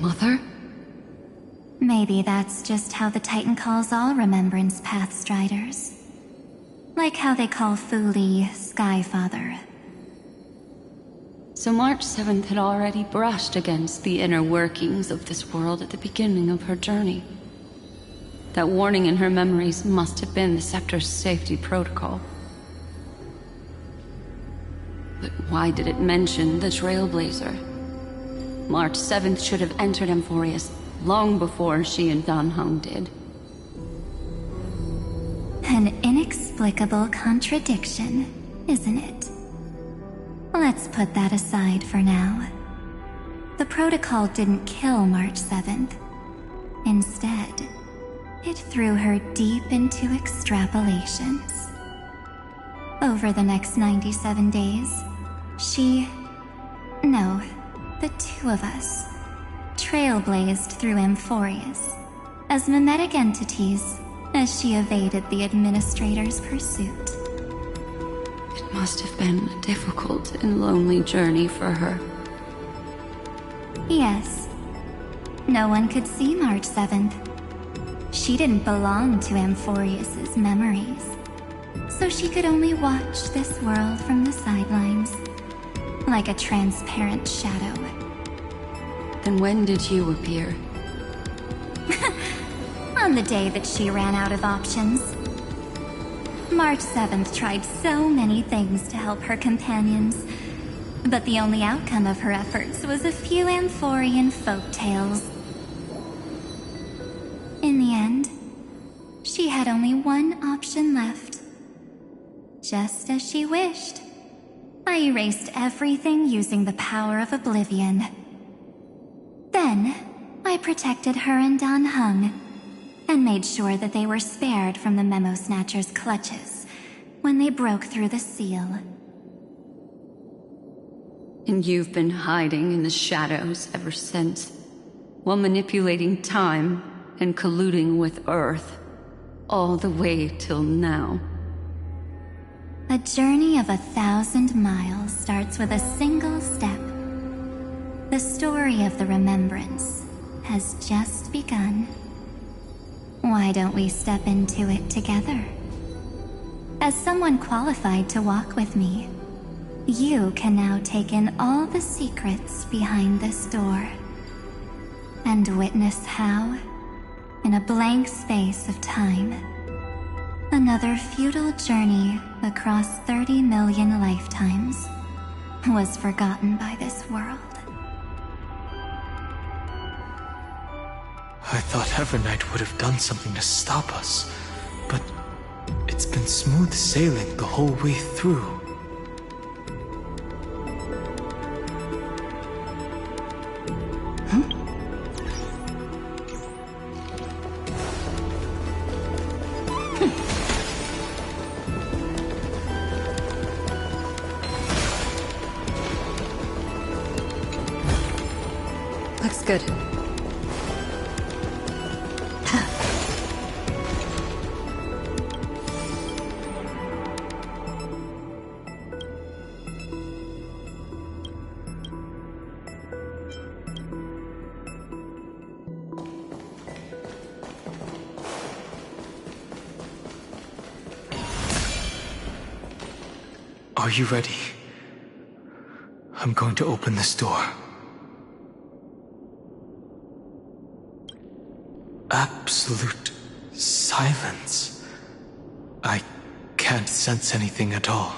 Mother? Maybe that's just how the Titan calls all Remembrance Pathstriders. Like how they call Thule Skyfather. So March 7th had already brushed against the inner workings of this world at the beginning of her journey. That warning in her memories must have been the Scepter's safety protocol. But Why did it mention the Trailblazer? March 7th should have entered Amphorius long before she and Dan Heng did. An inexplicable contradiction, isn't it? Let's put that aside for now. The protocol didn't kill March 7th. Instead, it threw her deep into extrapolations. Over the next 97 days, the two of us, trailblazed through Amphorius as mimetic entities as she evaded the Administrator's pursuit. It must have been a difficult and lonely journey for her. Yes. No one could see March 7th. She didn't belong to Amphorius's memories, so she could only watch this world from the sidelines, like a transparent shadow. Then when did you appear? On the day that she ran out of options. March 7th tried so many things to help her companions, but the only outcome of her efforts was a few Amphorian folktales. In the end, she had only one option left. Just as she wished, I erased everything using the power of oblivion. Then, I protected her and Dan Heng, and made sure that they were spared from the Memo Snatcher's clutches when they broke through the seal. And you've been hiding in the shadows ever since, while manipulating time and colluding with Earth, all the way till now. A journey of 1,000 miles starts with a single step. The story of the Remembrance has just begun. Why don't we step into it together? As someone qualified to walk with me, you can now take in all the secrets behind this door, and witness how, in a blank space of time, another futile journey across 30 million lifetimes was forgotten by this world. I thought Evernight would have done something to stop us, but it's been smooth sailing the whole way through. Looks good. Are you ready? I'm going to open this door. Absolute silence. I can't sense anything at all.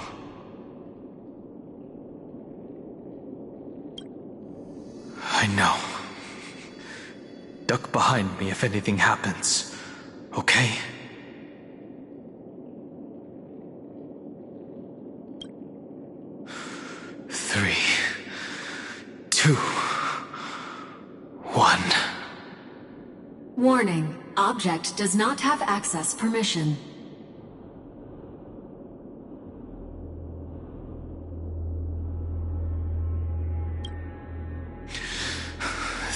I know. Duck behind me if anything happens, okay? Three, 2, 1. Warning. Object does not have access permission.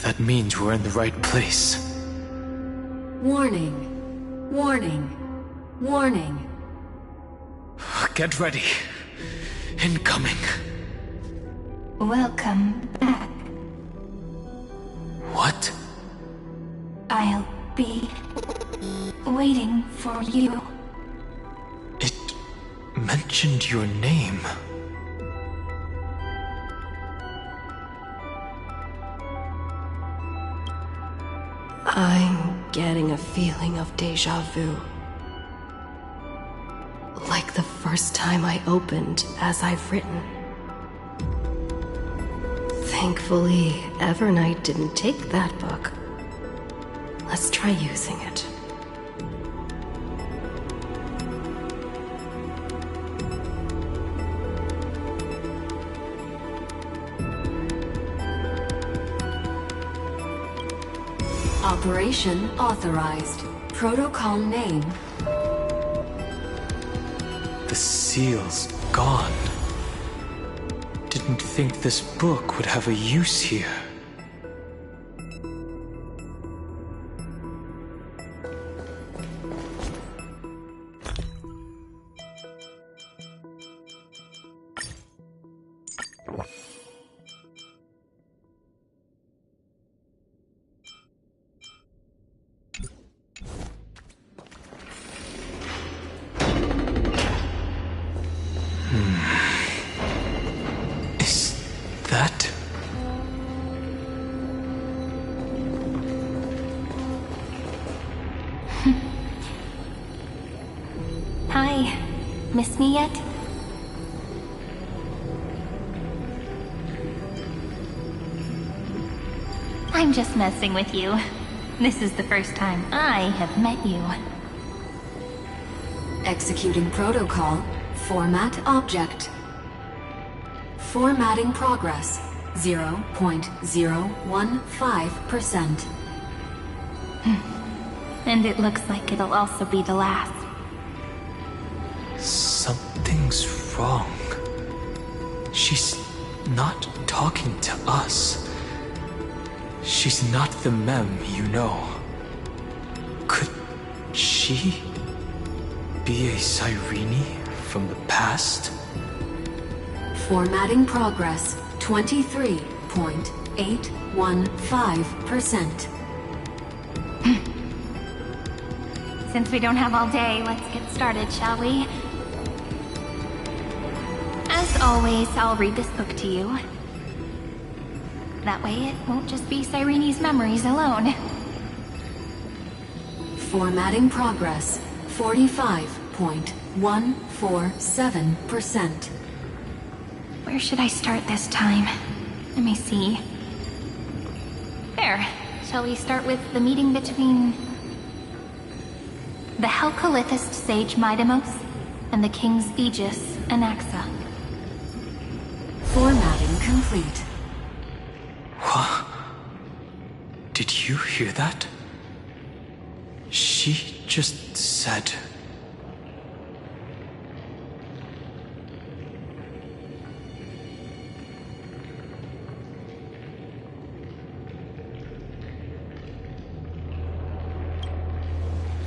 That means we're in the right place. Warning. Warning. Warning. Get ready. Incoming. Welcome back. What? I'll be waiting for you. It mentioned your name. I'm getting a feeling of déjà vu. Like the first time I opened as I've written. Thankfully, Evernight didn't take that book. Let's try using it. Operation authorized. Protocol name. The seal's gone. Didn't think this book would have a use here. Hi. Miss me yet? I'm just messing with you. This is the first time I have met you. Executing protocol. Format object. Formatting progress. 0.015%. And it looks like it'll also be the last. Something's wrong. She's not talking to us. She's not the Mem, you know. Could she be a Cyrene from the past? Formatting progress. 23.815%. Since we don't have all day, let's get started, shall we? As always, I'll read this book to you. That way it won't just be Cyrene's memories alone. Formatting progress. 45.147%. Where should I start this time? Let me see. There. Shall we start with the meeting between the Helcolithist sage Midamos and the King's Aegis, Anaxa? Formatting complete. What? Did you hear that? She just said...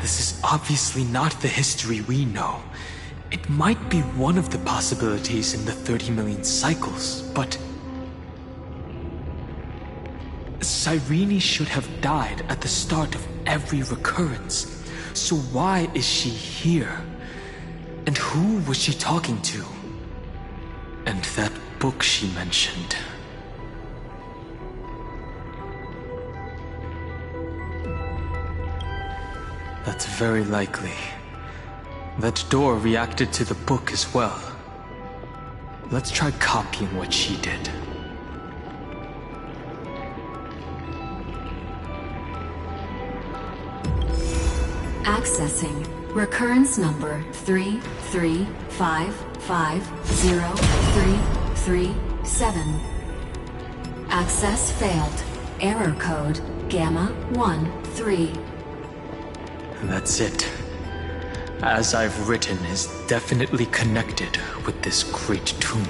This is obviously not the history we know. It might be one of the possibilities in the 30 million cycles, but... Cyrene should have died at the start of every recurrence. So why is she here? And who was she talking to? And that book she mentioned. That's very likely. That door reacted to the book as well. Let's try copying what she did. Accessing. Recurrence number 335503337. Access failed. Error code Gamma 13. That's it. As I've written is definitely connected with this great tomb.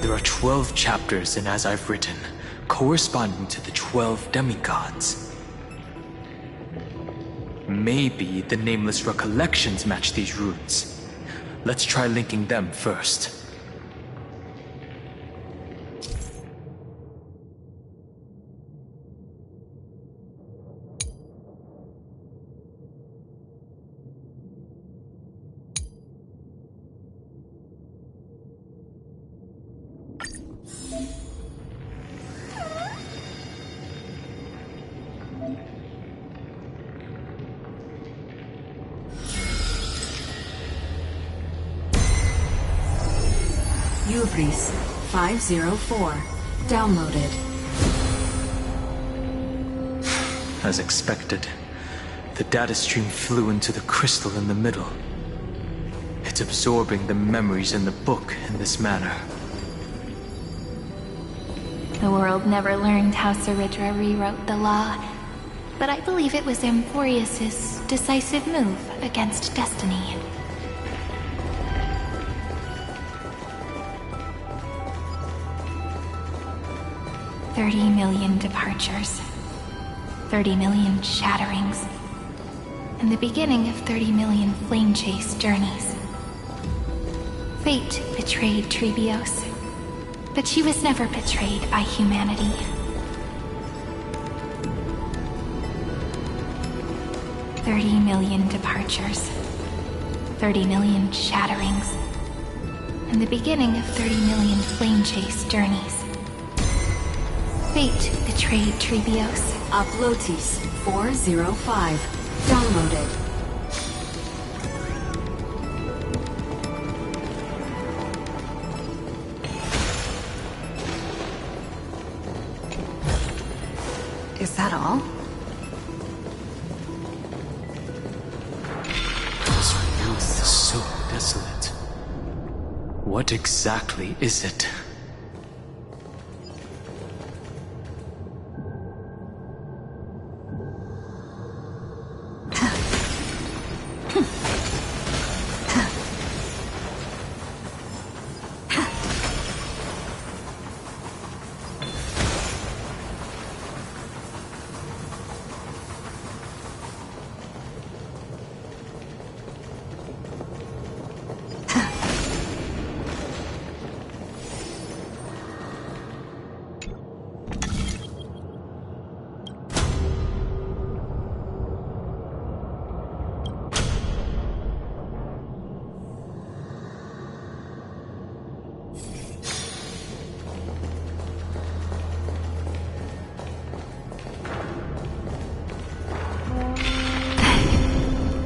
There are 12 chapters in As I've Written, corresponding to the 12 demigods. Maybe the Nameless Recollections match these runes. Let's try linking them first. Hubris 504. Downloaded. As expected, the data stream flew into the crystal in the middle. It's absorbing the memories in the book in this manner. The world never learned how Saridra rewrote the law, but I believe it was Amphorius' decisive move against destiny. $30 million departures, 30 million shatterings, and the beginning of 30 million flame chase journeys. Fate betrayed Trebios, but she was never betrayed by humanity. $30 million departures, 30 million shatterings, and the beginning of 30 million flame chase journeys. Fate betrayed Trebios. Uplotis 405. Downloaded. Is that all? This realm is so desolate. What exactly is it?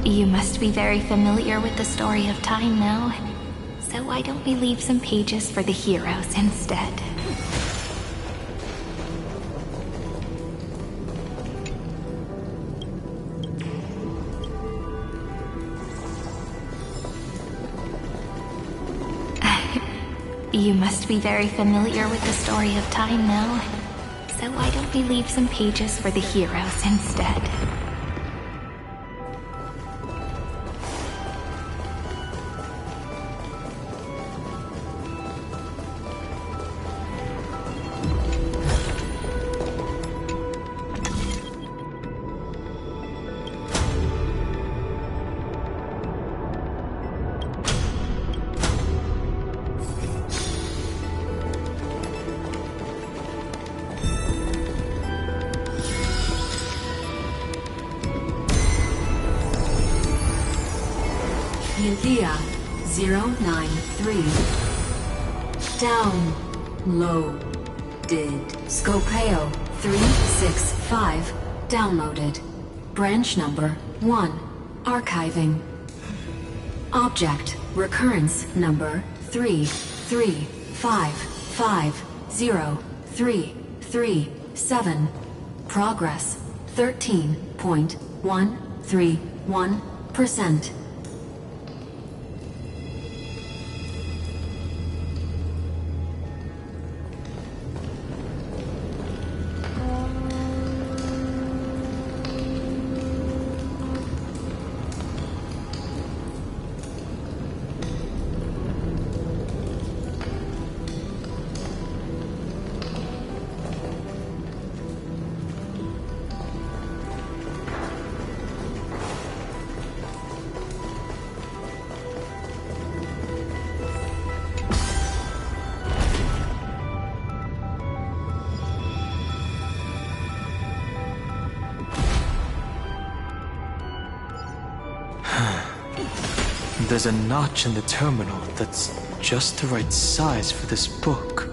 You must be very familiar with the story of time now, so why don't we leave some pages for the heroes instead? You must be very familiar with the story of time now, so why don't we leave some pages for the heroes instead? Udea 093. Downloaded. Scopeo 365. Downloaded. Branch number 1. Archiving. Object recurrence number 335503337. Progress 13.131%. There's a notch in the terminal that's just the right size for this book.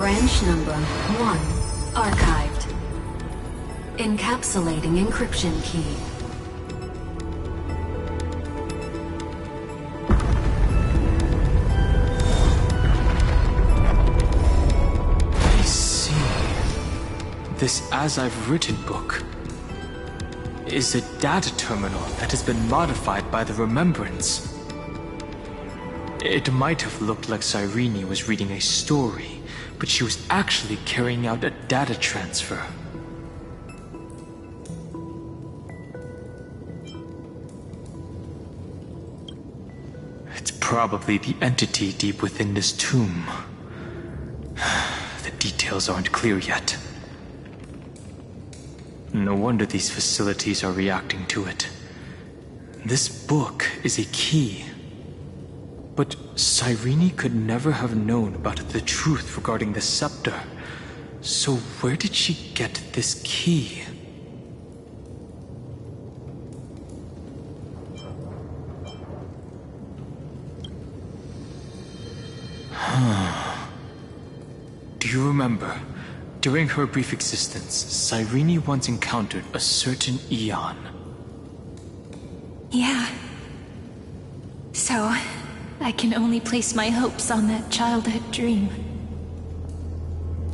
Branch number 1 archived. Encapsulating encryption key. I see. This As I've Written book is a data terminal that has been modified by the Remembrance. It might have looked like Cyrene was reading a story, but she was actually carrying out a data transfer. It's probably the entity deep within this tomb. The details aren't clear yet. No wonder these facilities are reacting to it. This book is a key. But Cyrene could never have known about the truth regarding the scepter. So where did she get this key? Do you remember? During her brief existence, Cyrene once encountered a certain Eon. Yeah. So, I can only place my hopes on that childhood dream.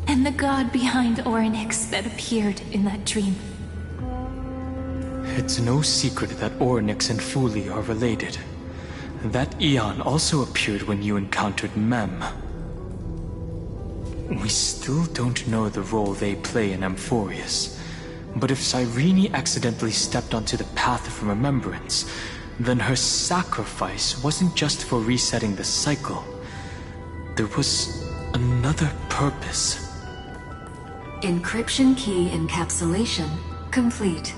And the god behind Orynyx that appeared in that dream. It's no secret that Orynyx and Fuli are related. That Eon also appeared when you encountered Mem. We still don't know the role they play in Amphorius, but if Cyrene accidentally stepped onto the path of remembrance, then her sacrifice wasn't just for resetting the cycle. There was another purpose. Encryption key encapsulation complete.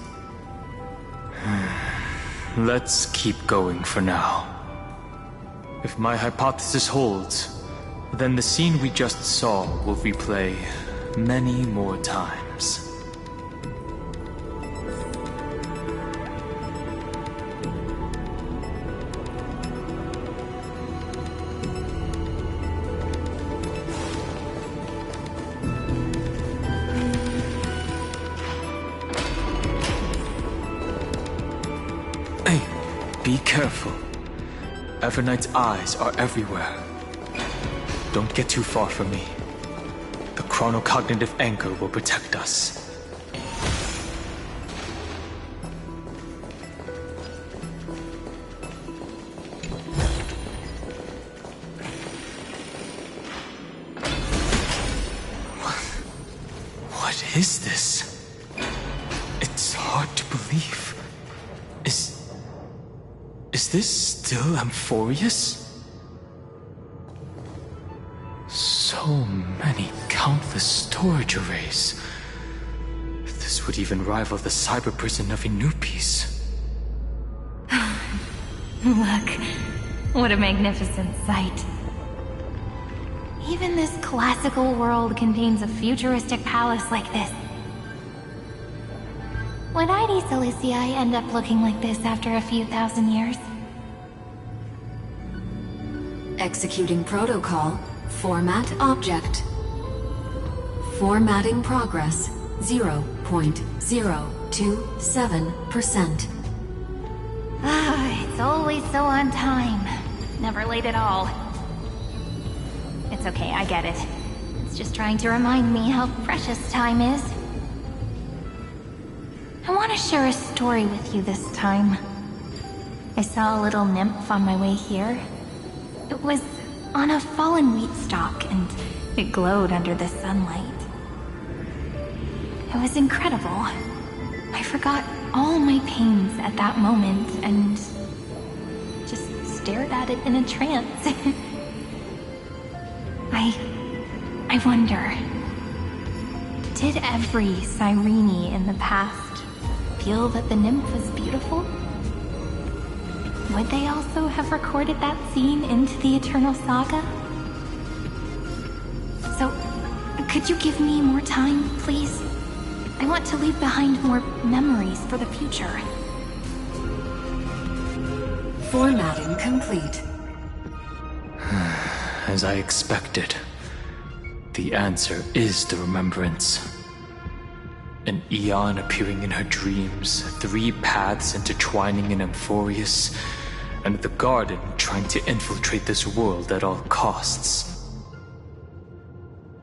Let's keep going for now. If my hypothesis holds, then the scene we just saw will replay many more times. Hey, be careful. Everknight's eyes are everywhere. Don't get too far from me. The chronocognitive anchor will protect us. What is this? It's hard to believe. Is this still Amphorius? So many countless storage arrays. This would even rival the cyber prison of Inupis. Look, what a magnificent sight. Even this classical world contains a futuristic palace like this. Would ID Silicii end up looking like this after a few thousand years? Executing protocol. Format object. Formatting progress 0.027%. It's always so on time. Never late at all. It's okay, I get it. It's just trying to remind me how precious time is. I want to share a story with you this time. I saw a little nymph on my way here. It was on a fallen wheat stalk, and it glowed under the sunlight. It was incredible. I forgot all my pains at that moment and just stared at it in a trance. I wonder, did every Cyrene in the past feel that the nymph was beautiful? Would they also have recorded that scene into the Eternal Saga? So, could you give me more time, please? I want to leave behind more memories for the future. Formatting complete. As I expected. The answer is the remembrance. An Eon appearing in her dreams, 3 paths intertwining in Amphorius, and the Garden trying to infiltrate this world at all costs.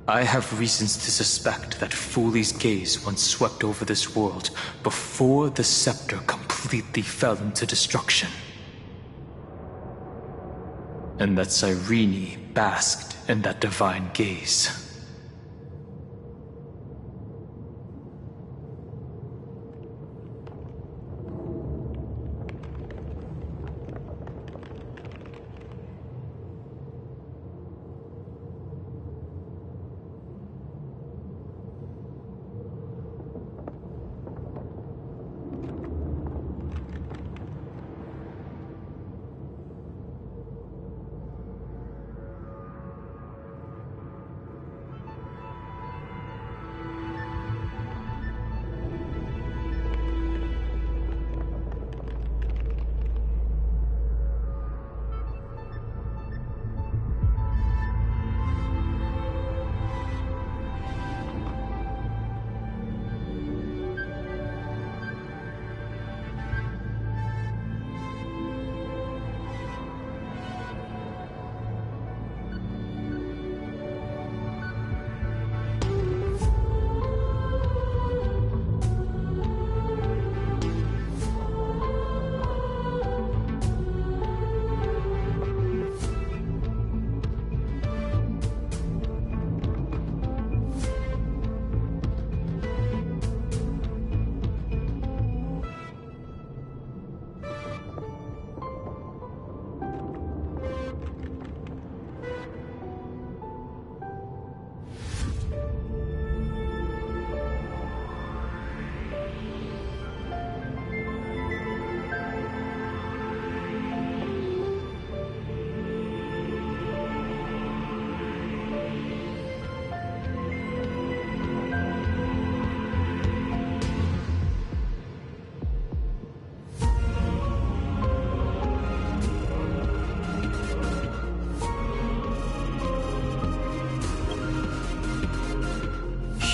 I have reasons to suspect that Fooley's gaze once swept over this world before the scepter completely fell into destruction. And that Cyrene basked in that divine gaze.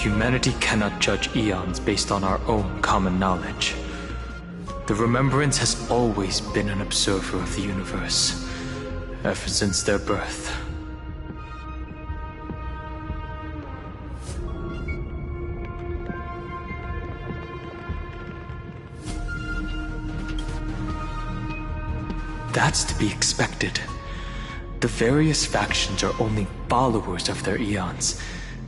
Humanity cannot judge eons based on our own common knowledge. The Remembrance has always been an observer of the universe, ever since their birth. That's to be expected. The various factions are only followers of their eons,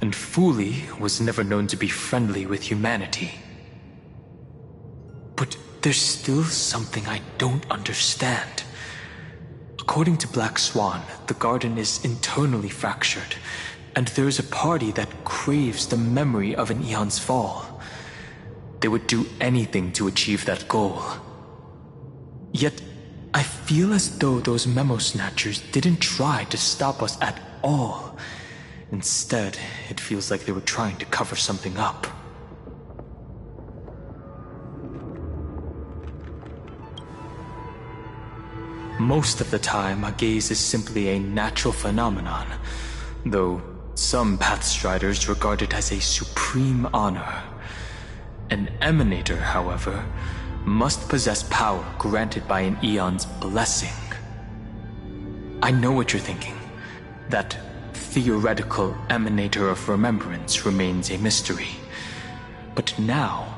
and Fooley was never known to be friendly with humanity. But there's still something I don't understand. According to Black Swan, the Garden is internally fractured, and there is a party that craves the memory of an eon's fall. They would do anything to achieve that goal. Yet, I feel as though those memo snatchers didn't try to stop us at all. Instead, it feels like they were trying to cover something up. Most of the time, a gaze is simply a natural phenomenon, though some Pathstriders regard it as a supreme honor. An Emanator, however, must possess power granted by an eon's blessing. I know what you're thinking. That theoretical Emanator of Remembrance remains a mystery. But now,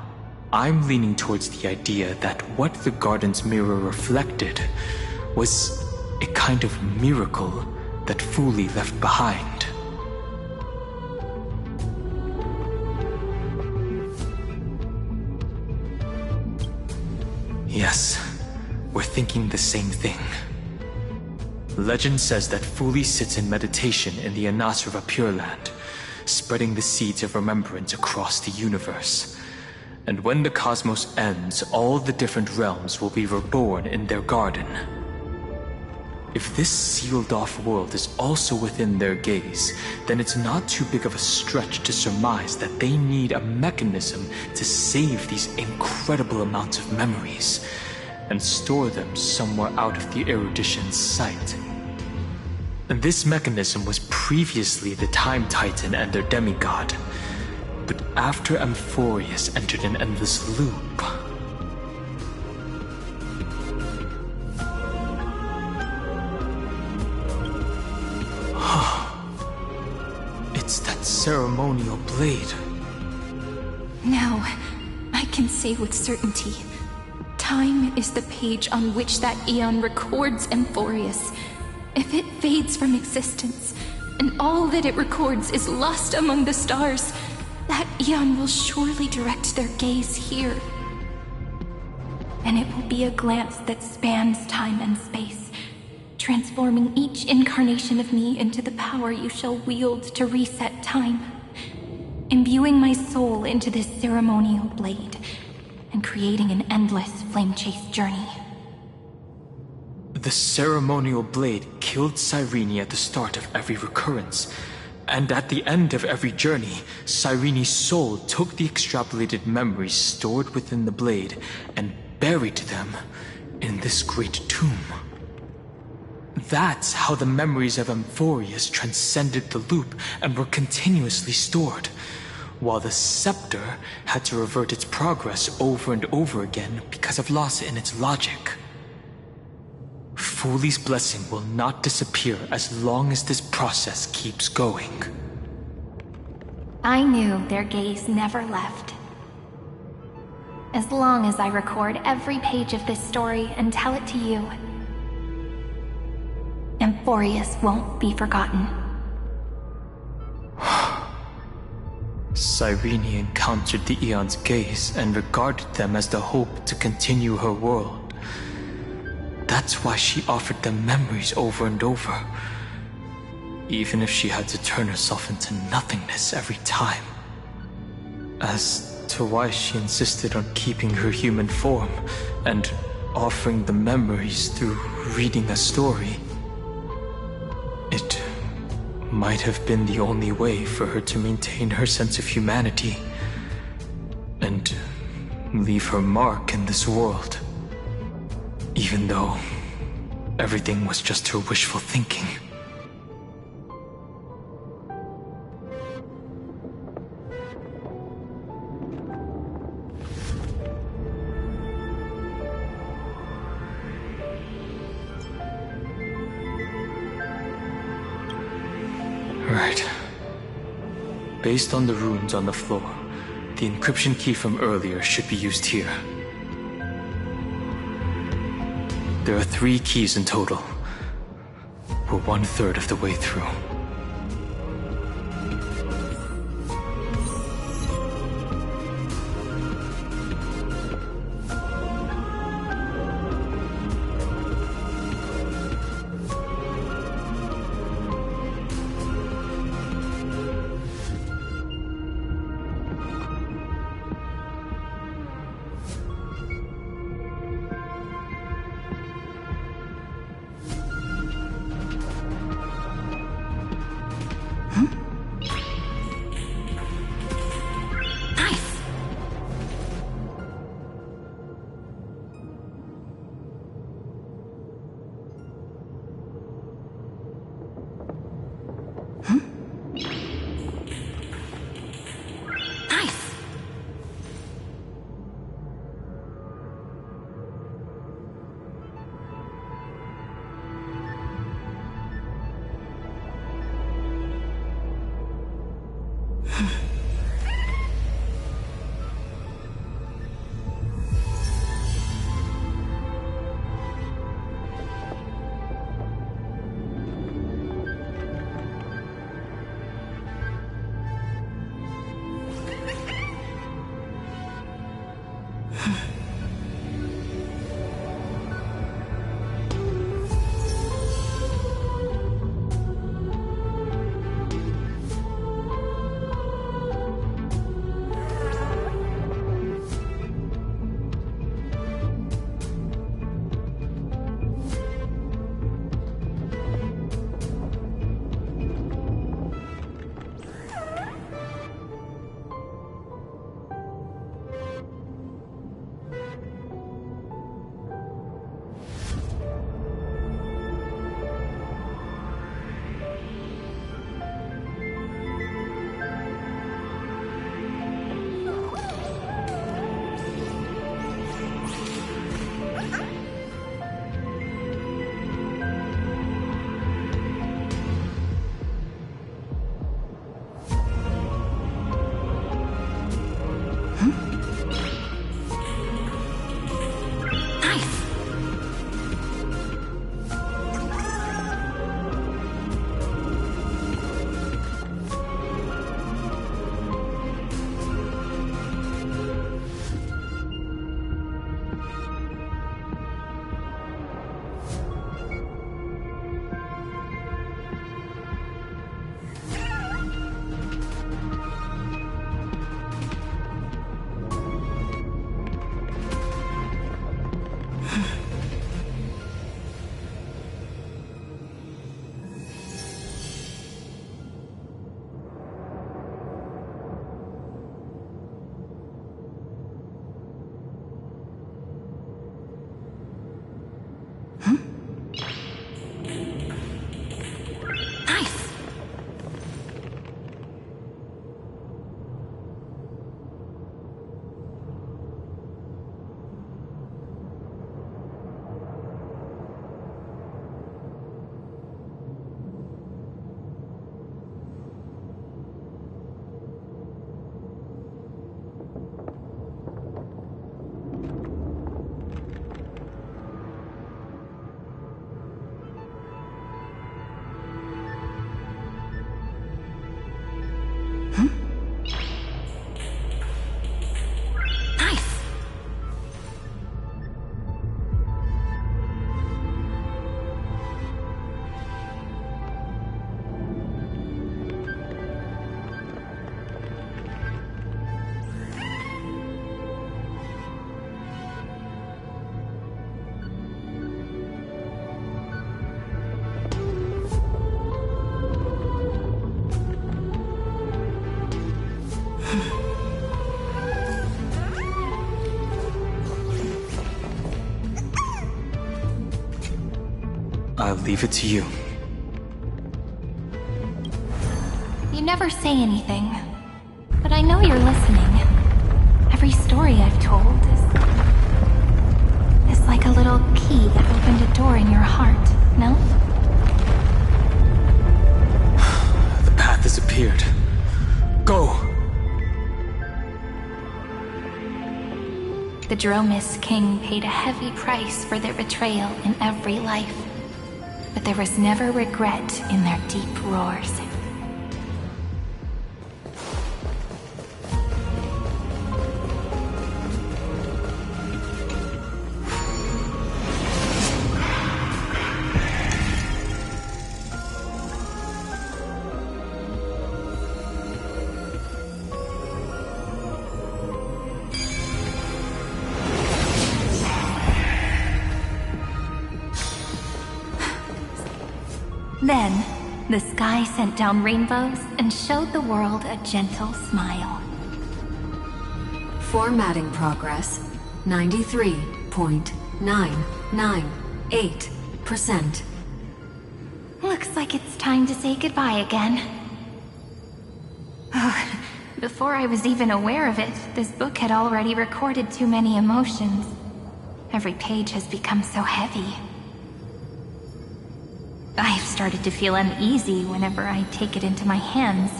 I'm leaning towards the idea that what the Garden's mirror reflected was a kind of miracle that Fooley left behind. Yes, we're thinking the same thing. Legend says that Fooley sits in meditation in the Anasrava Pure Land, spreading the seeds of remembrance across the universe. And when the cosmos ends, all the different realms will be reborn in their garden. If this sealed-off world is also within their gaze, then it's not too big of a stretch to surmise that they need a mechanism to save these incredible amounts of memories and store them somewhere out of the erudition's sight. This mechanism was previously the Time Titan and their demigod. But after Amphorius entered an endless loop... It's that ceremonial blade. Now, I can say with certainty, time is the page on which that eon records Amphorius. If it fades from existence, and all that it records is lost among the stars, that eon will surely direct their gaze here. And it will be a glance that spans time and space, transforming each incarnation of me into the power you shall wield to reset time, imbuing my soul into this ceremonial blade, and creating an endless flame-chase journey. The ceremonial blade killed Cyrene at the start of every recurrence, and at the end of every journey, Cyrene's soul took the extrapolated memories stored within the blade and buried them in this great tomb. That's how the memories of Amphorius transcended the loop and were continuously stored, while the scepter had to revert its progress over and over again because of loss in its logic. Fuli's blessing will not disappear as long as this process keeps going. I knew their gaze never left. As long as I record every page of this story and tell it to you, Amphorius won't be forgotten. Cyrene encountered the Eon's gaze and regarded them as the hope to continue her world. That's why she offered them memories over and over, even if she had to turn herself into nothingness every time. As to why she insisted on keeping her human form and offering the memories through reading a story, it might have been the only way for her to maintain her sense of humanity and leave her mark in this world, even though everything was just her wishful thinking. Right. Based on the runes on the floor, the encryption key from earlier should be used here. There are 3 keys in total. We're 1/3 of the way through. I'll leave it to you. You never say anything, but I know you're listening. Every story I've told is like a little key that opened a door in your heart, no? The path has appeared. Go! The Dromus King paid a heavy price for their betrayal in every life, but there was never regret in their deep roars. Then, the sky sent down rainbows and showed the world a gentle smile. Formatting progress 93.998%. Looks like it's time to say goodbye again. Before I was even aware of it, this book had already recorded too many emotions. Every page has become so heavy. I've started to feel uneasy whenever I take it into my hands.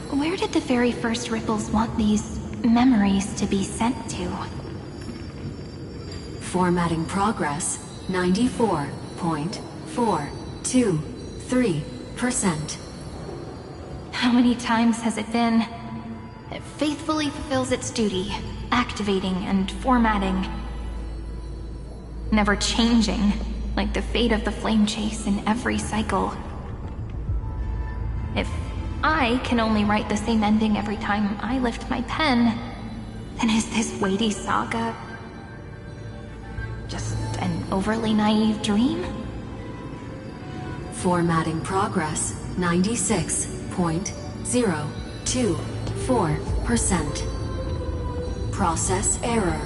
Where did the very first ripples want these memories to be sent to? Formatting progress 94.423%. How many times has it been? It faithfully fulfills its duty, activating and formatting. Never changing, like the fate of the flame chase in every cycle. If I can only write the same ending every time I lift my pen, then is this weighty saga just an overly naive dream? Formatting progress 96.024%. Process error.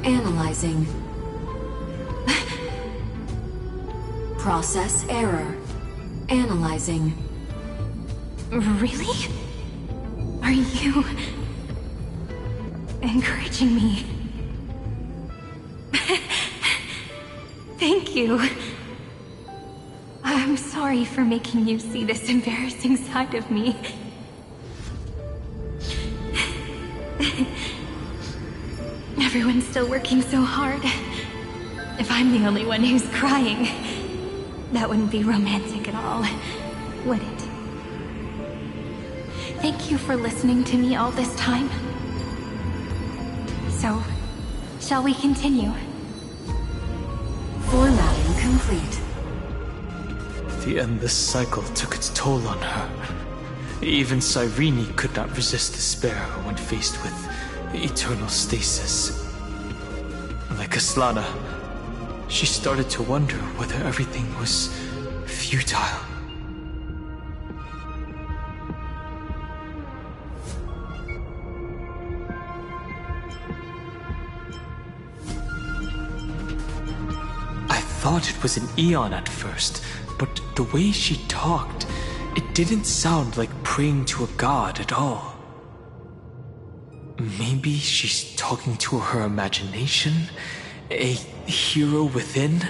Analyzing. Process error. Analyzing. Really? Are you encouraging me? Thank you. I'm sorry for making you see this embarrassing side of me. Everyone's still working so hard. If I'm the only one who's crying, that wouldn't be romantic at all, would it? Thank you for listening to me all this time. So, shall we continue? Formatting complete. The endless cycle took its toll on her. Even Cyrene could not resist despair when faced with eternal stasis. Like Aslana, she started to wonder whether everything was futile. I thought it was an Eon at first, but the way she talked, it didn't sound like praying to a god at all. Maybe she's talking to her imagination? A hero within?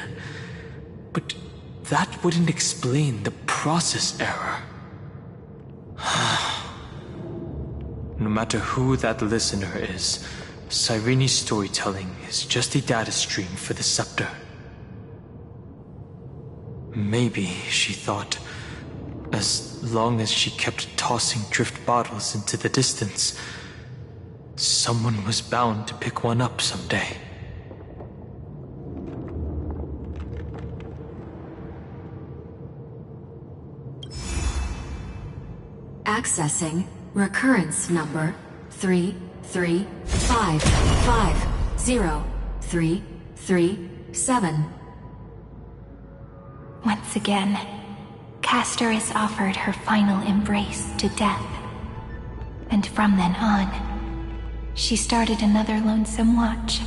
But that wouldn't explain the process error. No matter who that listener is, Cyrene's storytelling is just a data stream for the scepter. Maybe, she thought, as long as she kept tossing drift bottles into the distance, someone was bound to pick one up someday. Accessing recurrence number 335503337. Once again, Castor is offered her final embrace to death. And from then on, she started another lonesome watch.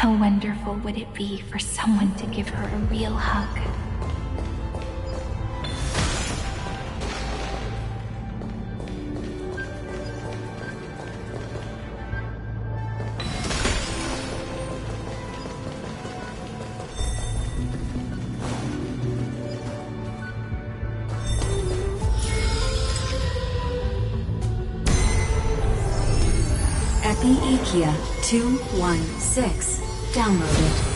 How wonderful would it be for someone to give her a real hug? Epi-Ikia 216. Downloaded.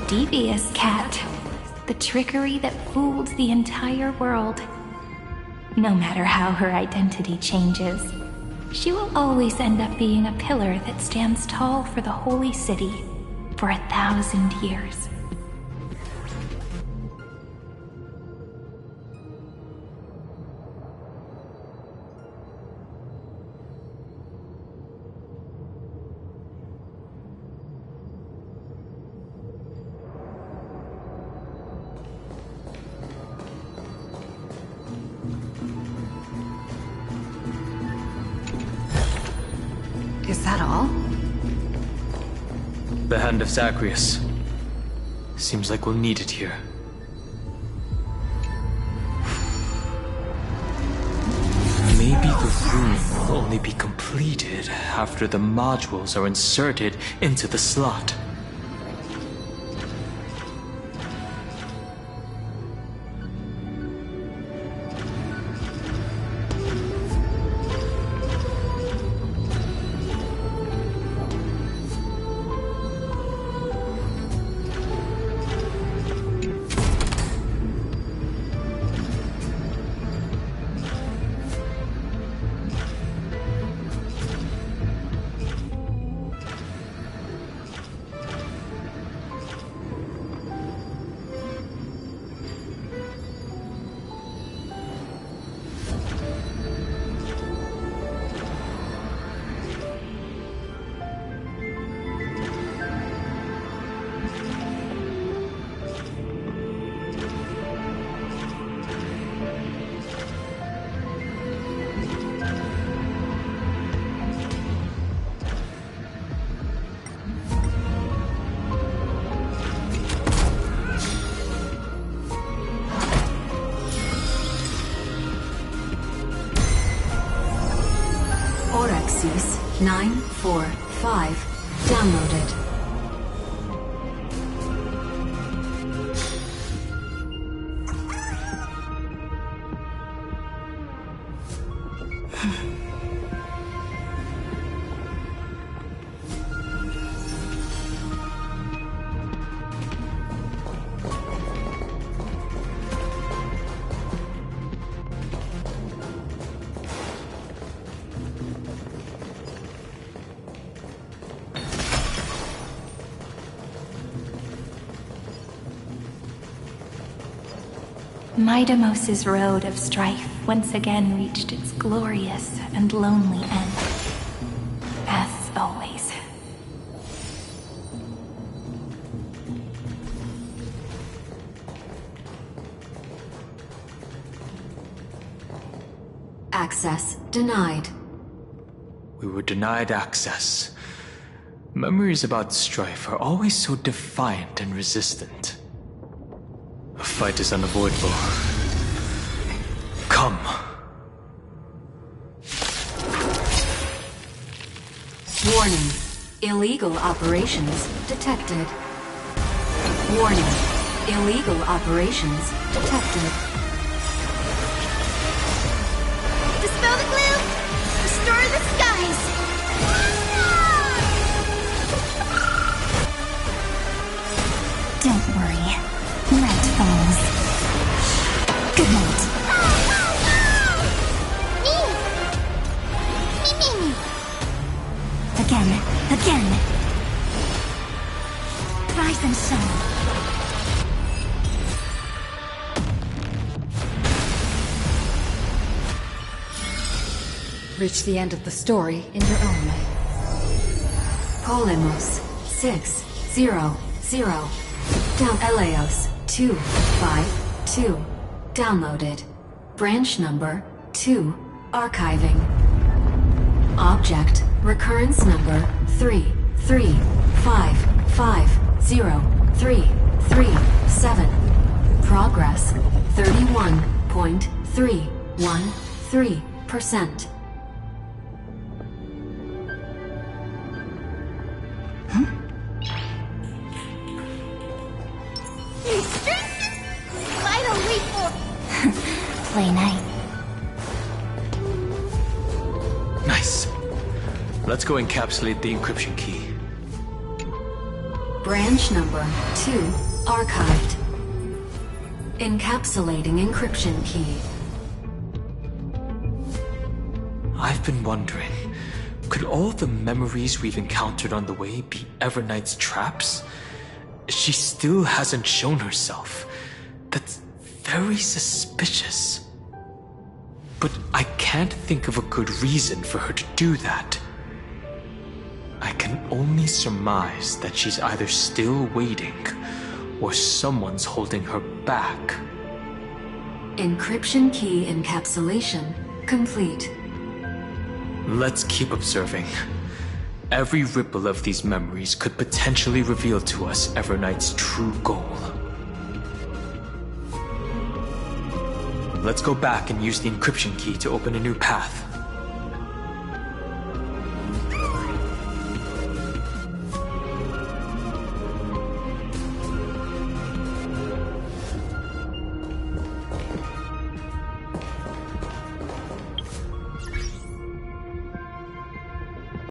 Devious cat. The trickery that fooled the entire world. No matter how her identity changes, she will always end up being a pillar that stands tall for the holy city for 1,000 years. Is that all? The Hand of Zagreus. Seems like we'll need it here. Maybe the room will only be completed after the modules are inserted into the slot. Orexis 945. Downloaded. Midamos's road of strife once again reached its glorious and lonely end. As always. Access denied. We were denied access. Memories about strife are always so defiant and resistant. A fight is unavoidable. Come. Warning. Illegal operations detected. Warning. Illegal operations detected. Dispel the gloom! Restore the skies! Don't worry. Night falls. Good night. Me! Again. Rise and shine. Reach the end of the story in your own way. Polemos 600. Down Eleos 252. Downloaded. Branch number 2. Archiving. Object recurrence number 3355037. Progress 31.313%. Finally for... Play night. Nice. Let's go encapsulate the encryption key. Branch number 2 archived. Encapsulating encryption key. I've been wondering, could all the memories we've encountered on the way be Everknight's traps? She still hasn't shown herself. That's very suspicious. But I can't think of a good reason for her to do that. I can only surmise that she's either still waiting, or someone's holding her back. Encryption key encapsulation complete. Let's keep observing. Every ripple of these memories could potentially reveal to us Everknight's true goal. Let's go back and use the encryption key to open a new path.